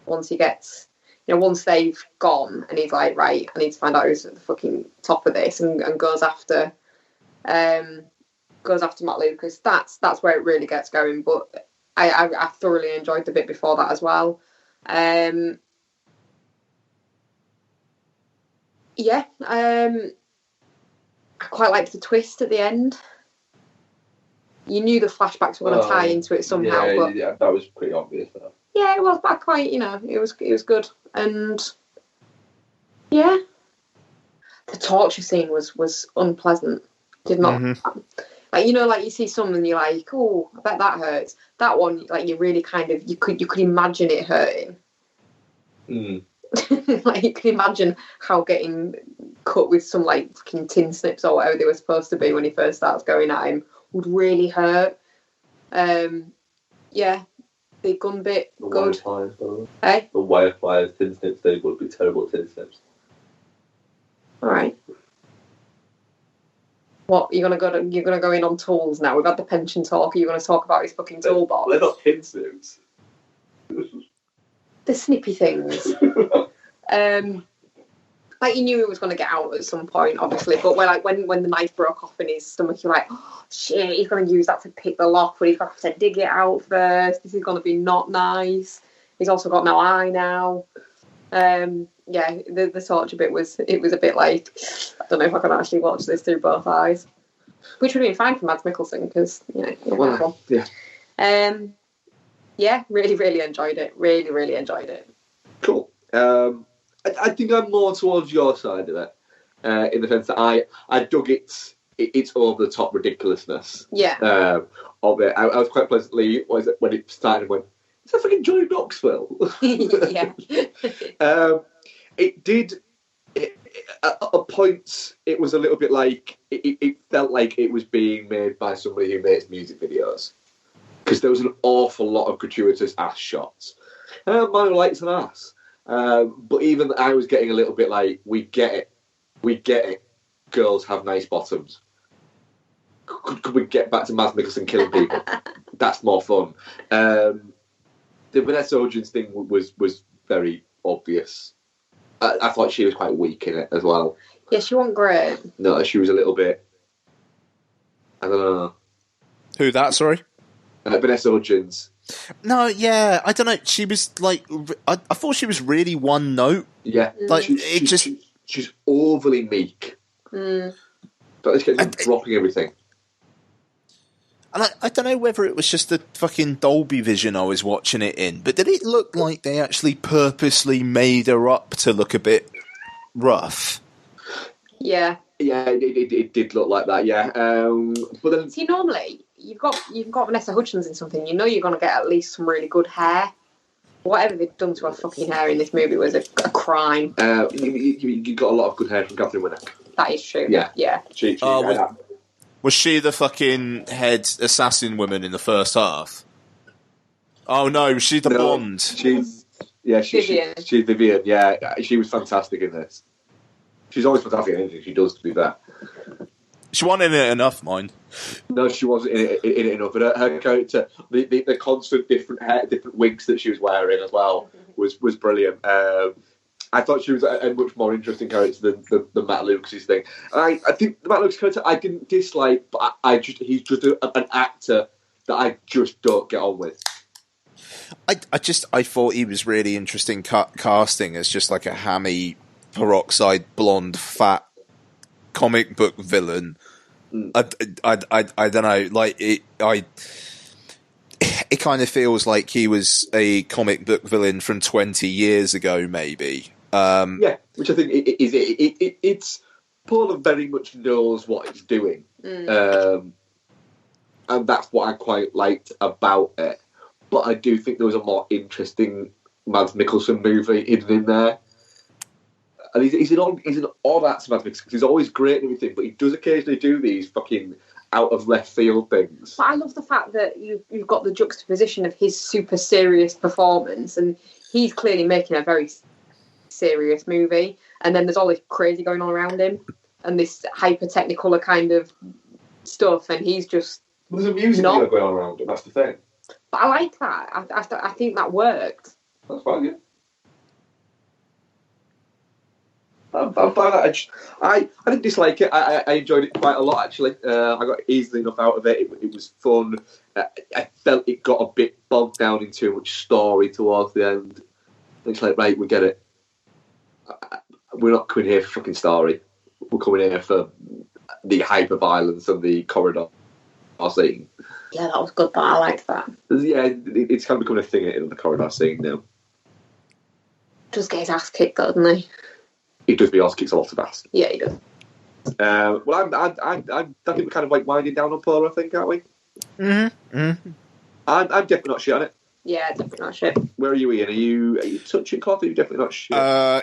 once he gets, once they've gone and he's like, right, I need to find out who's at the fucking top of this, and goes after Matt Lucas. That's where it really gets going. But I thoroughly enjoyed the bit before that as well. I quite liked the twist at the end. You knew the flashbacks were going to tie into it somehow, but yeah, that was pretty obvious though. Yeah, it was, but quite, it was good, and yeah, the torture scene was unpleasant. Did not like you see someone and you're like, oh, I bet that hurts. That one, like, you really kind of you could imagine it hurting. Like, you could imagine how getting cut with some like fucking tin snips or whatever they were supposed to be when he first starts going at him would really hurt. The gun bit, the good. The wire pliers, tin snips, they would be terrible tin snips. Alright. What, you're gonna go in on tools now? We've had the pension talk, are you gonna talk about his fucking toolbox? They're not tin snips. The snippy things. Like, you knew he was going to get out at some point, obviously, but when the knife broke off in his stomach, you're like, oh, shit, he's going to use that to pick the lock, but he's going to have to dig it out first. This is going to be not nice. He's also got no eye now. The torture bit was a bit like, I don't know if I can actually watch this through both eyes. Which would have been fine for Mads Mikkelsen, because, you're wonderful. Yeah. Yeah, really, really enjoyed it. Really, really enjoyed it. Cool. I think I'm more towards your side of it, in the sense that I dug its over the top ridiculousness. Yeah. Of it. I was quite pleasantly when it started and went, is that fucking Johnny Knoxville? Yeah. It did. At points, it was a little bit like it felt like it was being made by somebody who makes music videos, because there was an awful lot of gratuitous ass shots. Man who likes an ass, but even I was getting a little bit like, we get it. Girls have nice bottoms. Could we get back to Mads Mikkelsen killing people? That's more fun. The Vanessa Hudgens thing was very obvious. I thought she was quite weak in it as well. Yeah, she wasn't great. No, she was a little bit. I don't know. Who that? Sorry, Vanessa Hudgens. No, yeah, I don't know. She was like, I thought she was really one note. Yeah, like she's overly meek. But this guy's dropping everything. And I don't know whether it was just the fucking Dolby Vision I was watching it in, but did it look like they actually purposely made her up to look a bit rough? Yeah. Yeah, it did look like that, yeah. But then... See, normally, you've got Vanessa Hudgens in something, you know you're going to get at least some really good hair. Whatever they've done to her fucking hair in this movie was a crime. You got a lot of good hair from Catherine Winnick. That is true. Yeah. She was she the fucking head assassin woman in the first half? Oh no, she's the blonde. She's Vivian. She's Vivian, yeah. She was fantastic in this. She's always fantastic in anything she does, to be fair. She wasn't in it enough, mind. No, she wasn't in it enough. But her character, the constant different wigs that she was wearing as well was brilliant. I thought she was a much more interesting character than Matt Lucas's thing. And I think the Matt Lucas character I didn't dislike, but he's just an actor that I just don't get on with. I thought he was really interesting casting as just like a hammy, peroxide blonde, fat comic book villain. I don't know, like it kind of feels like he was a comic book villain from 20 years ago, maybe. Yeah, which I think it's Paul very much knows what it's doing, and that's what I quite liked about it. But I do think there was a more interesting Mads Mikkelsen movie hidden in there. And he's an odd actor, Mads Mikkelsen, because he's always great and everything, but he does occasionally do these fucking out of left field things. But I love the fact that you've got the juxtaposition of his super serious performance, and he's clearly making a very serious movie, and then there's all this crazy going on around him, and this hyper technicolor kind of stuff, and he's just. There's a music video going on around him. That's the thing. But I like that. I think that worked. That's fine, yeah. I'm fine with that. I didn't dislike it. I enjoyed it quite a lot, actually. I got easily enough out of it. It was fun. I felt it got a bit bogged down in too much story towards the end. It's like, right, we get it. We're not coming here for fucking story. We're coming here for the hyper-violence and the corridor scene. Yeah, that was good, but I liked that. Yeah, it's kind of becoming a thing in the corridor scene now. Does get his ass kicked, doesn't he? He does, but he also kicks a lot of ass. Yeah, he does. Well, I think we're kind of like winding down on Paul, I think, aren't we? Mm-hmm. I'm definitely not shit on it. Yeah, definitely not shit. Where are you, Ian? Are you touching cloth? Or are you definitely not shit?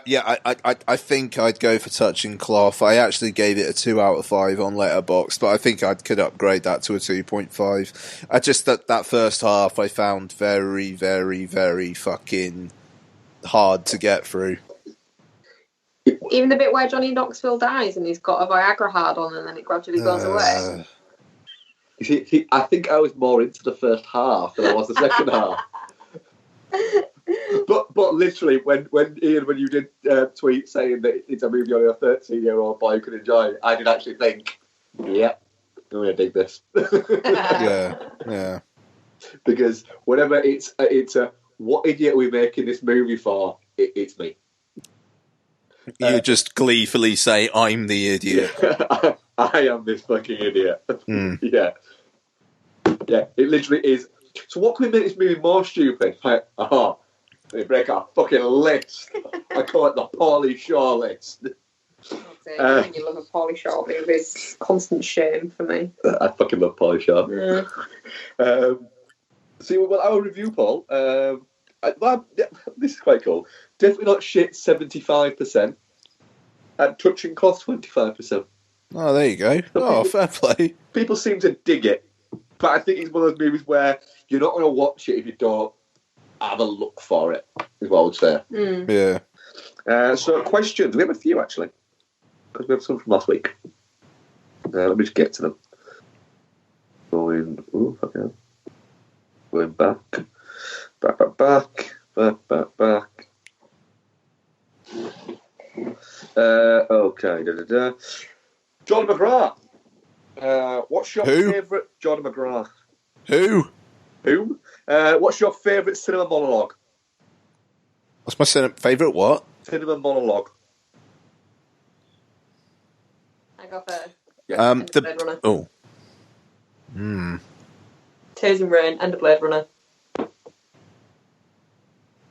Yeah, I think I'd go for touching cloth. I actually gave it a 2 out of 5 on Letterboxd, but I think I could upgrade that to a 2.5. I just that first half I found very, very, very fucking hard to get through. Even the bit where Johnny Knoxville dies and he's got a Viagra hard on and then it gradually goes away. You see, I think I was more into the first half than I was the second half. But literally, when Ian, when you did tweet saying that it's a movie only a 13-year-old boy could enjoy, I did actually think, yeah, I'm going to dig this. Yeah. Because whenever it's a what idiot are we making this movie for, it's me. You just gleefully say, I'm the idiot. I am this fucking idiot. Mm. Yeah, it literally is. So what can we make this movie more stupid? Like, they break our fucking list. I call it the Pauly Shaw list. When you love a Pauly Shaw movie, it's constant shame for me. I fucking love Pauly Shaw. Yeah. See, well, our review, Paul. This is quite cool. Definitely not shit. 75%. And touching cost 25%. Oh, there you go. Oh, fair play. People seem to dig it, but I think it's one of those movies where you're not going to watch it if you don't have a look for it. Is what I would say. Yeah. So questions. We have a few actually, because we have some from last week. Let me just get to them. Going. Ooh, fuck yeah. Going back. Okay. John McGrath. What's your favourite John McGrath? Who? What's your favourite cinema monologue? What's my favourite what? Cinema monologue. I go first. Yeah. Blade Runner. Oh. Tears in Rain, End of Blade Runner.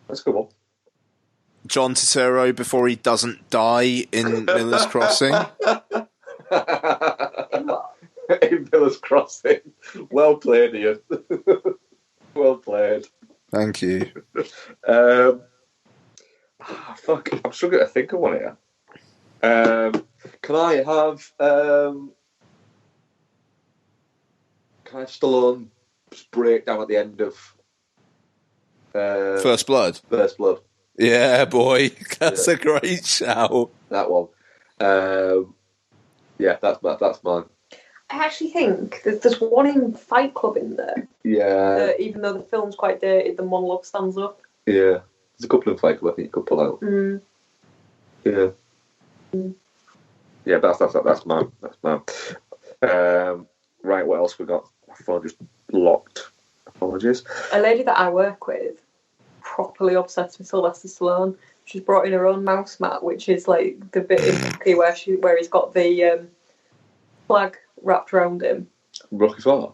That's a good one. John Turturro before he doesn't die in Miller's Crossing. In what? In Miller's Crossing. Well played, Ian. Well played. Thank you. Fuck, I'm struggling to think of one here. Can I have Stallone's breakdown at the end of First Blood? First Blood. Yeah, boy. That's a great shout. That one. Yeah, that's mine. I actually think there's one in Fight Club in there. Yeah. Even though the film's quite dated, the monologue stands up. Yeah. There's a couple in Fight Club I think you could pull out. Yeah. Yeah, that's mine. That's mine. Right, what else we got? My phone just locked. Apologies. A lady that I work with, properly obsessed with Sylvester Stallone. She's brought in her own mouse mat, which is like the bit in Rocky where he's got the flag wrapped around him. Rocky IV?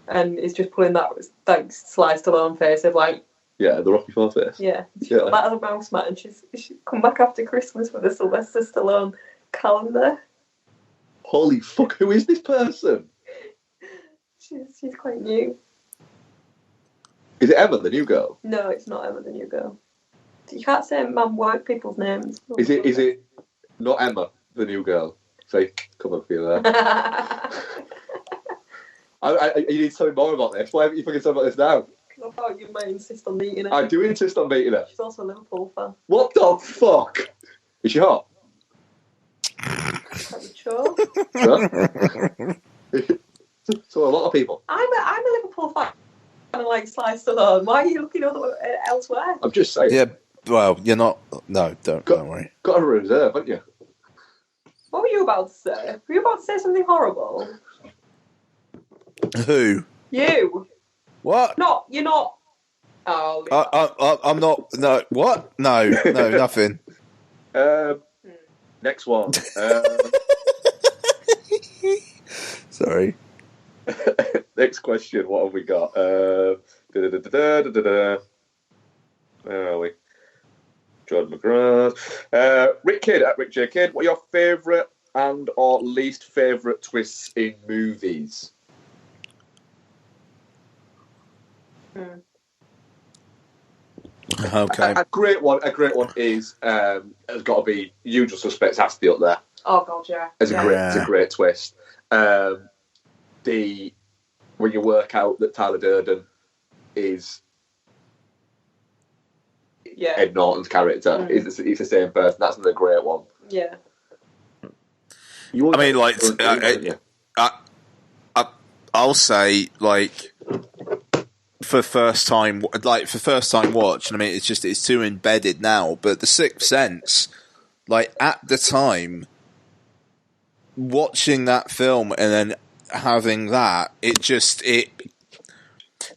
And he's just pulling that like Sly Stallone face of like... Yeah, the Rocky IV face. Yeah. She's got that as a mouse mat, and she's come back after Christmas with a Sylvester Stallone calendar. Holy fuck, who is this person? She's quite new. Is it Emma, the new girl? No, it's not Emma, the new girl. You can't say white people's names. Is it not Emma, the new girl? Say, come up here there. You need to tell me more about this. Why haven't you fucking told me about this now? Because I thought you might insist on meeting her. I do insist on meeting her. She's also a Liverpool fan. What the fuck? Is she hot? Are you sure? So a lot of people. I'm a Liverpool fan. And like Sly Stallone. Why are you looking elsewhere? I'm just saying. Yeah, well, you're not... No, don't worry. Got a reserve, haven't you? What were you about to say? Were you about to say something horrible? Who? You. What? No, you're not. Oh. I'm not... No, what? No, nothing. Next one. Sorry. Next question. What have we got? Where are we? Jordan McGrath. Rick Kidd at Rick J. Kidd. What are your favourite and or least favourite twists in movies? Okay. A great one is has got to be Usual Suspects. Has to be up there. Oh god, yeah. It's a great twist. When you work out that Tyler Durden is Ed Norton's character, he's the same person. That's another great one. Yeah. I mean, like, I'll say, like, for first time watch, and I mean, it's too embedded now, but The Sixth Sense, like, at the time, watching that film and then having that, the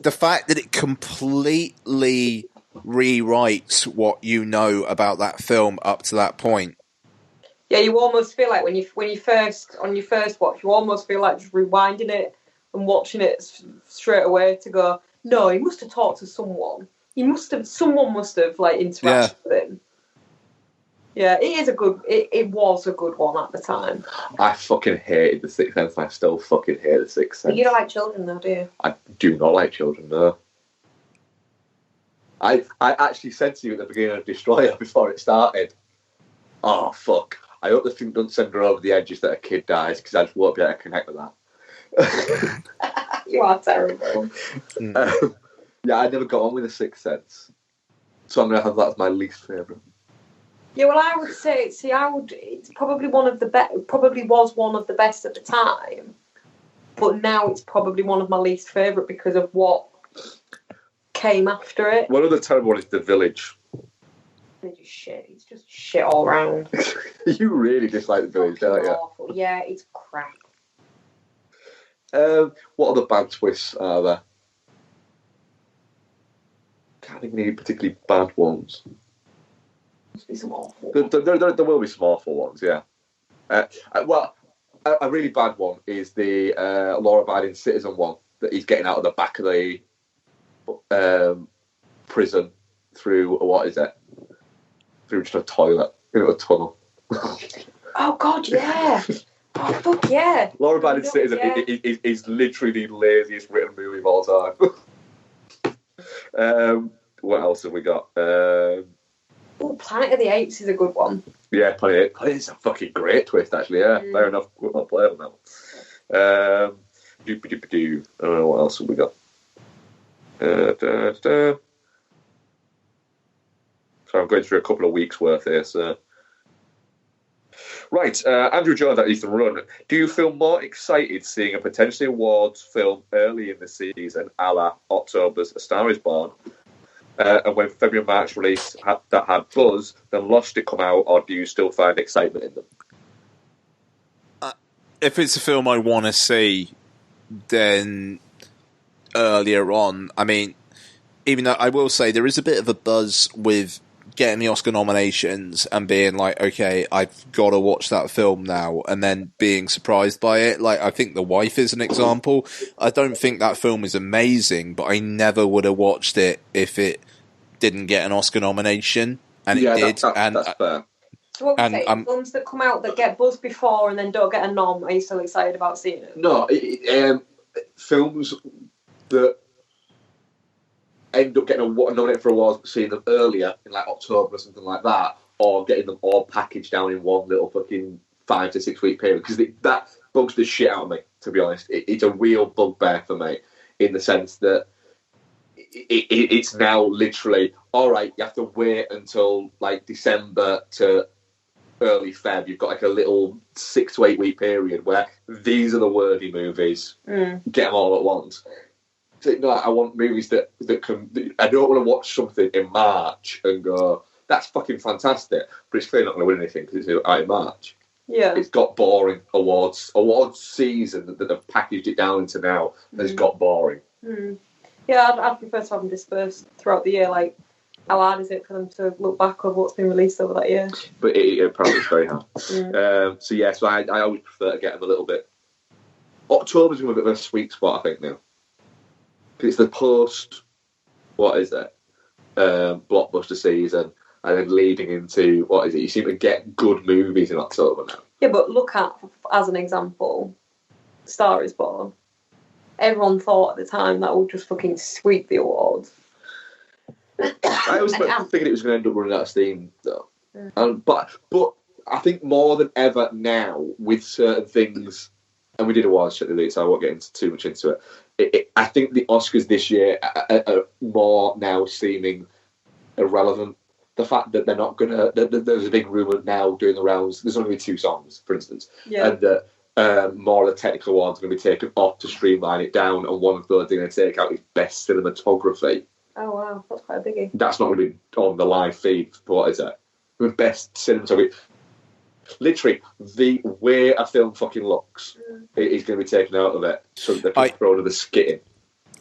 fact that it completely rewrites what you know about that film up to that point. Yeah, you almost feel like when you first watch, you almost feel like just rewinding it and watching it straight away to go, No, he must have talked to someone. Someone must have like interacted with him. Yeah, it was a good one at the time. I fucking hated The Sixth Sense, and I still fucking hate The Sixth Sense. But you don't like children, though, do you? I do not like children, no. I actually said to you at the beginning of Destroyer before it started, oh, fuck. I hope the thing doesn't send her over the edges that a kid dies, because I just won't be able to connect with that. You are terrible. Yeah, I never got on with The Sixth Sense. So I'm going to have that as my least favourite. Yeah, well, I would say, it's probably probably was one of the best at the time, but now it's probably one of my least favourite because of what came after it. One of the terrible one is The Village. It's just shit. It's just shit all round. You really dislike The Village, don't you? Awful. Yeah, it's crap. What other bad twists are there? Can't think of any particularly bad ones. Must be some awful. There will be some awful ones, yeah. Well, a really bad one is the law-abiding citizen one that he's getting out of the back of the prison through what is it? Through just a toilet into a tunnel. Oh God, yeah. Oh fuck yeah. Law-abiding citizen is literally the laziest written movie of all time. What else have we got? Planet of the Apes is a good one. Yeah, Planet of the Apes is a fucking great twist, actually. Yeah, fair enough. I'll play on that one. I don't know what else have we got. So I'm going through a couple of weeks' worth here. So. Right, Andrew Jones at Ethan Run. Do you feel more excited seeing a potentially awards film early in the season, a la October's A Star Is Born, and when February and March release that had buzz, then Lost to come out, or do you still find excitement in them? If it's a film I want to see, then earlier on. I mean, even though I will say there is a bit of a buzz with getting the Oscar nominations and being like, okay, I've got to watch that film now, and then being surprised by it. Like, I think The Wife is an example. I don't think that film is amazing, but I never would have watched it if it didn't get an Oscar nomination, and it did. That's fair. So what we say, films that come out that get buzzed before and then don't get a nom, are you still excited about seeing it? No, films that end up getting nominated for awards, but seeing them earlier in like October or something like that, or getting them all packaged down in one little fucking 5 to 6 week period, because that bugs the shit out of me, to be honest. It's a real bugbear for me, in the sense that it's now literally, all right, you have to wait until like December to early Feb. You've got like a little 6 to 8 week period where these are the worthy movies. Get them all at once. So, no, I want movies that can. I don't want to watch something in March and go, that's fucking fantastic, but it's clearly not going to win anything because it's out in March. Yeah, it's got boring awards season that they've packaged it down into now has got boring. Yeah, I'd prefer to have them dispersed throughout the year. Like, how hard is it for them to look back on what's been released over that year? But apparently it's very hard. So I always prefer to get them a little bit. October's going to be a bit of a sweet spot, I think, now. It's the post, what is it, blockbuster season, and then leading into, what is it, you seem to get good movies in October now. Yeah, but look at, as an example, Star Is Born. Everyone thought at the time that would just fucking sweep the awards. I was thinking it was going to end up running out of steam, though. But I think more than ever now, with certain things, and we did awards check the lead, so I won't get too much into it. I think the Oscars this year are more now seeming irrelevant. The fact that they're not going to... There's a big rumour now doing the rounds. There's only going to be 2 songs, for instance. Yeah. And that more of the technical ones are going to be taken off to streamline it down, and one of those they're going to take out is best cinematography. Oh, wow. That's quite a biggie. That's not going to be on the live feed. What is it? With best cinematography... Literally, the way a film fucking looks is going to be taken out of it, so they can throw to the skitting.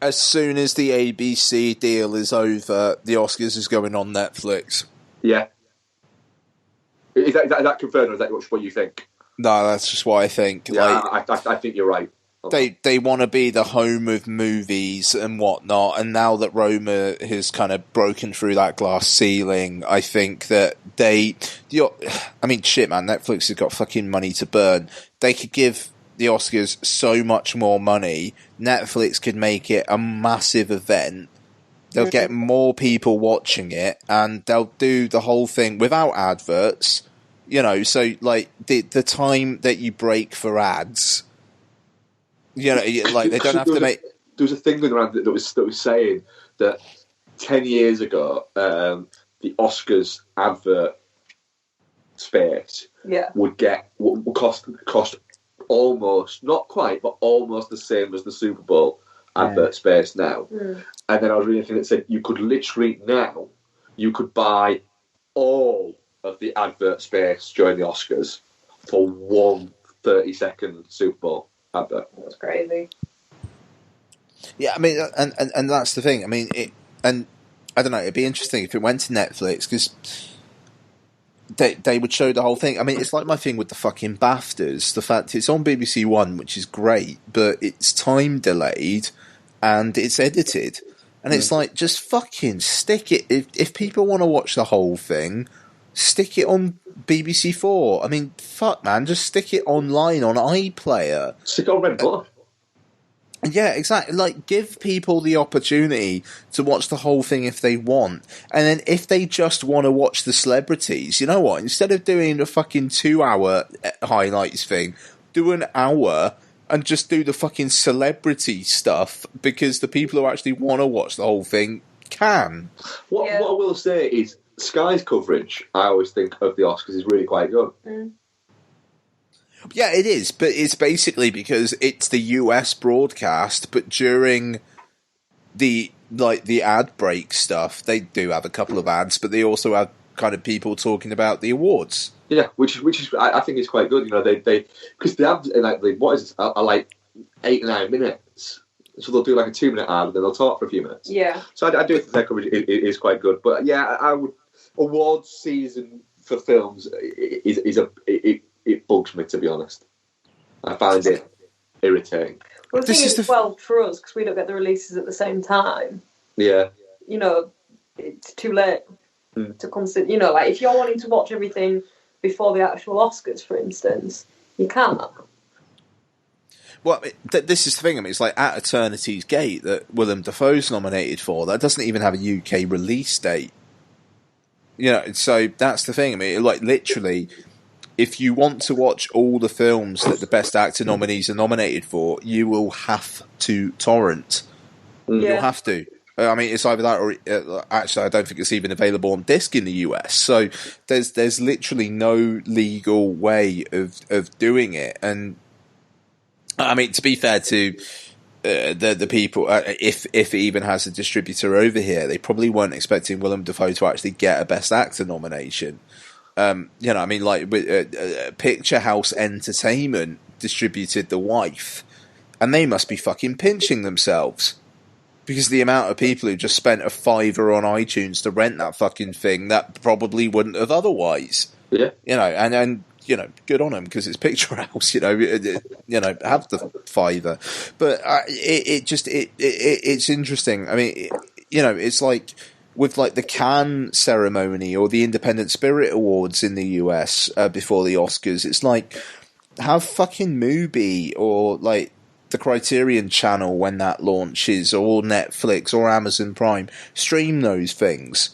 As soon as the ABC deal is over, the Oscars is going on Netflix. Yeah. Is that confirmed, or is that what you think? No, that's just what I think. Yeah, I think you're right. they want to be the home of movies and whatnot, and now that Roma has kind of broken through that glass ceiling, I think that shit, man, Netflix has got fucking money to burn. They could give the Oscars so much more money. Netflix could make it a massive event. They'll get more people watching it, and they'll do the whole thing without adverts. So like the time that you break for ads, like they don't have to make. There was a thing going around that was saying that 10 years ago, the Oscars advert space would cost almost, not quite, but almost the same as the Super Bowl advert space now. And then I was reading a thing that said you could literally now, you could buy all of the advert space during the Oscars for one 30-second Super Bowl advert. That's crazy. Yeah, I mean, and that's the thing. I mean, and I don't know, it'd be interesting if it went to Netflix, because they would show the whole thing. I mean, it's like my thing with the fucking BAFTAs. The fact it's on BBC One, which is great, but it's time delayed and it's edited. And it's like, just fucking stick it. If people want to watch the whole thing, stick it on BBC 4. I mean, fuck, man, just stick it online on iPlayer. Stick it on Red Bull. Yeah, exactly. Like, give people the opportunity to watch the whole thing if they want. And then if they just want to watch the celebrities, you know what? Instead of doing a fucking 2-hour highlights thing, do an hour and just do the fucking celebrity stuff, because the people who actually want to watch the whole thing can. What I will say is, Sky's coverage, I always think, of the Oscars is really quite good. Yeah, it is, but it's basically because it's the US broadcast, but during the ad break stuff, they do have a couple of ads, but they also have kind of people talking about the awards. Yeah, which is I think is quite good. They because the ads are like 8 or 9 minutes, so they'll do like a 2-minute ad and then they'll talk for a few minutes. Yeah. So I do think their coverage is quite good. But yeah, I would, awards season for films it bugs me, to be honest. I find it irritating. Well, the thing is, well, for us, because we don't get the releases at the same time. Yeah. It's too late to consider. Like if you're wanting to watch everything before the actual Oscars, for instance, you can't. Well, this is the thing. I mean, it's like At Eternity's Gate that Willem Dafoe's nominated for. That doesn't even have a UK release date. So that's the thing. I mean, like literally, if you want to watch all the films that the Best Actor nominees are nominated for, you will have to torrent. Yeah. You'll have to. I mean, it's either that or actually, I don't think it's even available on disc in the US. So there's literally no legal way of doing it. And I mean, to be fair to the people, if it even has a distributor over here, they probably weren't expecting Willem Dafoe to actually get a Best Actor nomination. I mean, like Picture House Entertainment distributed The Wife, and they must be fucking pinching themselves. Because the amount of people who just spent a $5 on iTunes to rent that fucking thing that probably wouldn't have otherwise. Yeah. And good on them, because it's Picture House, have the $5. But it's interesting. I mean, it's like with like the Cannes ceremony or the Independent Spirit Awards in the US before the Oscars. It's like, have fucking Mubi or like the Criterion Channel when that launches, or Netflix or Amazon Prime, stream those things,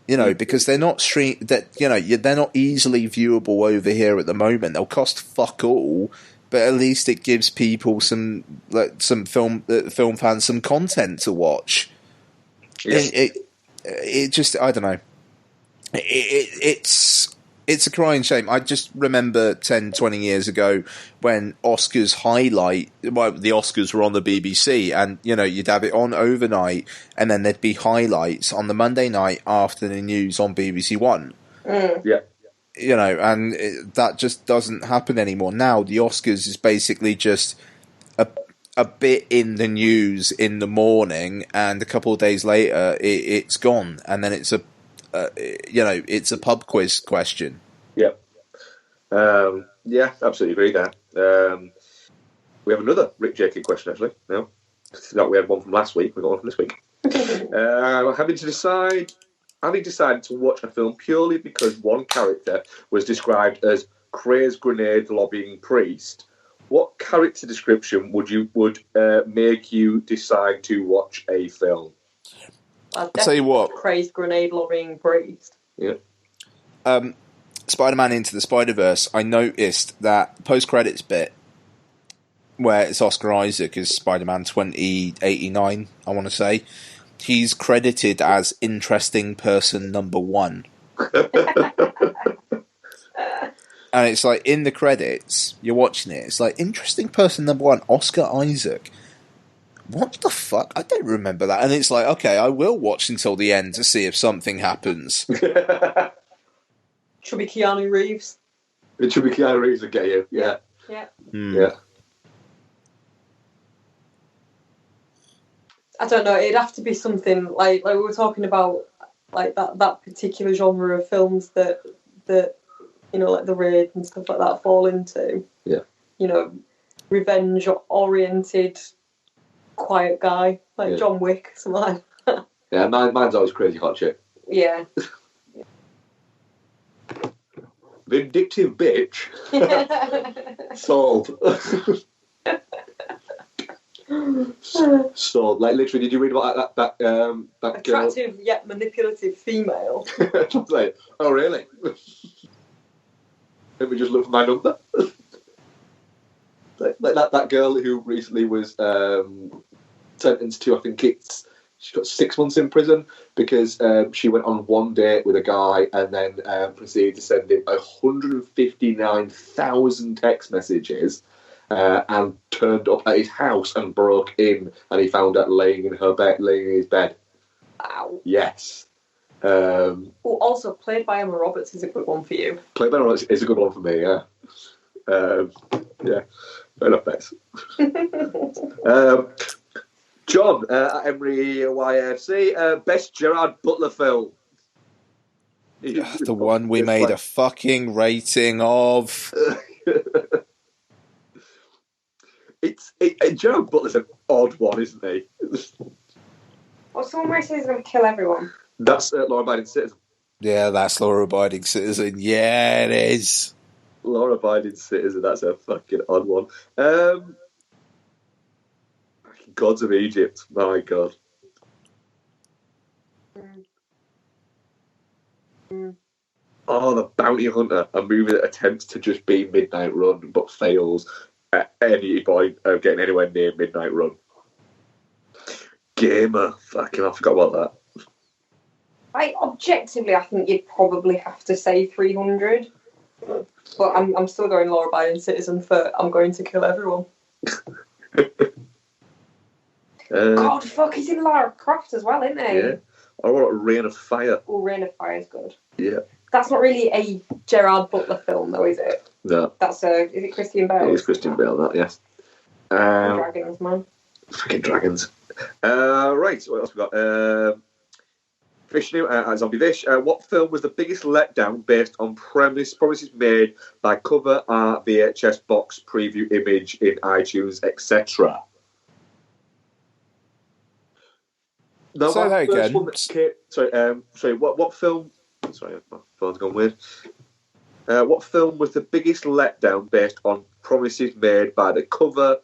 because they're not they're not easily viewable over here at the moment. They'll cost fuck all, but at least it gives people some film fans some content to watch. Yes. It just, I don't know. It's a crying shame. I just remember 10, 20 years ago when Oscars the Oscars were on the BBC, and, you'd have it on overnight, and then there'd be highlights on the Monday night after the news on BBC One. Yeah. And that just doesn't happen anymore. Now the Oscars is basically just a bit in the news in the morning, and a couple of days later it's gone, and then it's it's a pub quiz question. Yeah. Yeah, absolutely agree there. We have another Rick J.K. question, actually, now. We had one from last week, we got one from this week. Having decided to watch a film purely because one character was described as crazed grenade lobbying priest, what character description would make you decide to watch a film? I'll tell you what, crazed grenade lobbying priest. Yeah. Spider-Man Into the Spider-Verse, I noticed that post-credits bit where it's Oscar Isaac as Spider-Man 2089, I want to say, he's credited as interesting person number 1. And it's like, in the credits, you're watching it, it's like, interesting person number 1, Oscar Isaac. What the fuck? I don't remember that. And it's like, okay, I will watch until the end to see if something happens. Should be Keanu Reeves. It should be Keanu Reeves to get you, yeah. Yeah. Yeah. I don't know, it'd have to be something like we were talking about, like that particular genre of films that you know, like The Raid and stuff like that fall into. Yeah. You know, revenge oriented, quiet guy, like John Wick, something like that. Yeah, mine's always Crazy Hot Chick. Yeah. Vindictive bitch. Sold. So, like, literally, did you read about that attractive girl? Yet manipulative female? Like, oh, really? Let me just look for my number. like that girl who recently was sentenced to, I think she got 6 months in prison because she went on one date with a guy and then proceeded to send him 159,000 text messages. And turned up at his house and broke in, and he found her laying in his bed. Wow. Yes. Also, played by Emma Roberts is a good one for you. Played by Emma Roberts is a good one for me, yeah. Yeah, fair enough, thanks. John, at Emery YFC, best Gerard Butler film. The one we made a fucking rating of. Gerard Butler's an odd one, isn't he? Well, someone where he says he's going to kill everyone. That's Law-Abiding Citizen. Yeah, that's Law-Abiding Citizen. Yeah, it is. Law-Abiding Citizen, that's a fucking odd one. Gods of Egypt, my God. Oh, The Bounty Hunter, a movie that attempts to just be Midnight Run, but fails at any point of getting anywhere near Midnight Run. Gamer, fucking, I forgot about that. Objectively, I think you'd probably have to say 300. But I'm still going Law-Abiding Citizen for I'm going to kill everyone. God, fuck, he's in Lara Croft as well, isn't he? Yeah. I want Reign of Fire. Oh, Reign of Fire is good. Yeah. That's not really a Gerard Butler film, though, is it? No. Is it Christian Bale? It is Christian Bale, that, yes. Dragons, man. Fucking dragons. Right, what else we got? Vishnu, Zombie Vish. What film was the biggest letdown based on promises made by cover art, VHS box, preview image in iTunes, etc.? No, say that again. What film? Sorry, my phone's gone weird. What film was the biggest letdown based on promises made by the cover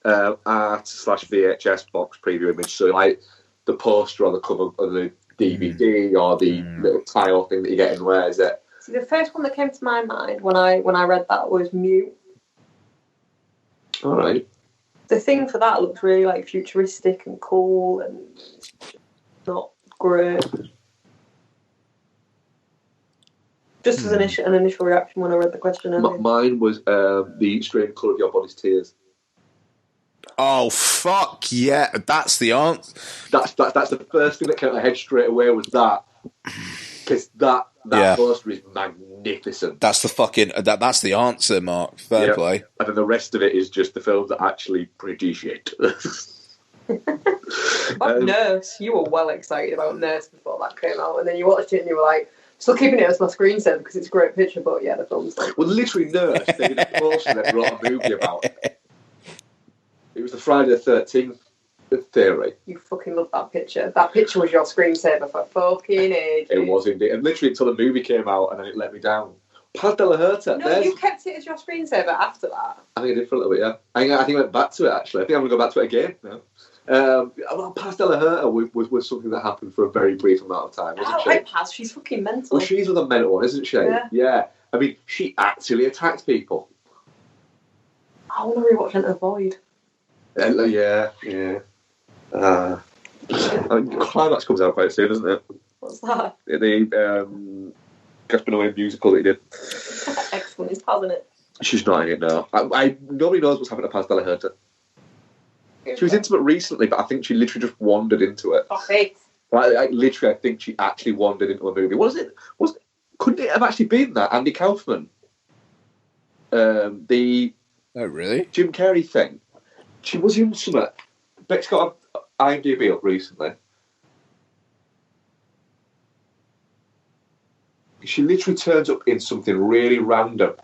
art / VHS box preview image? So, like the poster on the cover of the DVD or the little tile thing that you get in. Where is it? See, the first one that came to my mind when I read that was Mute. All right. The thing for that looks really like futuristic and cool and not great. Just as an initial reaction when I read the question. Mine was The Strange Colour of Your Body's Tears. Oh, fuck yeah. That's the answer. That's the first thing that came to my head straight away was that. Because that poster is magnificent. That's the fucking... That's the answer, Mark. Fair play. And then the rest of it is just the films that actually produce it. Nurse. You were well excited about Nurse before that came out. And then you watched it and you were like... Still keeping it as my screensaver because it's a great picture, but yeah, the film's like... Well, literally, Nurse, they did a poster that wrote a movie about it. It was the Friday the 13th theory. You fucking love that picture. That picture was your screensaver for fucking ages. It was indeed. And literally until the movie came out and then it let me down. Paz de la Huerta. No, you kept it as your screensaver after that. I think I did for a little bit, yeah. I think I went back to it, actually. I think I'm going to go back to it again now. Well, Paz de la Huerta was something that happened for a very brief amount of time, wasn't she? I like Paz. She's fucking mental. Well, she's the mental one, isn't she? Yeah. I mean, she actually attacked people. I want to rewatch Enter the Void. Yeah. I mean, Climax comes out quite soon, doesn't it? What's that? The Gaspar Noé musical that he did. Excellent. It's Paz in it. She's not in it now. Nobody knows what's happened to Paz de la Huerta. She was into it recently, but I think she literally just wandered into it. Oh, it. Literally, I think she actually wandered into a movie. Couldn't it have actually been that? Andy Kaufman? Oh, really? Jim Carrey thing. She was in something. Beck's got an IMDb up recently. She literally turns up in something really random.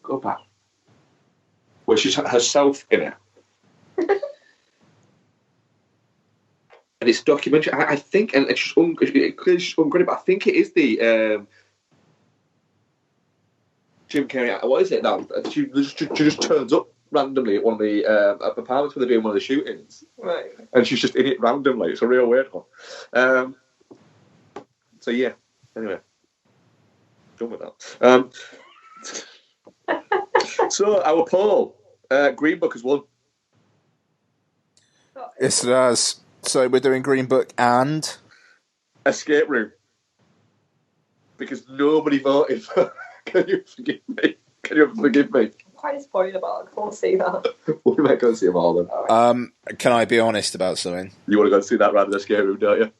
Go back. Where she's herself in it. And it's a documentary. I think, and she's uncredited, but I think it is the Jim Carrey. What is it now? She just turns up randomly at one of the apartments where they're doing one of the shootings. Right. And she's just in it randomly. It's a real weird one. So, yeah. Anyway. Done with that. So, our poll. Green Book has won. Yes, it has. So we're doing Green Book and Escape Room. Because nobody voted for Can You Forgive Me? Can You Forgive Me? I'm quite disappointed about it. I can't see that. We might go and see them all then. Can I be honest about something? You want to go and see that rather than Escape Room, don't you?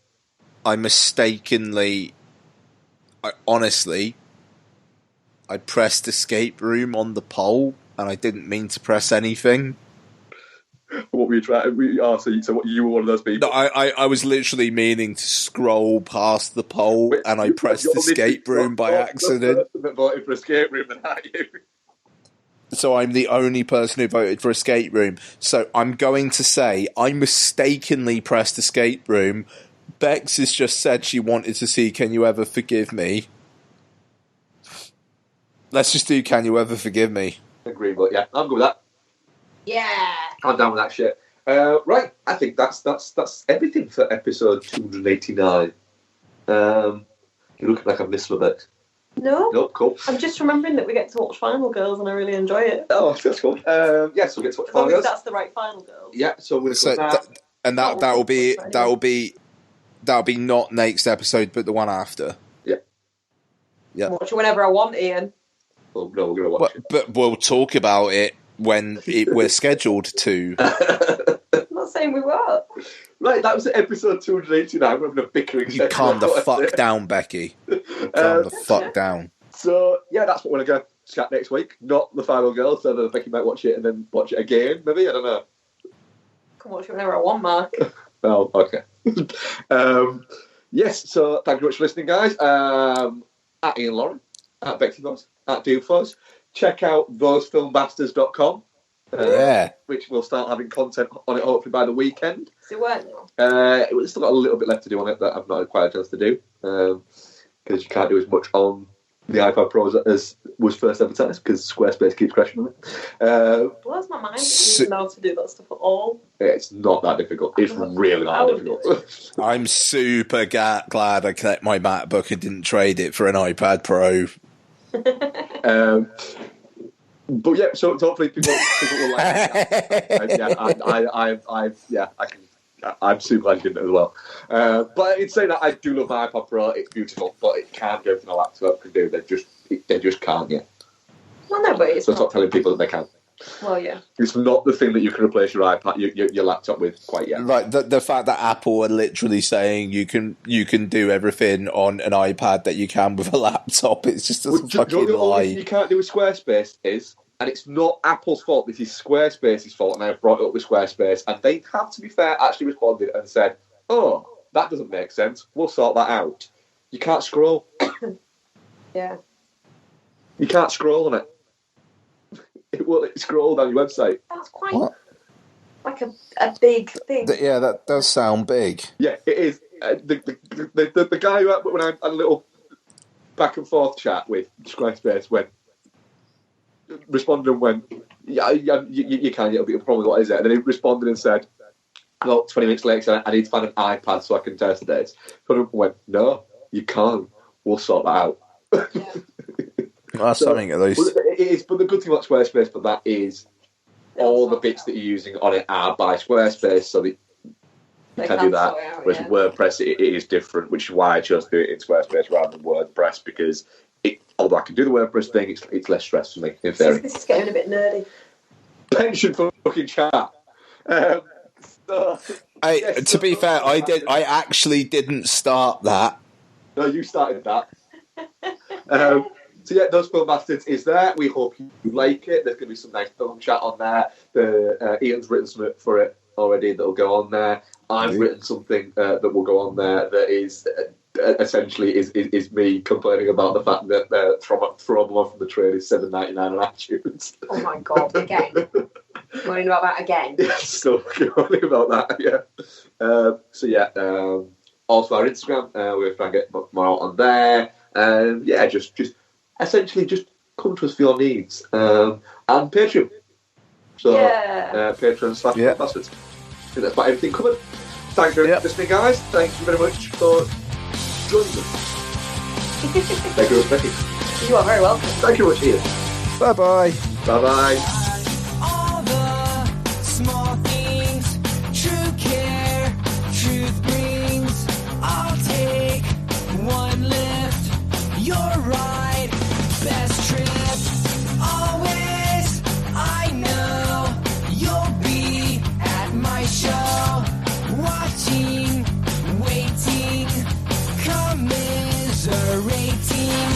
I pressed Escape Room on the poll and I didn't mean to press anything. What were you trying? So what, you were one of those people? No, I was literally meaning to scroll past the poll and I pressed Escape Room by accident. That voted for Escape Room, then, aren't you? So I'm the only person who voted for Escape Room. So I'm going to say I mistakenly pressed Escape Room. Bex has just said she wanted to see Can You Ever Forgive Me? Let's just do Can You Ever Forgive Me? Agree, but yeah, I'm good with that. Yeah. I'm down with that shit. Right, I think that's everything for episode 289. You look like I've missed a bit. No, cool. I'm just remembering that we get to watch Final Girls and I really enjoy it. Oh, that's cool. Yes, we'll get to watch Final Girls. That's the right Final Girls. Yeah, so we're going to that'll be not next episode, but the one after. Yeah. Watch it whenever I want, Ian. Well, no, we're going to watch it. But we'll talk about it when we're scheduled to. I'm not saying we won't. Right, that was episode 289. We're having a bickering You calm the fuck down, Becky. Calm the fuck down. So, yeah, that's what we're going to go chat next week. Not the Final Girls, so Becky might watch it and then watch it again, maybe? I don't know. I can watch it whenever I want, Mark. Well, okay. Yes, so thank you very much for listening, guys. At Ian Lauren, at Becky Foss, at Duke Foss. Check out thosefilmbastards.com. Which will start having content on it hopefully by the weekend. Does it work now? We've still got a little bit left to do on it that I've not had quite a chance to do. Because you can't do as much on the iPad Pro as was first advertised, because Squarespace keeps crashing on it. Blows my mind that you know how to do that stuff at all. It's not that difficult. It's really not that difficult. I'm super glad I kept my MacBook and didn't trade it for an iPad Pro. But yeah, so hopefully people will like it. I'm super glad you did it as well. But in saying that, I do love my iPad Pro. It's beautiful, but it can't do everything a laptop can do. They just can't yet. Well, no, but it's so stop telling people that they can. Well, yeah. It's not the thing that you can replace your iPad, your laptop with quite yet. Right, the fact that Apple are literally saying you can do everything on an iPad that you can with a laptop, it's just a fucking lie. You can't do with Squarespace is, and it's not Apple's fault, this is Squarespace's fault, and I've brought it up with Squarespace, and they have, to be fair, actually responded and said, oh, that doesn't make sense, we'll sort that out. You can't scroll. Yeah. You can't scroll on it. It won't let you scroll down your website. That's quite like a big thing. Yeah, that does sound big. Yeah, it is. The guy who when I had a little back and forth chat with Squarespace responded and went, yeah, you can get a bit of a problem. What is it? And then he responded and said, well, 20 minutes later, I need to find an iPad so I can test this. And went, no, you can't. We'll sort that out. That's something at least. It is, but the good thing about Squarespace for that is all the bits that you're using on it are by Squarespace, so that you can do that. Whereas WordPress, it is different, which is why I chose to do it in Squarespace rather than WordPress, because although I can do the WordPress thing, it's less stress for me, in theory. This is getting a bit nerdy. Pension for fucking chat. To be fair, I actually didn't start that. No, you started that. So yeah, Those Film Bastards is there. We hope you like it. There's going to be some nice film chat on there. Ian's written something for it already that will go on there. I've written something that will go on there that is essentially is me complaining about the fact that Thromba from the train is $7.99 on iTunes. Oh my god! Again, moaning about that again. Yeah, still moaning about that. Yeah. Also our Instagram, we're trying to get more out on there. Just essentially just come to us for your needs. And Patreon. So Patreon / Bastards. I think that's about everything covered. Thank you for listening, guys. Thank you very much for joining us. Thank you, Becky. You are very welcome. Thank you very much, Ian. Bye-bye. Bye-bye. All the small things, true care, truth brings. I'll take one lift. You're right, best trip. Always, I know you'll be at my show. Watching, waiting, commiserating.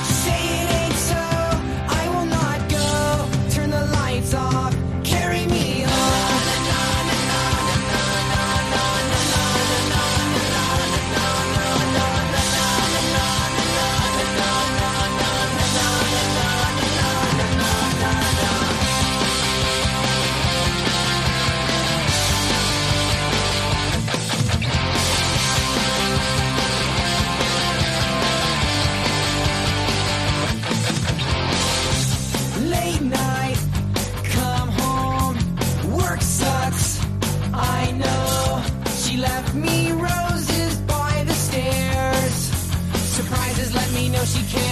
Say it ain't so, I will not go. Turn the lights off, carry me late night, come home, work sucks, I know. She left me roses by the stairs. Surprises let me know she cares.